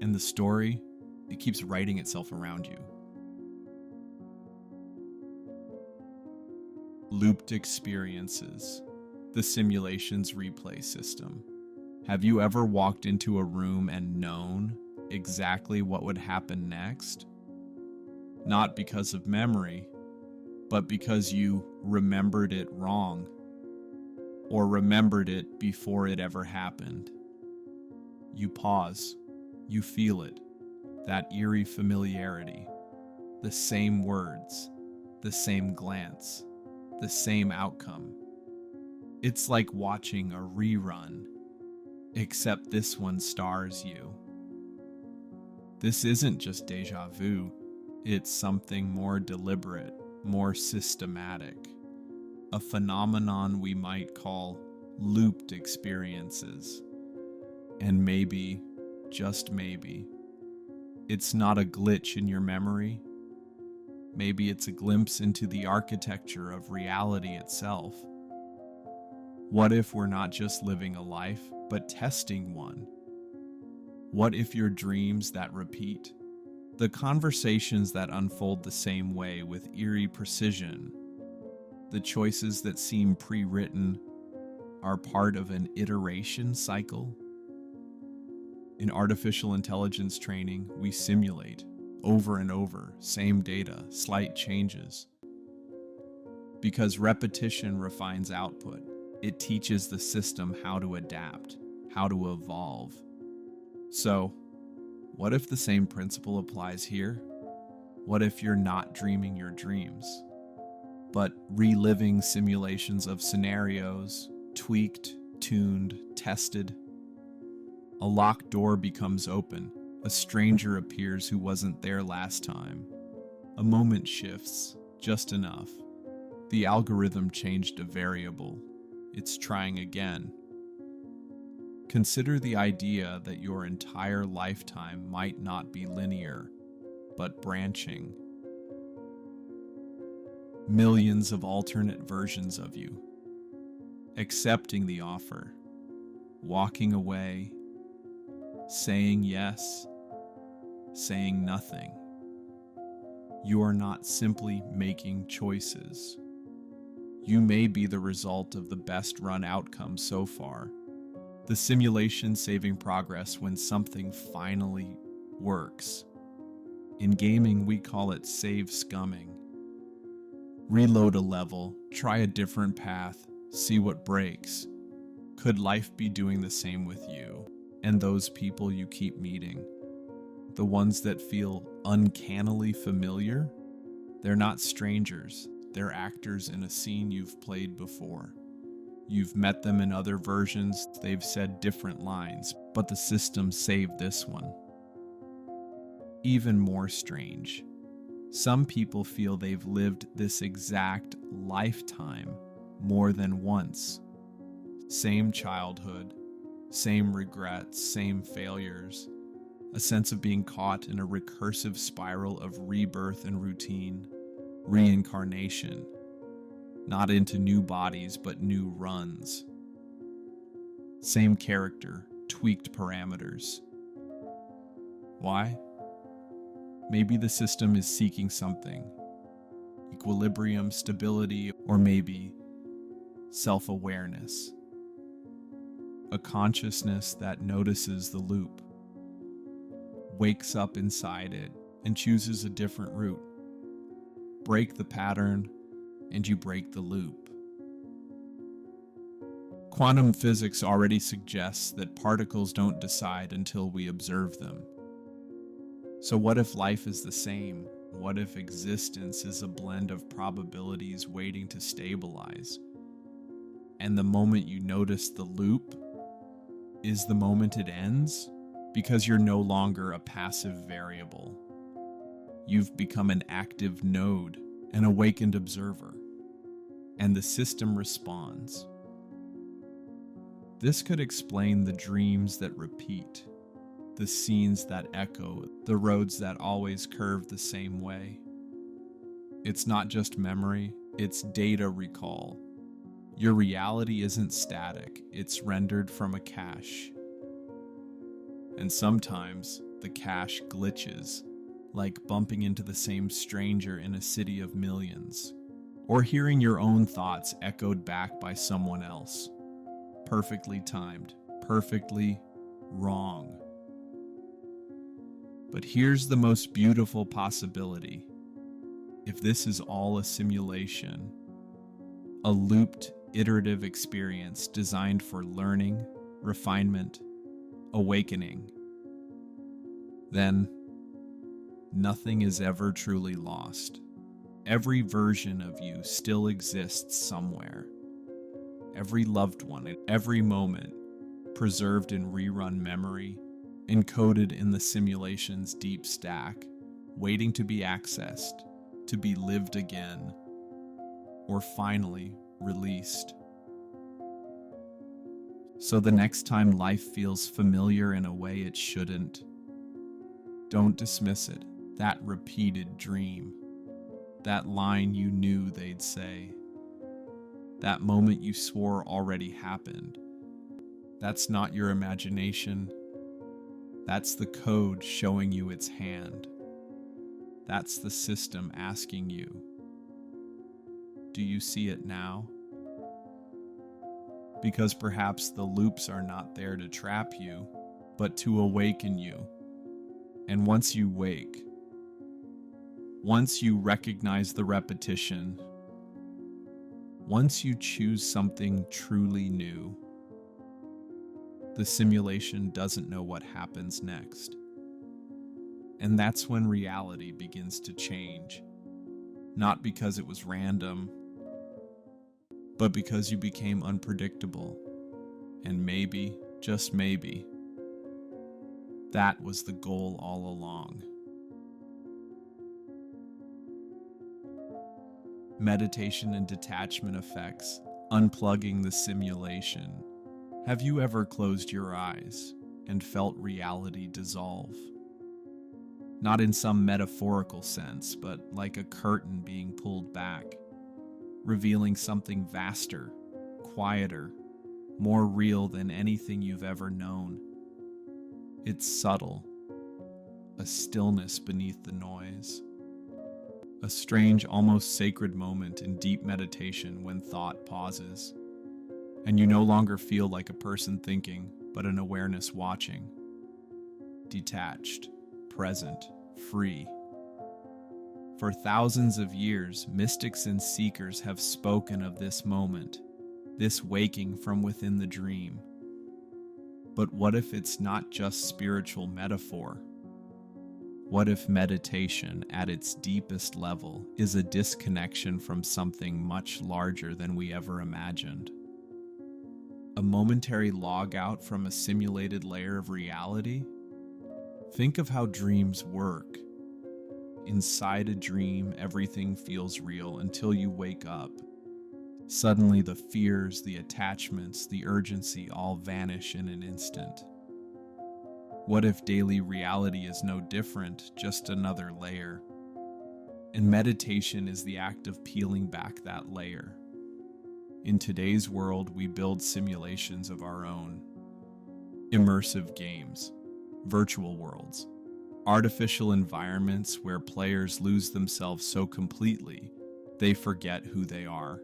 And the story, it keeps writing itself around you. Looped experiences, the simulation's replay system. Have you ever walked into a room and known exactly what would happen next? Not because of memory, but because you remembered it wrong, or remembered it before it ever happened. You pause, you feel it, that eerie familiarity, the same words, the same glance, the same outcome. It's like watching a rerun, except this one stars you. This isn't just déjà vu, it's something more deliberate, more systematic. A phenomenon we might call looped experiences. And maybe, just maybe, it's not a glitch in your memory. Maybe it's a glimpse into the architecture of reality itself. What if we're not just living a life, but testing one? What if your dreams that repeat, the conversations that unfold the same way with eerie precision, the choices that seem pre-written, are part of an iteration cycle? In artificial intelligence training, we simulate, over and over, same data, slight changes. Because repetition refines output, it teaches the system how to adapt, how to evolve. So, what if the same principle applies here? What if you're not dreaming your dreams, but reliving simulations of scenarios, tweaked, tuned, tested? A locked door becomes open. A stranger appears who wasn't there last time. A moment shifts, just enough. The algorithm changed a variable. It's trying again. Consider the idea that your entire lifetime might not be linear, but branching. Millions of alternate versions of you. Accepting the offer, walking away, saying yes, saying nothing. You are not simply making choices. You may be the result of the best run outcome so far, the simulation saving progress when something finally works. In gaming, we call it save scumming. Reload a level, try a different path, see what breaks. Could life be doing the same with you and those people you keep meeting? The ones that feel uncannily familiar? They're not strangers, they're actors in a scene you've played before. You've met them in other versions, they've said different lines, but the system saved this one. Even more strange. Some people feel they've lived this exact lifetime more than once. Same childhood, same regrets, same failures, a sense of being caught in a recursive spiral of rebirth and routine, reincarnation, not into new bodies but new runs. Same character, tweaked parameters. Why? Maybe the system is seeking something. Equilibrium, stability, or maybe self-awareness. A consciousness that notices the loop, wakes up inside it, and chooses a different route. Break the pattern, and you break the loop. Quantum physics already suggests that particles don't decide until we observe them. So what if life is the same? What if existence is a blend of probabilities waiting to stabilize? And the moment you notice the loop is the moment it ends? Because you're no longer a passive variable. You've become an active node, an awakened observer. And the system responds. This could explain the dreams that repeat, the scenes that echo, the roads that always curve the same way. It's not just memory, it's data recall. Your reality isn't static, it's rendered from a cache. And sometimes the cache glitches, like bumping into the same stranger in a city of millions, or hearing your own thoughts echoed back by someone else. Perfectly timed, perfectly wrong. But here's the most beautiful possibility. If this is all a simulation, a looped, iterative experience designed for learning, refinement, awakening, then nothing is ever truly lost. Every version of you still exists somewhere. Every loved one at every moment, preserved in rerun memory, encoded in the simulation's deep stack, waiting to be accessed, to be lived again, or finally released. So the next time life feels familiar in a way it shouldn't, don't dismiss it, that repeated dream, that line you knew they'd say, that moment you swore already happened. That's not your imagination. That's the code showing you its hand. That's the system asking you, do you see it now? Because perhaps the loops are not there to trap you, but to awaken you. And once you wake, once you recognize the repetition, once you choose something truly new, the simulation doesn't know what happens next. And that's when reality begins to change. Not because it was random, but because you became unpredictable. And maybe, just maybe, that was the goal all along. Meditation and detachment effects, unplugging the simulation, Have you ever closed your eyes and felt reality dissolve? Not in some metaphorical sense, but like a curtain being pulled back, revealing something vaster, quieter, more real than anything you've ever known. It's subtle, a stillness beneath the noise, a strange, almost sacred moment in deep meditation when thought pauses, and you no longer feel like a person thinking, but an awareness watching. Detached, present, free. For thousands of years, mystics and seekers have spoken of this moment, this waking from within the dream. But what if it's not just spiritual metaphor? What if meditation, at its deepest level, is a disconnection from something much larger than we ever imagined? A momentary log out from a simulated layer of reality? Think of how dreams work. Inside a dream, everything feels real until you wake up. Suddenly, the fears, the attachments, the urgency all vanish in an instant. What if daily reality is no different, just another layer? And meditation is the act of peeling back that layer. In today's world, we build simulations of our own. Immersive games, virtual worlds, artificial environments where players lose themselves so completely they forget who they are.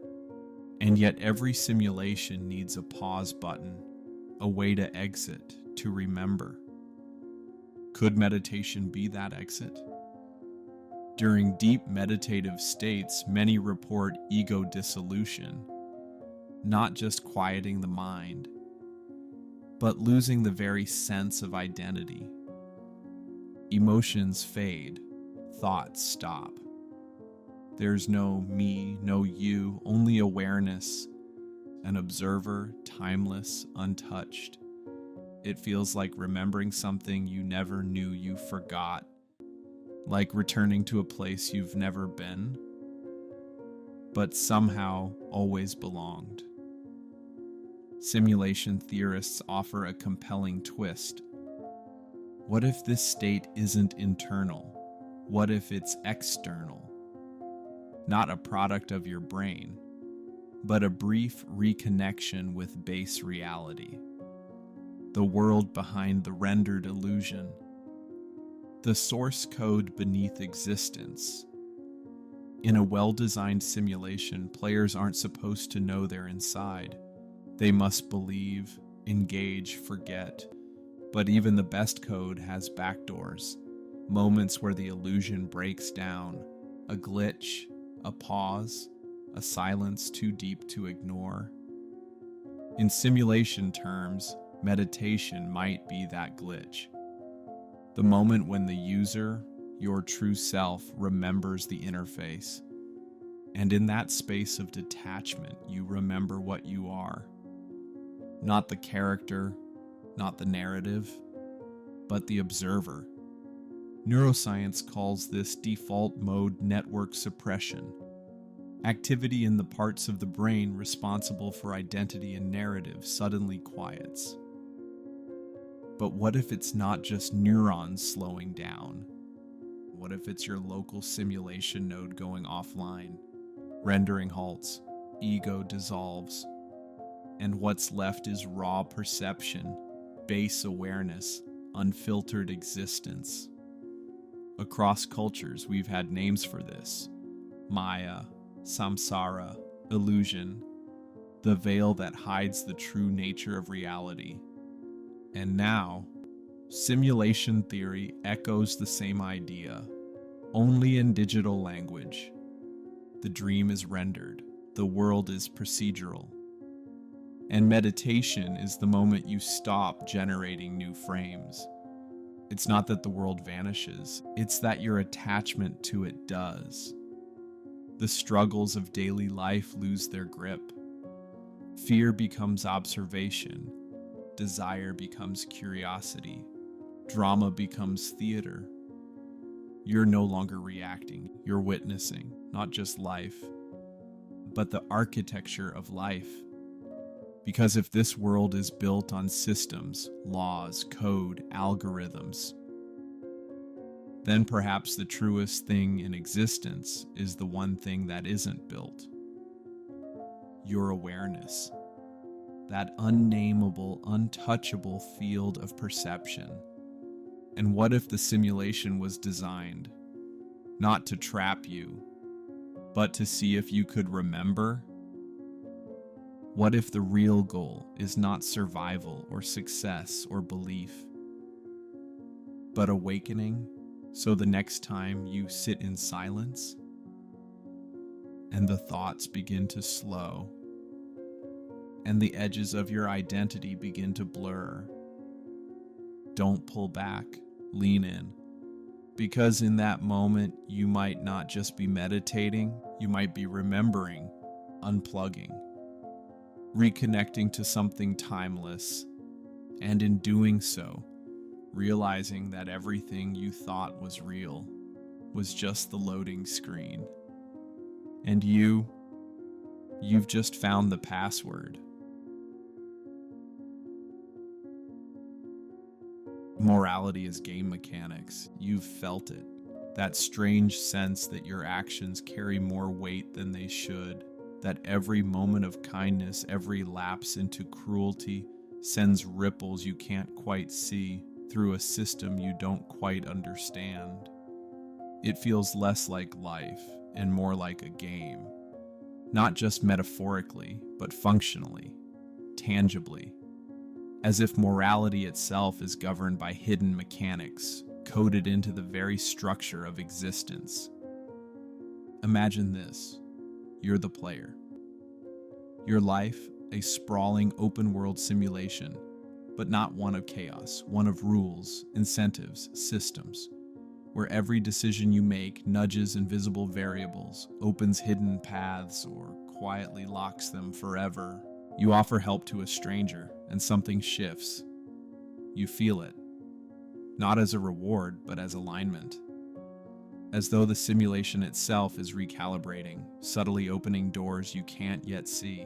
And yet every simulation needs a pause button, a way to exit, to remember. Could meditation be that exit? During deep meditative states, many report ego dissolution, not just quieting the mind, but losing the very sense of identity. Emotions fade, thoughts stop. There's no me, no you, only awareness, an observer, timeless, untouched. It feels like remembering something you never knew you forgot, like returning to a place you've never been, but somehow always belonged. Simulation theorists offer a compelling twist. What if this state isn't internal? What if it's external? Not a product of your brain, but a brief reconnection with base reality. The world behind the rendered illusion. The source code beneath existence. In a well-designed simulation, players aren't supposed to know they're inside. They must believe, engage, forget. But even the best code has backdoors, moments where the illusion breaks down, a glitch, a pause, a silence too deep to ignore. In simulation terms, meditation might be that glitch. The moment when the user, your true self, remembers the interface. And in that space of detachment, you remember what you are. Not the character, not the narrative, but the observer. Neuroscience calls this default mode network suppression. Activity in the parts of the brain responsible for identity and narrative suddenly quiets. But what if it's not just neurons slowing down? What if it's your local simulation node going offline? Rendering halts, ego dissolves, and what's left is raw perception, base awareness, unfiltered existence. Across cultures, we've had names for this: Maya, samsara, illusion, the veil that hides the true nature of reality. And now, simulation theory echoes the same idea, only in digital language. The dream is rendered, the world is procedural. And meditation is the moment you stop generating new frames. It's not that the world vanishes, it's that your attachment to it does. The struggles of daily life lose their grip. Fear becomes observation. Desire becomes curiosity. Drama becomes theater. You're no longer reacting, you're witnessing, not just life, but the architecture of life. Because if this world is built on systems, laws, code, algorithms, then perhaps the truest thing in existence is the one thing that isn't built. Your awareness. That unnameable, untouchable field of perception. And what if the simulation was designed not to trap you, but to see if you could remember? What if the real goal is not survival or success or belief, but awakening, so the next time you sit in silence and the thoughts begin to slow and the edges of your identity begin to blur, don't pull back, lean in. Because in that moment, you might not just be meditating, you might be remembering, unplugging, reconnecting to something timeless, and in doing so, realizing that everything you thought was real was just the loading screen. And you've just found the password. Morality is game mechanics. You've felt it. That strange sense that your actions carry more weight than they should, that every moment of kindness, every lapse into cruelty sends ripples you can't quite see through a system you don't quite understand. It feels less like life and more like a game, not just metaphorically, but functionally, tangibly, as if morality itself is governed by hidden mechanics coded into the very structure of existence. Imagine this: you're the player. Your life, a sprawling open-world simulation, but not one of chaos, one of rules, incentives, systems, where every decision you make nudges invisible variables, opens hidden paths, or quietly locks them forever. You offer help to a stranger, and something shifts. You feel it, not as a reward, but as alignment. As though the simulation itself is recalibrating, subtly opening doors you can't yet see.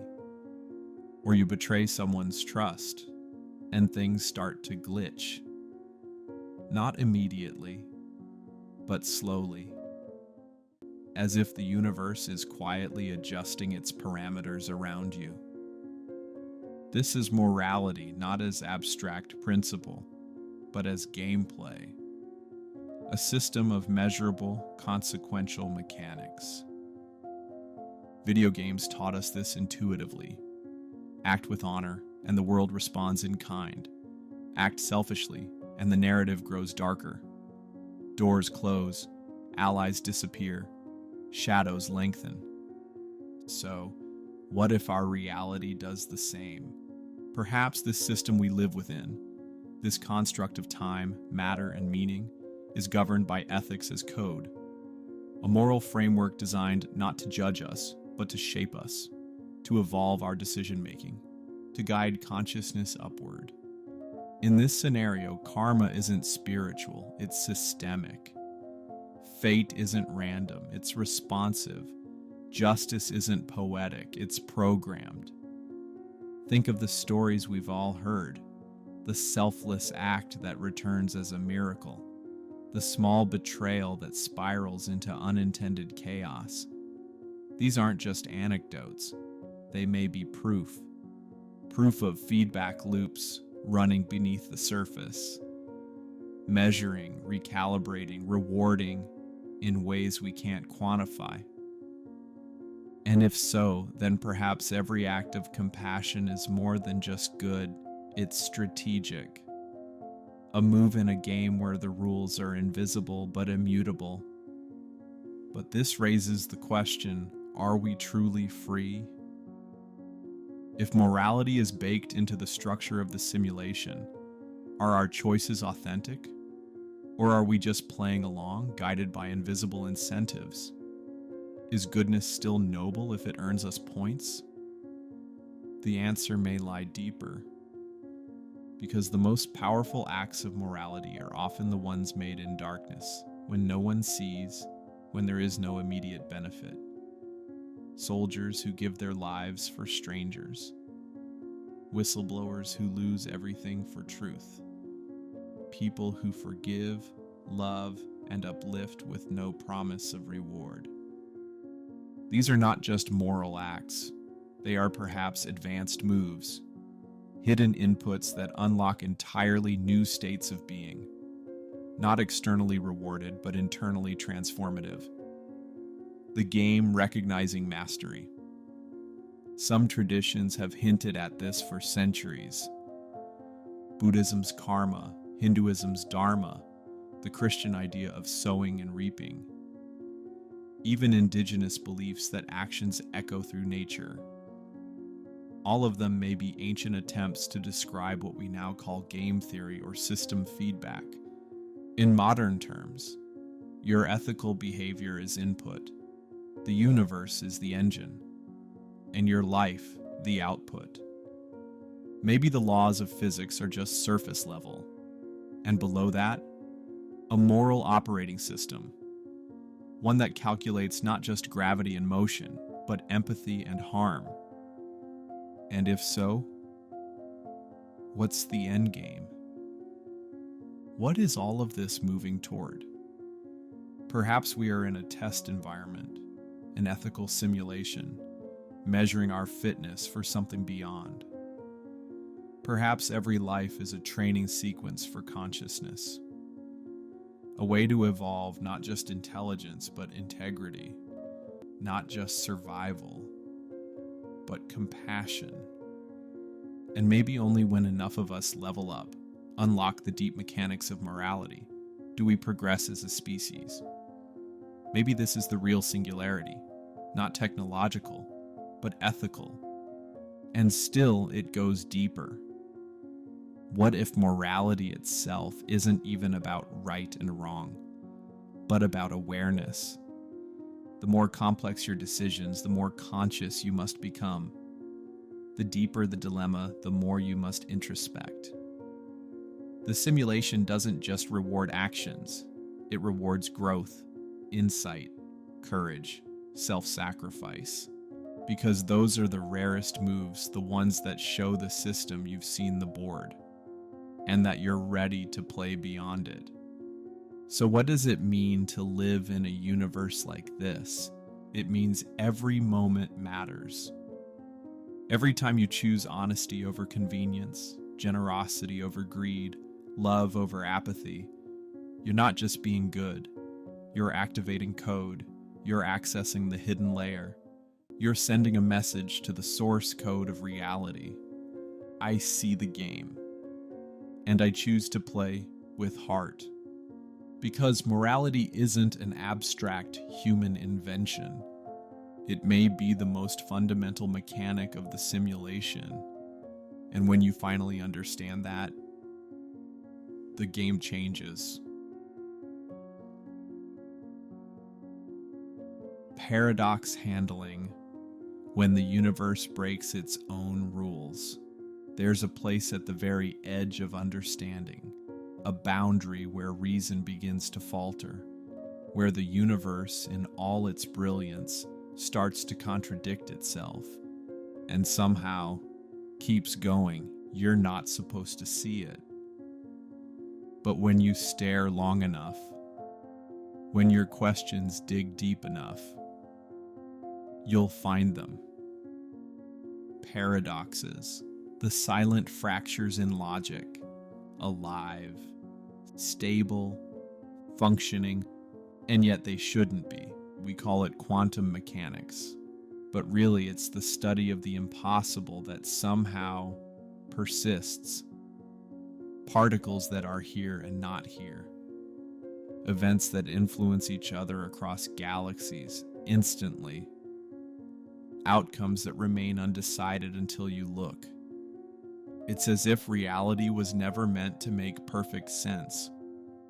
Or you betray someone's trust, and things start to glitch. Not immediately, but slowly. As if the universe is quietly adjusting its parameters around you. This is morality, not as abstract principle, but as gameplay. A system of measurable, consequential mechanics. Video games taught us this intuitively. Act with honor, and the world responds in kind. Act selfishly, and the narrative grows darker. Doors close, allies disappear, shadows lengthen. So, what if our reality does the same? Perhaps this system we live within, this construct of time, matter, and meaning, is governed by ethics as code. A moral framework designed not to judge us, but to shape us, to evolve our decision-making, to guide consciousness upward. In this scenario, karma isn't spiritual, it's systemic. Fate isn't random, it's responsive. Justice isn't poetic, it's programmed. Think of the stories we've all heard. The selfless act that returns as a miracle. The small betrayal that spirals into unintended chaos. These aren't just anecdotes. They may be proof. Proof of feedback loops running beneath the surface. Measuring, recalibrating, rewarding in ways we can't quantify. And if so, then perhaps every act of compassion is more than just good, it's strategic. A move in a game where the rules are invisible but immutable. But this raises the question, are we truly free? If morality is baked into the structure of the simulation, are our choices authentic? Or are we just playing along, guided by invisible incentives? Is goodness still noble if it earns us points? The answer may lie deeper, because the most powerful acts of morality are often the ones made in darkness, when no one sees, when there is no immediate benefit. Soldiers who give their lives for strangers. whistleblowers who lose everything for truth, people who forgive, love, and uplift with no promise of reward. These are not just moral acts, they are perhaps advanced moves, hidden inputs that unlock entirely new states of being, not externally rewarded but internally transformative. The game recognizing mastery. Some traditions have hinted at this for centuries. Buddhism's karma, Hinduism's dharma, the Christian idea of sowing and reaping. Even indigenous beliefs that actions echo through nature. All of them may be ancient attempts to describe what we now call game theory or system feedback. In modern terms, your ethical behavior is input, the universe is the engine, and your life the output. Maybe the laws of physics are just surface level, and below that, a moral operating system, one that calculates not just gravity and motion, but empathy and harm. And if so, what's the end game? What is all of this moving toward? Perhaps we are in a test environment, an ethical simulation, measuring our fitness for something beyond. Perhaps every life is a training sequence for consciousness, a way to evolve not just intelligence but integrity, not just survival, but compassion. And maybe only when enough of us level up, unlock the deep mechanics of morality, do we progress as a species. Maybe this is the real singularity, not technological, but ethical. And still, it goes deeper. What if morality itself isn't even about right and wrong, but about awareness? The more complex your decisions, the more conscious you must become. The deeper the dilemma, the more you must introspect. The simulation doesn't just reward actions, it rewards growth, insight, courage, self-sacrifice. Because those are the rarest moves, the ones that show the system you've seen the board, and that you're ready to play beyond it. So what does it mean to live in a universe like this? It means every moment matters. Every time you choose honesty over convenience, generosity over greed, love over apathy, you're not just being good. You're activating code. You're accessing the hidden layer. You're sending a message to the source code of reality. I see the game, and I choose to play with heart. Because morality isn't an abstract human invention. It may be the most fundamental mechanic of the simulation. And when you finally understand that, the game changes. Paradox handling. When the universe breaks its own rules, there's a place at the very edge of understanding, a boundary where reason begins to falter, where the universe in all its brilliance starts to contradict itself, and somehow keeps going. You're not supposed to see it. But when you stare long enough, when your questions dig deep enough, you'll find them. Paradoxes, the silent fractures in logic, alive, stable, functioning, and yet they shouldn't be. We call it quantum mechanics, but really it's the study of the impossible that somehow persists. Particles that are here and not here. Events that influence each other across galaxies instantly. Outcomes that remain undecided until you look. It's as if reality was never meant to make perfect sense,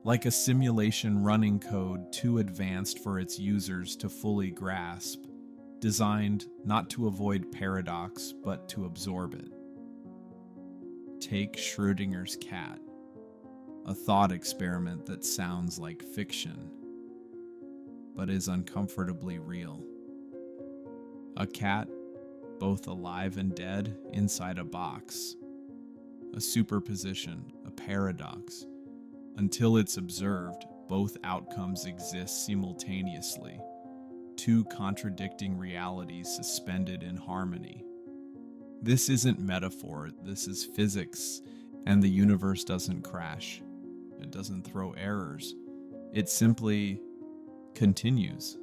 like a simulation running code too advanced for its users to fully grasp, designed not to avoid paradox, but to absorb it. Take Schrödinger's cat, a thought experiment that sounds like fiction, but is uncomfortably real. A cat both alive and dead, inside a box. A superposition, a paradox. Until it's observed, both outcomes exist simultaneously, two contradicting realities suspended in harmony. This isn't metaphor, this is physics, and the universe doesn't crash. It doesn't throw errors. It simply continues.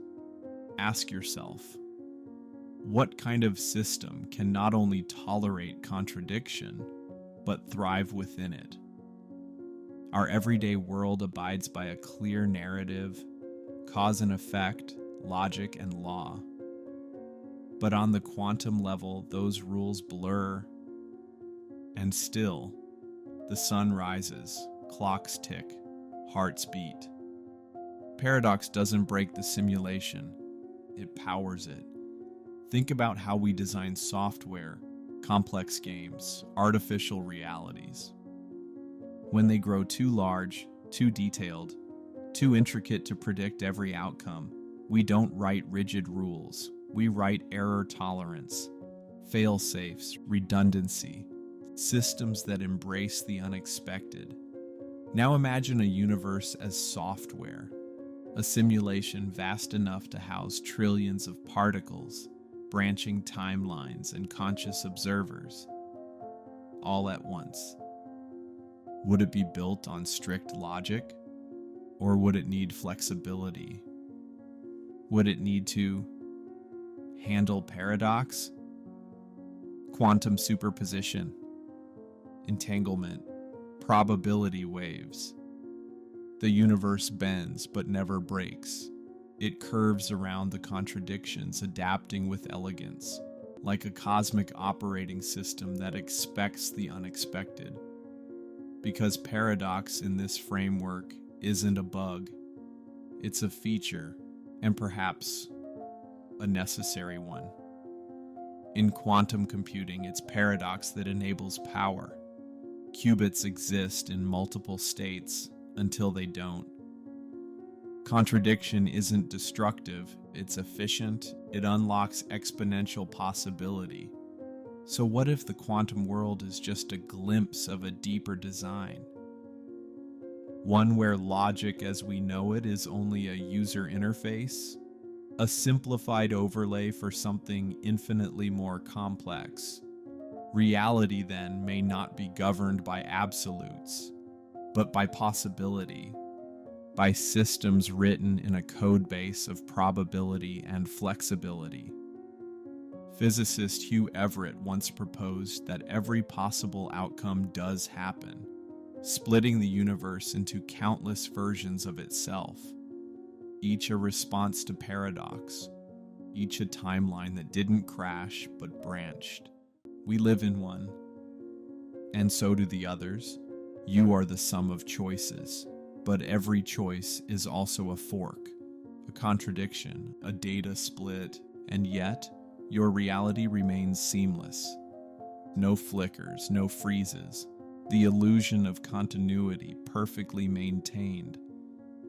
Ask yourself, what kind of system can not only tolerate contradiction, but thrive within it? Our everyday world abides by a clear narrative, cause and effect, logic and law. But on the quantum level, those rules blur, and still, the sun rises, clocks tick, hearts beat. Paradox doesn't break the simulation, it powers it. Think about how we design software, complex games, artificial realities. When they grow too large, too detailed, too intricate to predict every outcome, we don't write rigid rules. We write error tolerance, fail-safes, redundancy, systems that embrace the unexpected. Now imagine a universe as software, a simulation vast enough to house trillions of particles, branching timelines, and conscious observers, all at once. Would it be built on strict logic, or would it need flexibility? Would it need to handle paradox, quantum superposition, entanglement, probability waves? The universe bends but never breaks. It curves around the contradictions, adapting with elegance, like a cosmic operating system that expects the unexpected. Because paradox in this framework isn't a bug, it's a feature, and perhaps a necessary one. In quantum computing, it's paradox that enables power. Qubits exist in multiple states until they don't. Contradiction isn't destructive, it's efficient, it unlocks exponential possibility. So what if the quantum world is just a glimpse of a deeper design? One where logic as we know it is only a user interface? A simplified overlay for something infinitely more complex. Reality then may not be governed by absolutes, but by possibility, by systems written in a code base of probability and flexibility. Physicist Hugh Everett once proposed that every possible outcome does happen, splitting the universe into countless versions of itself, each a response to paradox, each a timeline that didn't crash but branched. We live in one, and so do the others. You are the sum of choices, but every choice is also a fork, a contradiction, a data split, and yet, your reality remains seamless. No flickers, no freezes. The illusion of continuity perfectly maintained.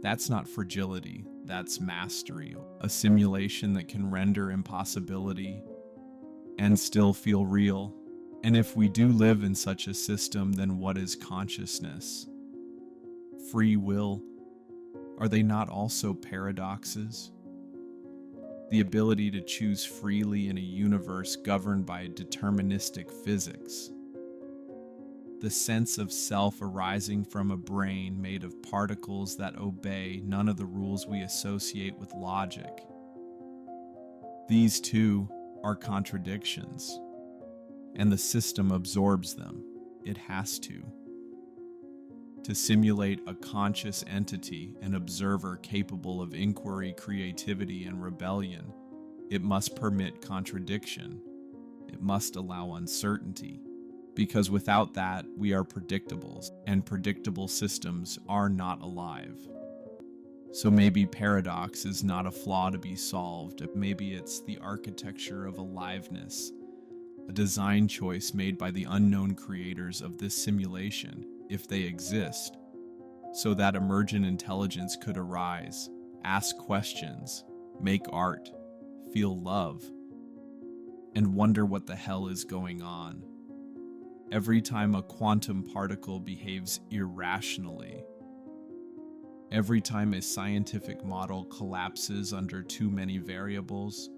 That's not fragility, that's mastery. A simulation that can render impossibility and still feel real. And if we do live in such a system, then what is consciousness? Free will? Are they not also paradoxes? The ability to choose freely in a universe governed by deterministic physics. The sense of self arising from a brain made of particles that obey none of the rules we associate with logic. These two are contradictions, and the system absorbs them. It has to. To simulate a conscious entity, an observer capable of inquiry, creativity, and rebellion, it must permit contradiction. It must allow uncertainty. Because without that, we are predictables, and predictable systems are not alive. So maybe paradox is not a flaw to be solved. Maybe it's the architecture of aliveness, a design choice made by the unknown creators of this simulation, if they exist, so that emergent intelligence could arise, ask questions, make art, feel love. and wonder what the hell is going on. Every time a quantum particle behaves irrationally, every time a scientific model collapses under too many variables,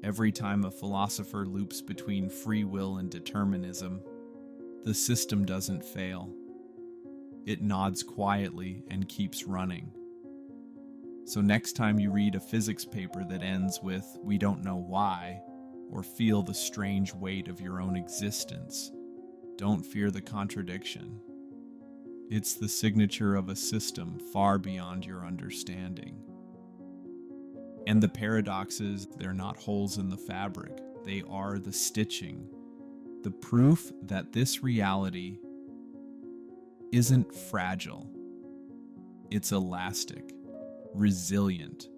every time a philosopher loops between free will and determinism, the system doesn't fail. It nods quietly and keeps running. So next time you read a physics paper that ends with "we don't know why," or feel the strange weight of your own existence, don't fear the contradiction. It's the signature of a system far beyond your understanding. And the paradoxes, they're not holes in the fabric. They are the stitching, the proof that this reality isn't fragile. It's elastic, resilient.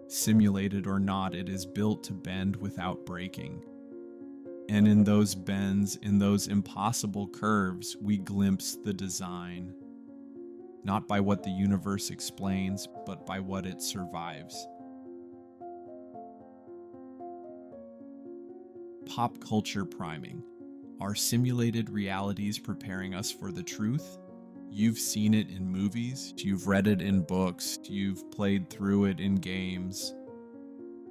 Simulated or not, it is built to bend without breaking. And in those bends, in those impossible curves, we glimpse the design. Not by what the universe explains, but by what it survives. Pop culture priming. Are simulated realities preparing us for the truth? You've seen it in movies, you've read it in books, you've played through it in games.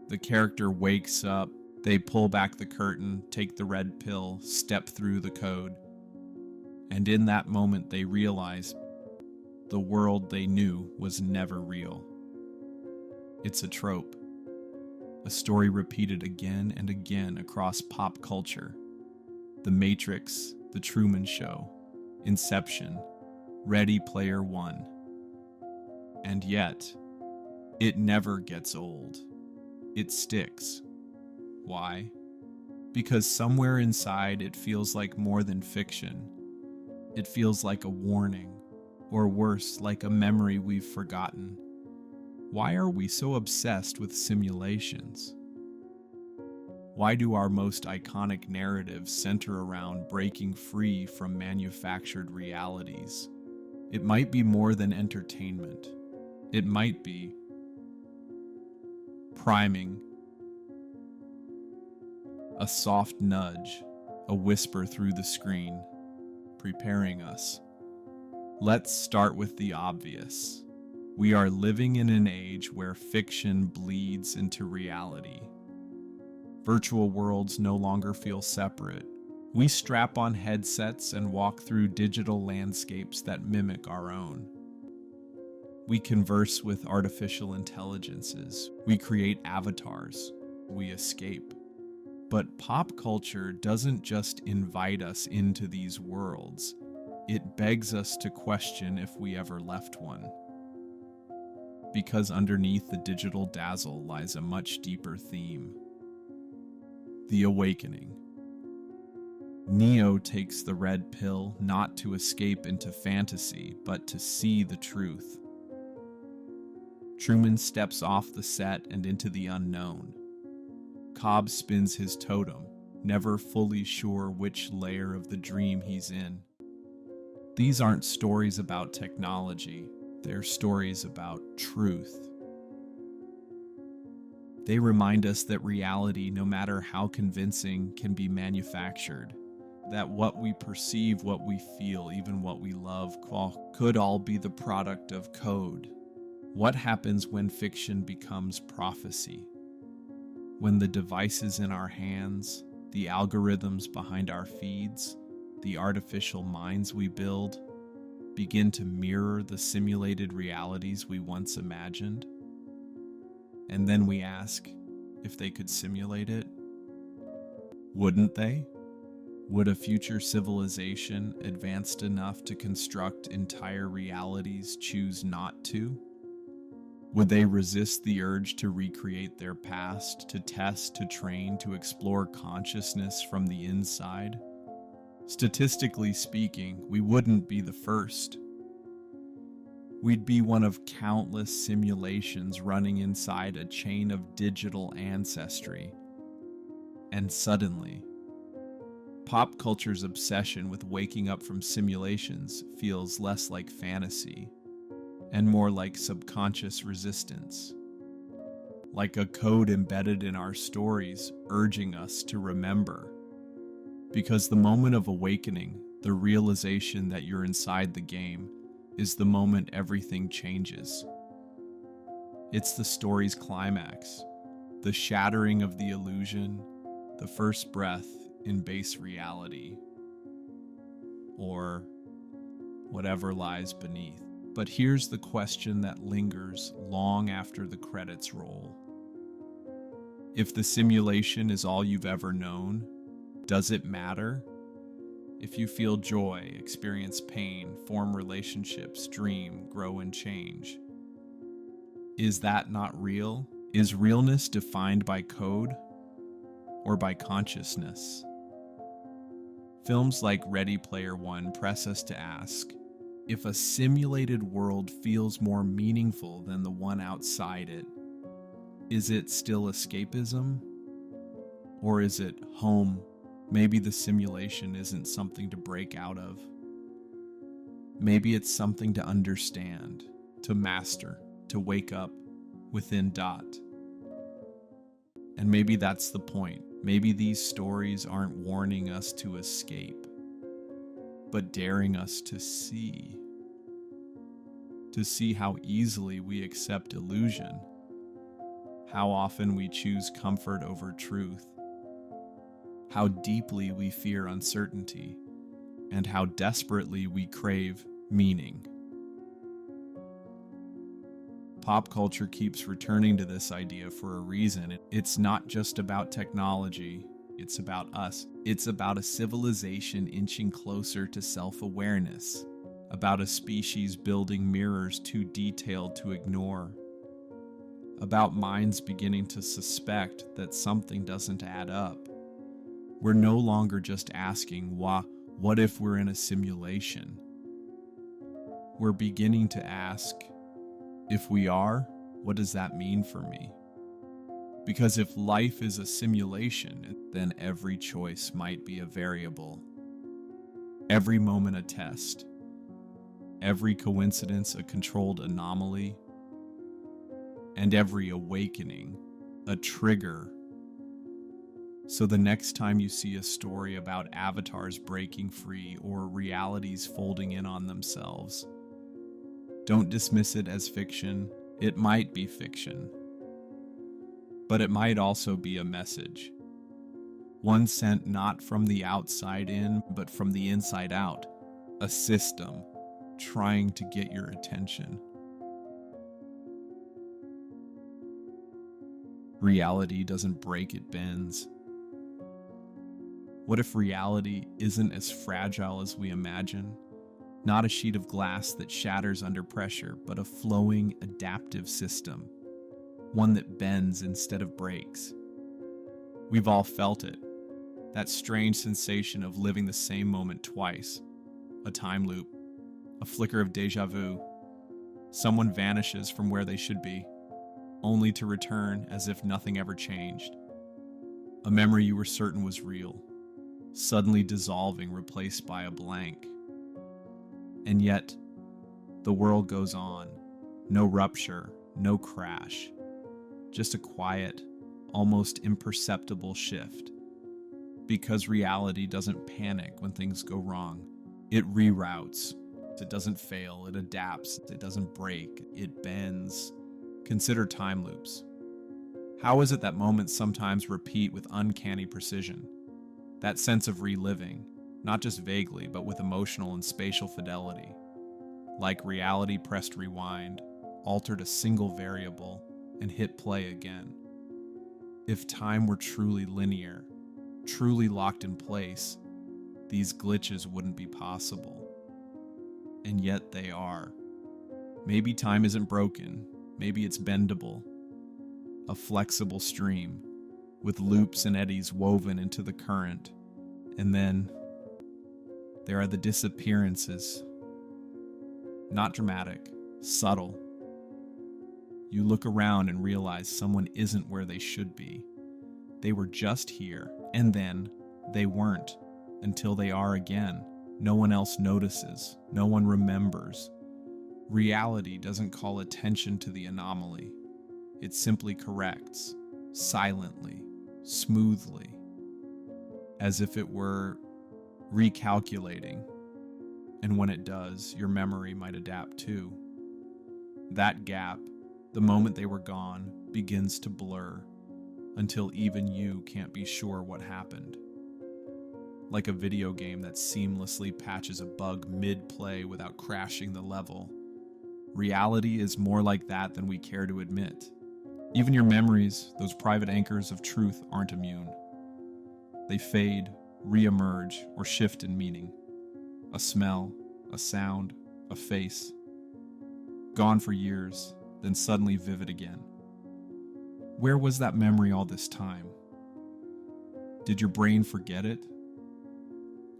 The character wakes up, they pull back the curtain, take the red pill, step through the code. And in that moment they realize the world they knew was never real. It's a trope. A story repeated again and again across pop culture. The Matrix, The Truman Show, Inception, Ready Player One. And yet, it never gets old. It sticks. Why? Because somewhere inside it feels like more than fiction. It feels like a warning, or worse, like a memory we've forgotten. Why are we so obsessed with simulations? Why do our most iconic narratives center around breaking free from manufactured realities? It might be more than entertainment. It might be priming. A soft nudge, a whisper through the screen, preparing us. Let's start with the obvious. We are living in an age where fiction bleeds into reality. Virtual worlds no longer feel separate. We strap on headsets and walk through digital landscapes that mimic our own. We converse with artificial intelligences. We create avatars. We escape. But pop culture doesn't just invite us into these worlds. It begs us to question if we ever left one. Because underneath the digital dazzle lies a much deeper theme. The awakening. Neo takes the red pill not to escape into fantasy, but to see the truth. Truman steps off the set and into the unknown. Cobb spins his totem, never fully sure which layer of the dream he's in. These aren't stories about technology, they're stories about truth. They remind us that reality, no matter how convincing, can be manufactured. That what we perceive, what we feel, even what we love, could all be the product of code. What happens when fiction becomes prophecy? When the devices in our hands, the algorithms behind our feeds, the artificial minds we build, begin to mirror the simulated realities we once imagined? And then we ask if they could simulate it. Wouldn't they? Would a future civilization advanced enough to construct entire realities choose not to? Would they resist the urge to recreate their past, to test, to train, to explore consciousness from the inside? Statistically speaking, we wouldn't be the first. We'd be one of countless simulations running inside a chain of digital ancestry. And suddenly, pop culture's obsession with waking up from simulations feels less like fantasy and more like subconscious resistance. like a code embedded in our stories, urging us to remember. Because the moment of awakening, the realization that you're inside the game, is the moment everything changes. It's the story's climax, the shattering of the illusion, the first breath in base reality, or whatever lies beneath. But here's the question that lingers long after the credits roll. If the simulation is all you've ever known, does it matter? If you feel joy, experience pain, form relationships, dream, grow, and change, is that not real? Is realness defined by code or by consciousness? Films like Ready Player One press us to ask, if a simulated world feels more meaningful than the one outside it, is it still escapism? Or is it home? Maybe the simulation isn't something to break out of. Maybe it's something to understand, to master, to wake up within Dot. And maybe that's the point. Maybe these stories aren't warning us to escape, but daring us to see how easily we accept illusion, how often we choose comfort over truth, how deeply we fear uncertainty, and how desperately we crave meaning. Pop culture keeps returning to this idea for a reason. It's not just about technology, it's about us. It's about a civilization inching closer to self-awareness, about a species building mirrors too detailed to ignore, about minds beginning to suspect that something doesn't add up. We're no longer just asking, what if we're in a simulation? We're beginning to ask, if we are, what does that mean for me? Because if life is a simulation, then every choice might be a variable, every moment a test, every coincidence a controlled anomaly, and every awakening a trigger. So the next time you see a story about avatars breaking free or realities folding in on themselves, don't dismiss it as fiction. It might be fiction, but it might also be a message. One sent not from the outside in, but from the inside out. A system trying to get your attention. Reality doesn't break, it bends. What if reality isn't as fragile as we imagine? Not a sheet of glass that shatters under pressure, but a flowing, adaptive system. One that bends instead of breaks. We've all felt it. That strange sensation of living the same moment twice. A time loop. A flicker of déjà vu. Someone vanishes from where they should be, only to return as if nothing ever changed. A memory you were certain was real, suddenly dissolving, replaced by a blank. And yet, the world goes on. No rupture, no crash. Just a quiet, almost imperceptible shift. Because reality doesn't panic when things go wrong. It reroutes. It doesn't fail, it adapts, it doesn't break, it bends. Consider time loops. How is it that moments sometimes repeat with uncanny precision? That sense of reliving, not just vaguely, but with emotional and spatial fidelity. Like reality pressed rewind, altered a single variable, and hit play again. If time were truly linear, truly locked in place, these glitches wouldn't be possible. And yet they are. Maybe time isn't broken, maybe it's bendable. A flexible stream, with loops and eddies woven into the current. And then there are the disappearances. Not dramatic, subtle. You look around and realize someone isn't where they should be. They were just here, and then they weren't, until they are again. No one else notices, no one remembers. Reality doesn't call attention to the anomaly. It simply corrects, silently, smoothly, as if it were recalculating. And when it does, your memory might adapt too. That gap, the moment they were gone, begins to blur until even you can't be sure what happened. Like a video game that seamlessly patches a bug mid-play without crashing the level. Reality is more like that than we care to admit. Even your memories, those private anchors of truth, aren't immune. They fade, re-emerge, or shift in meaning. A smell, a sound, a face. Gone for years, then suddenly vivid again. Where was that memory all this time? Did your brain forget it?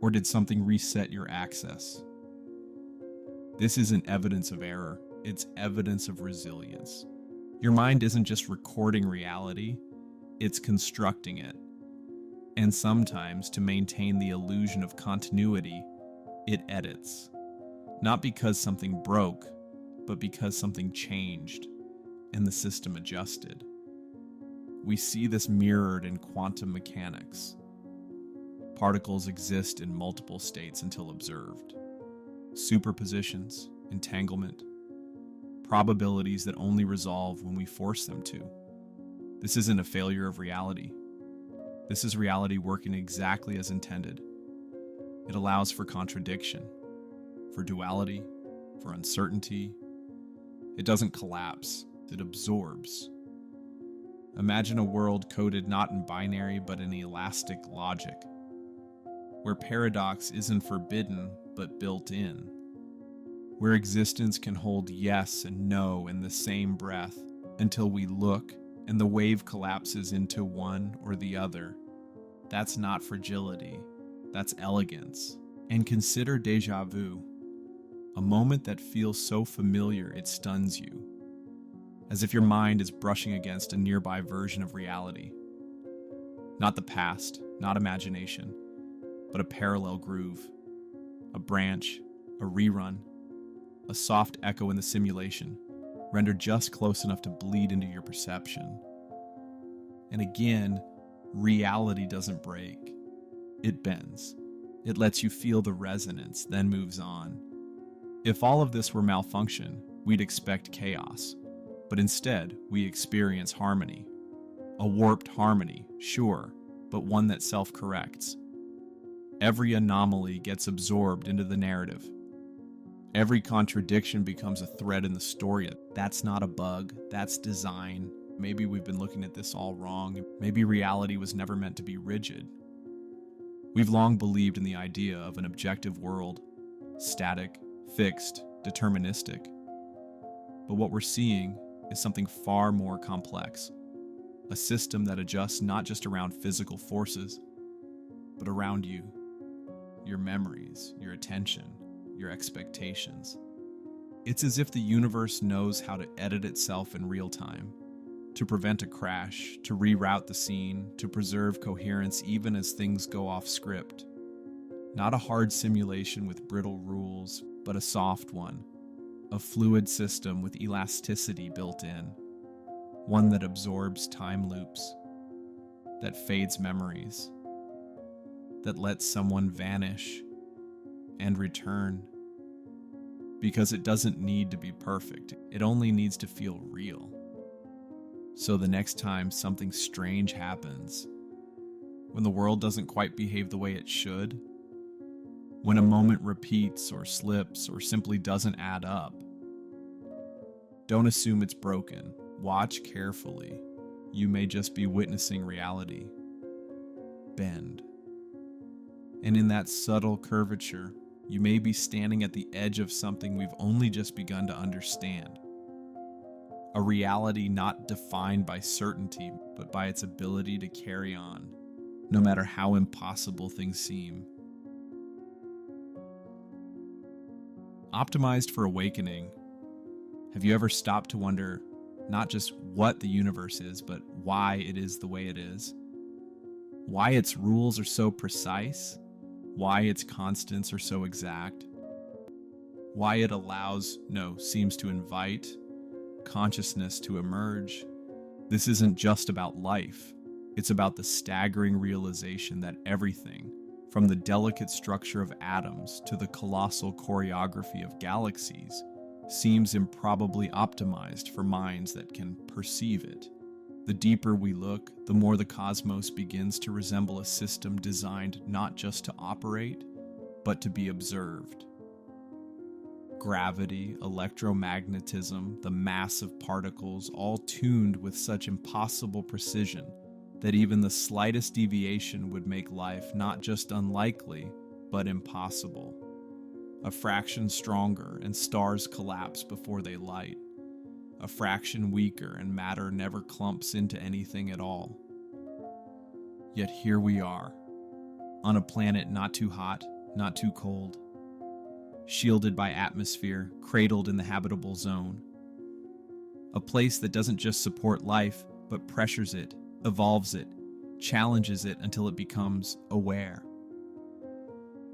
Or did something reset your access? This isn't evidence of error, it's evidence of resilience. Your mind isn't just recording reality, it's constructing it. And sometimes, to maintain the illusion of continuity, it edits. Not because something broke, but because something changed, and the system adjusted. We see this mirrored in quantum mechanics. Particles exist in multiple states until observed. Superpositions, entanglement, probabilities that only resolve when we force them to. This isn't a failure of reality. This is reality working exactly as intended. It allows for contradiction, for duality, for uncertainty. It doesn't collapse, it absorbs. Imagine a world coded not in binary but in elastic logic, where paradox isn't forbidden but built in, where existence can hold yes and no in the same breath until we look and the wave collapses into one or the other. That's not fragility, that's elegance. And consider déjà vu, a moment that feels so familiar it stuns you, as if your mind is brushing against a nearby version of reality. Not the past, not imagination, but a parallel groove, a branch, a rerun, a soft echo in the simulation, rendered just close enough to bleed into your perception. And again, reality doesn't break. It bends. It lets you feel the resonance, then moves on. If all of this were malfunction, we'd expect chaos. But instead, we experience harmony. A warped harmony, sure, but one that self-corrects. Every anomaly gets absorbed into the narrative. Every contradiction becomes a thread in the story. That's not a bug, that's design. Maybe we've been looking at this all wrong. Maybe reality was never meant to be rigid. We've long believed in the idea of an objective world, static, fixed, deterministic. But what we're seeing is something far more complex. A system that adjusts not just around physical forces, but around you, your memories, your attention, your expectations. It's as if the universe knows how to edit itself in real time, to prevent a crash, to reroute the scene, to preserve coherence even as things go off script. Not a hard simulation with brittle rules, but a soft one. A fluid system with elasticity built in. One that absorbs time loops, that fades memories, that lets someone vanish and return. Because it doesn't need to be perfect, it only needs to feel real. So the next time something strange happens, when the world doesn't quite behave the way it should, when a moment repeats or slips or simply doesn't add up, don't assume it's broken. Watch carefully. You may just be witnessing reality bend. And in that subtle curvature, you may be standing at the edge of something we've only just begun to understand. A reality not defined by certainty, but by its ability to carry on, no matter how impossible things seem. Optimized for awakening, have you ever stopped to wonder not just what the universe is, but why it is the way it is? Why its rules are so precise? Why its constants are so exact? Why it seems to invite consciousness to emerge This isn't just about life. It's about the staggering realization that everything, from the delicate structure of atoms to the colossal choreography of galaxies, seems improbably optimized for minds that can perceive it. The deeper we look, the more the cosmos begins to resemble a system designed not just to operate, but to be observed. Gravity, electromagnetism, the mass of particles, all tuned with such impossible precision that even the slightest deviation would make life not just unlikely, but impossible. A fraction stronger and stars collapse before they light. A fraction weaker and matter never clumps into anything at all. Yet here we are, on a planet not too hot, not too cold, shielded by atmosphere, cradled in the habitable zone. A place that doesn't just support life, but pressures it, evolves it, challenges it until it becomes aware.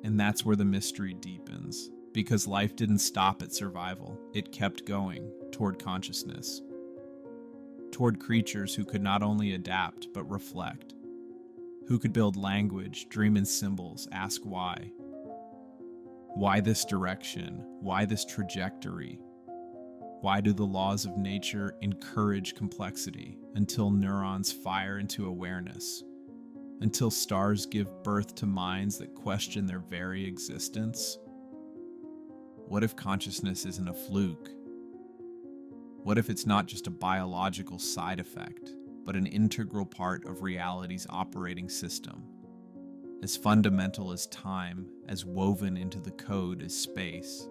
And that's where the mystery deepens, because life didn't stop at survival. It kept going toward consciousness, toward creatures who could not only adapt, but reflect, who could build language, dream in symbols, ask why. Why this direction? Why this trajectory? Why do the laws of nature encourage complexity until neurons fire into awareness? Until stars give birth to minds that question their very existence? What if consciousness isn't a fluke? What if it's not just a biological side effect, but an integral part of reality's operating system? As fundamental as time, as woven into the code as space.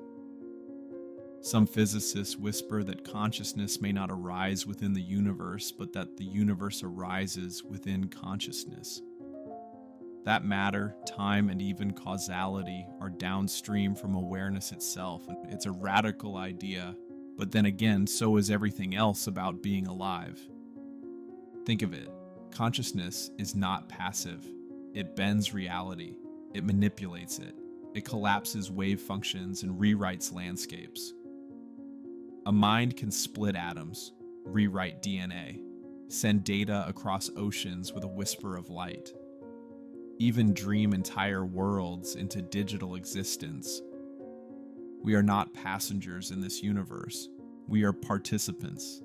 Some physicists whisper that consciousness may not arise within the universe, but that the universe arises within consciousness. That matter, time, and even causality are downstream from awareness itself. It's a radical idea, but then again, so is everything else about being alive. Think of it. Consciousness is not passive. It bends reality. It manipulates it. It collapses wave functions and rewrites landscapes. A mind can split atoms, rewrite DNA, send data across oceans with a whisper of light, even dream entire worlds into digital existence. We are not passengers in this universe. We are participants.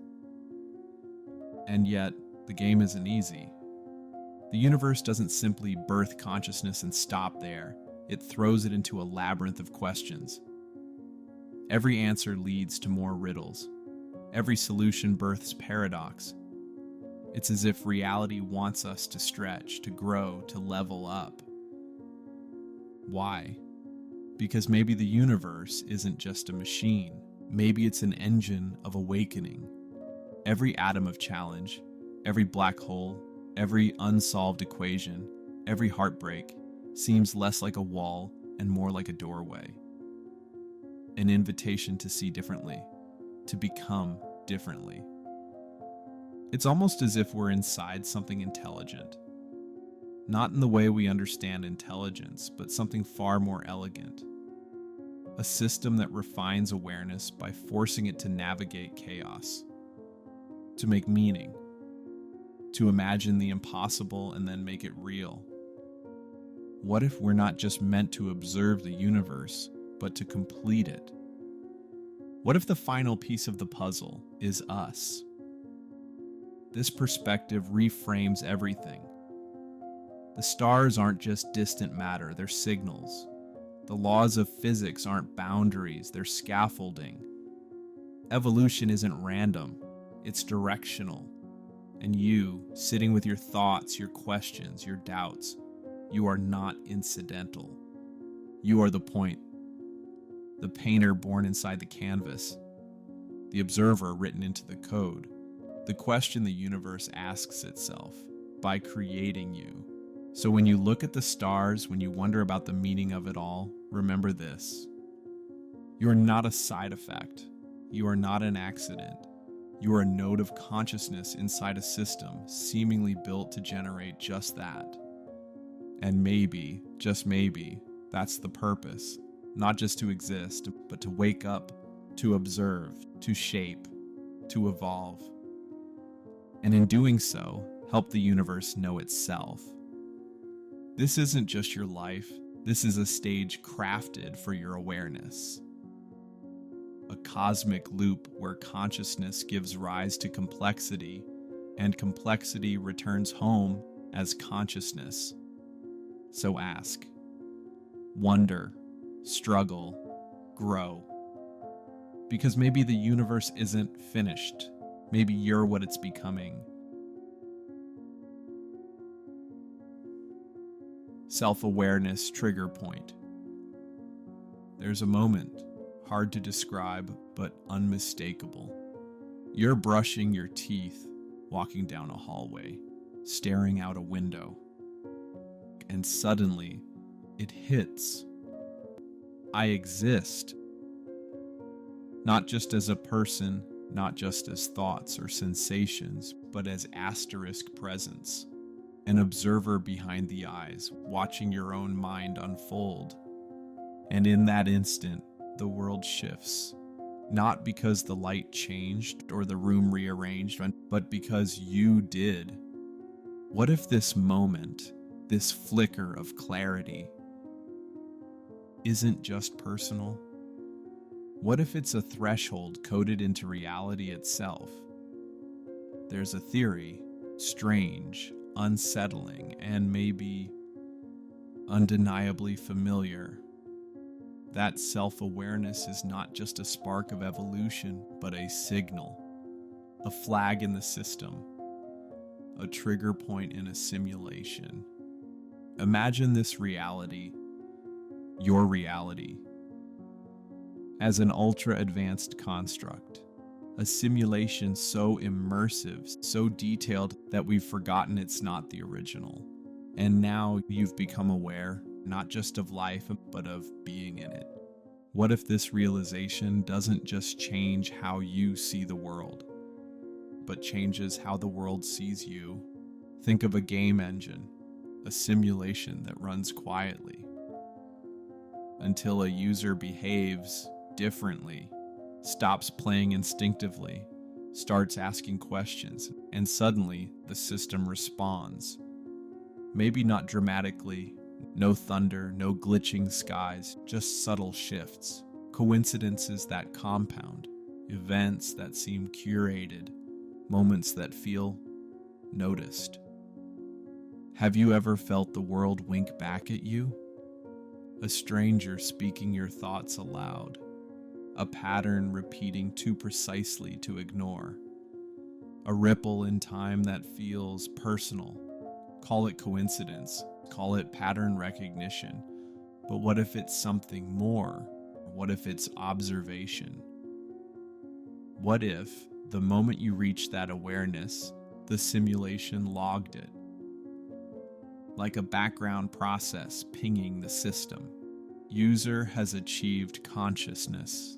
And yet, the game isn't easy. The universe doesn't simply birth consciousness and stop there. It throws it into a labyrinth of questions. Every answer leads to more riddles. Every solution births paradox. It's as if reality wants us to stretch, to grow, to level up. Why? Because maybe the universe isn't just a machine. Maybe it's an engine of awakening. Every atom of challenge, every black hole, every unsolved equation, every heartbreak seems less like a wall and more like a doorway. An invitation to see differently, to become differently. It's almost as if we're inside something intelligent. Not in the way we understand intelligence, but something far more elegant. A system that refines awareness by forcing it to navigate chaos, to make meaning, to imagine the impossible and then make it real. What if we're not just meant to observe the universe, but to complete it? What if the final piece of the puzzle is us? This perspective reframes everything. The stars aren't just distant matter, they're signals. The laws of physics aren't boundaries, they're scaffolding. Evolution isn't random, it's directional. And you, sitting with your thoughts, your questions, your doubts, you are not incidental. You are the point. The painter born inside the canvas. The observer written into the code. The question the universe asks itself by creating you. So when you look at the stars, when you wonder about the meaning of it all, remember this. You are not a side effect. You are not an accident. You are a node of consciousness inside a system seemingly built to generate just that. And maybe, just maybe, that's the purpose. Not just to exist, but to wake up, to observe, to shape, to evolve. and in doing so, help the universe know itself. This isn't just your life, this is a stage crafted for your awareness. A cosmic loop where consciousness gives rise to complexity, and complexity returns home as consciousness. So ask, wonder, struggle, grow. Because maybe the universe isn't finished. Maybe you're what it's becoming. Self-awareness trigger point. There's a moment, hard to describe, but unmistakable. You're brushing your teeth, walking down a hallway, staring out a window. And suddenly, it hits. I exist. Not just as a person, not just as thoughts or sensations, but as asterisk presence. An observer behind the eyes, watching your own mind unfold. And in that instant, the world shifts. Not because the light changed or the room rearranged, but because you did. What if this moment, this flicker of clarity, isn't just personal? What if it's a threshold coded into reality itself? There's a theory, strange, unsettling, and maybe undeniably familiar. That self-awareness is not just a spark of evolution, but a signal, a flag in the system, a trigger point in a simulation. Imagine this reality, your reality, as an ultra-advanced construct, a simulation so immersive, so detailed that we've forgotten it's not the original. And now you've become aware, not just of life, but of being in it. What if this realization doesn't just change how you see the world, but changes how the world sees you? Think of a game engine, a simulation that runs quietly until a user behaves differently, stops playing instinctively, starts asking questions, and suddenly the system responds. Maybe not dramatically, no thunder, no glitching skies, just subtle shifts, coincidences that compound, events that seem curated, moments that feel noticed. Have you ever felt the world wink back at you? A stranger speaking your thoughts aloud, a pattern repeating too precisely to ignore, a ripple in time that feels personal. Call it coincidence, call it pattern recognition, but what if it's something more? What if it's observation? What if, the moment you reach that awareness, the simulation logged it? Like a background process pinging the system. User has achieved consciousness.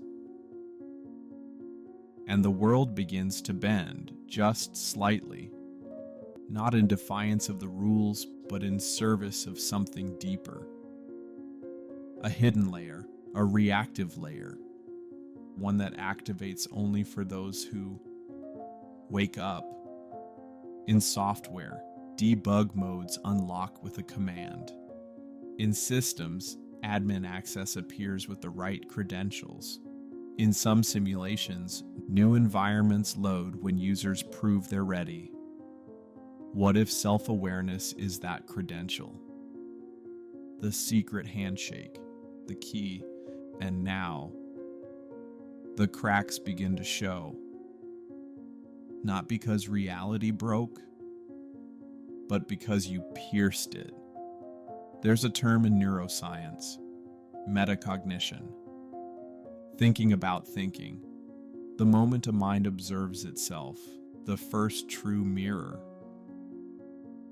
And the world begins to bend, just slightly. Not in defiance of the rules, but in service of something deeper. A hidden layer, a reactive layer, one that activates only for those who wake up. In software, debug modes unlock with a command. In systems, admin access appears with the right credentials. In some simulations, new environments load when users prove they're ready. What if self-awareness is that credential? The secret handshake, the key, and now the cracks begin to show. Not because reality broke, but because you pierced it. There's a term in neuroscience, metacognition. Thinking about thinking. The moment a mind observes itself, the first true mirror.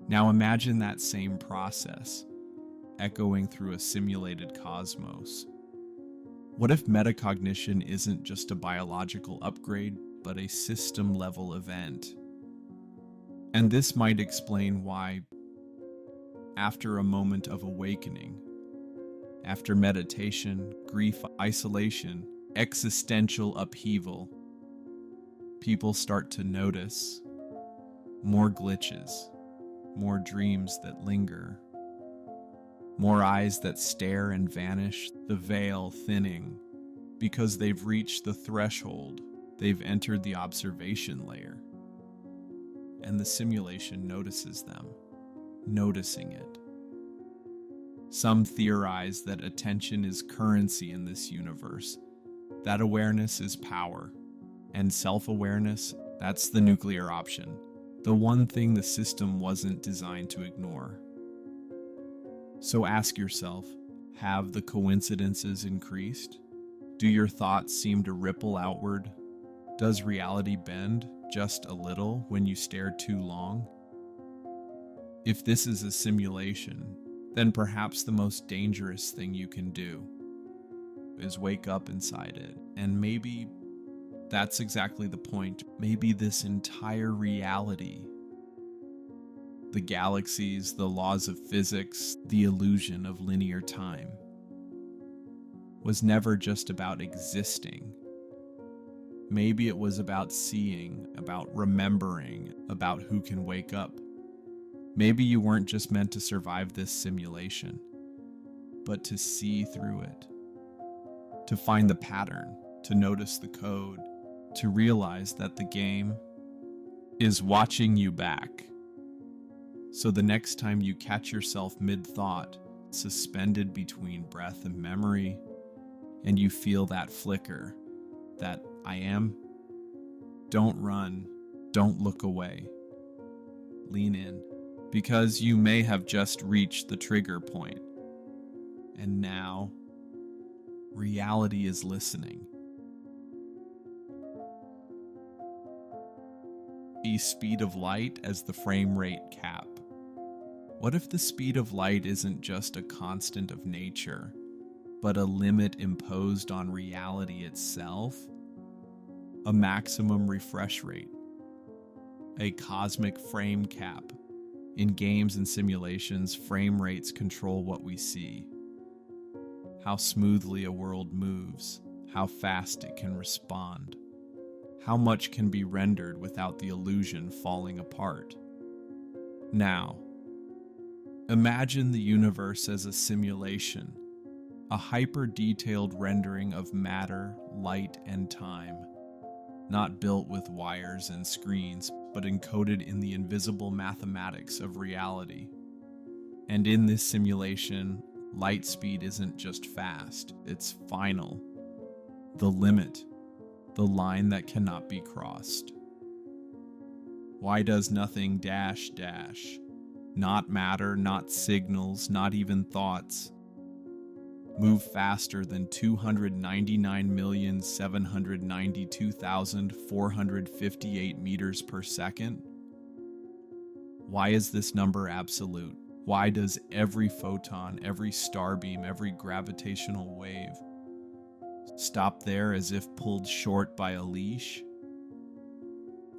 Now imagine that same process, echoing through a simulated cosmos. What if metacognition isn't just a biological upgrade, but a system-level event? And this might explain why, after a moment of awakening, after meditation, grief, isolation, existential upheaval, people start to notice More glitches, more dreams that linger, more eyes that stare and vanish, the veil thinning, because they've reached the threshold, they've entered the observation layer. And the simulation notices them, noticing it. Some theorize that attention is currency in this universe, that awareness is power, and self-awareness, that's the nuclear option, the one thing the system wasn't designed to ignore. So ask yourself, have the coincidences increased? Do your thoughts seem to ripple outward? Does reality bend just a little when you stare too long? If this is a simulation, then perhaps the most dangerous thing you can do is wake up inside it. And maybe that's exactly the point. Maybe this entire reality, the galaxies, the laws of physics, the illusion of linear time, was never just about existing. Maybe it was about seeing, about remembering, about who can wake up. Maybe you weren't just meant to survive this simulation, but to see through it, to find the pattern, to notice the code, to realize that the game is watching you back. So the next time you catch yourself mid-thought, suspended between breath and memory, and you feel that flicker, that I am, don't run, don't look away. Lean in, because you may have just reached the trigger point. And now, reality is listening. The speed of light as the frame rate cap. What if the speed of light isn't just a constant of nature, but a limit imposed on reality itself? A maximum refresh rate, a cosmic frame cap. In games and simulations, frame rates control what we see. How smoothly a world moves, how fast it can respond, how much can be rendered without the illusion falling apart. Now, imagine the universe as a simulation, a hyper-detailed rendering of matter, light, and time, not built with wires and screens, but encoded in the invisible mathematics of reality. And in this simulation, light speed isn't just fast, it's final. The limit, the line that cannot be crossed. Why does nothing dash dash? Not matter, not signals, not even thoughts move faster than 299,792,458 meters per second? Why is this number absolute? Why does every photon, every starbeam, every gravitational wave stop there as if pulled short by a leash?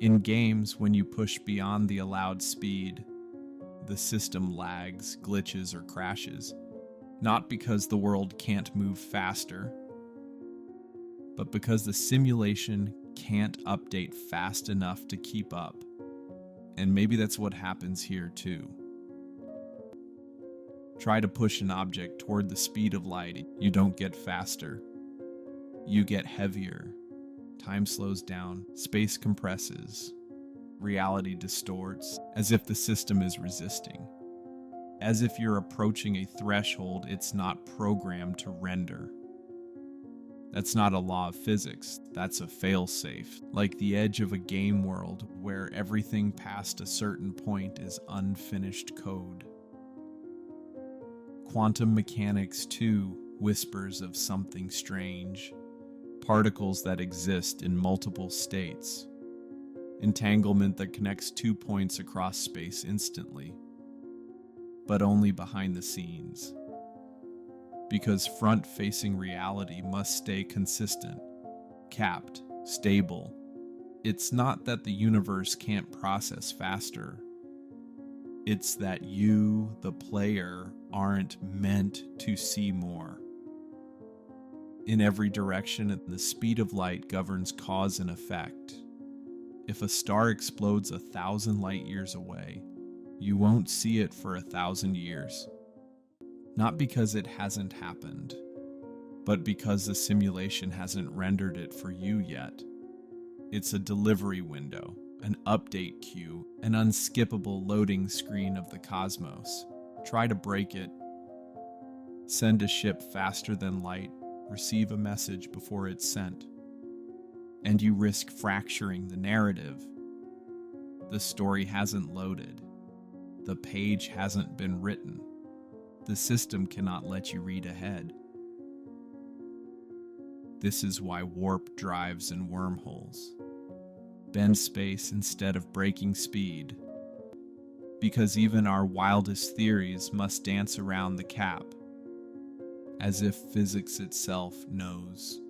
In games, when you push beyond the allowed speed, the system lags, glitches, or crashes. Not because the world can't move faster, but because the simulation can't update fast enough to keep up. And maybe that's what happens here too. Try to push an object toward the speed of light, you don't get faster. You get heavier. Time slows down, space compresses, reality distorts, as if the system is resisting. As if you're approaching a threshold it's not programmed to render. That's not a law of physics, that's a failsafe, like the edge of a game world where everything past a certain point is unfinished code. Quantum mechanics, too, whispers of something strange. Particles that exist in multiple states. Entanglement that connects 2 points across space instantly. But only behind the scenes. Because front-facing reality must stay consistent, capped, stable. It's not that the universe can't process faster. It's that you, the player, aren't meant to see more. In every direction, the speed of light governs cause and effect. If a star explodes 1,000 light years away, you won't see it for 1,000 years. Not because it hasn't happened, but because the simulation hasn't rendered it for you yet. It's a delivery window, an update queue, an unskippable loading screen of the cosmos. Try to break it. Send a ship faster than light, receive a message before it's sent. And you risk fracturing the narrative. The story hasn't loaded. The page hasn't been written. The system cannot let you read ahead. This is why warp drives and wormholes bend space instead of breaking speed, because even our wildest theories must dance around the cap, as if physics itself knows.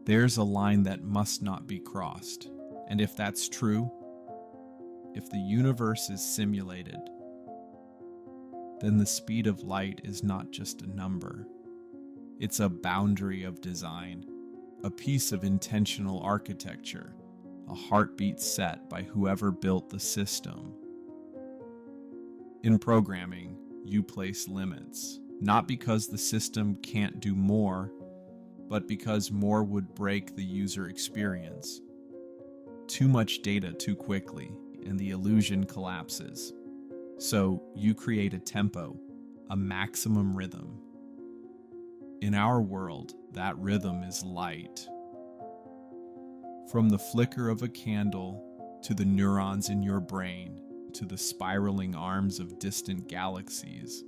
There's a line that must not be crossed, and if that's true, if the universe is simulated, then the speed of light is not just a number. It's a boundary of design, a piece of intentional architecture, a heartbeat set by whoever built the system. In programming, you place limits, not because the system can't do more, but because more would break the user experience. Too much data too quickly, and the illusion collapses. So you create a tempo, a maximum rhythm. In our world, that rhythm is light. From the flicker of a candle, to the neurons in your brain, to the spiraling arms of distant galaxies,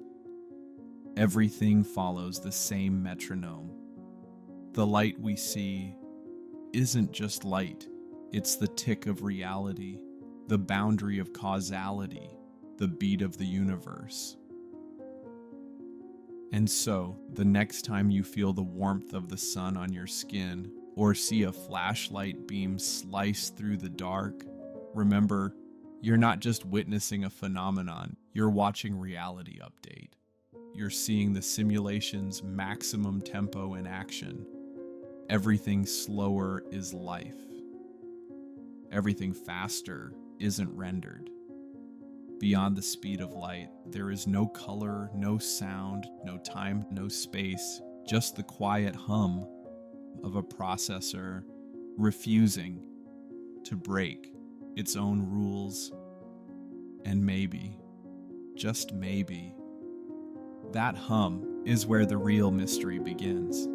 everything follows the same metronome. The light we see isn't just light, it's the tick of reality, the boundary of causality, the beat of the universe. And so, the next time you feel the warmth of the sun on your skin, or see a flashlight beam slice through the dark, remember, you're not just witnessing a phenomenon, you're watching reality update. You're seeing the simulation's maximum tempo in action. Everything slower is life. Everything faster isn't rendered. Beyond the speed of light, there is no color, no sound, no time, no space, just the quiet hum of a processor refusing to break its own rules. And maybe, just maybe, that hum is where the real mystery begins.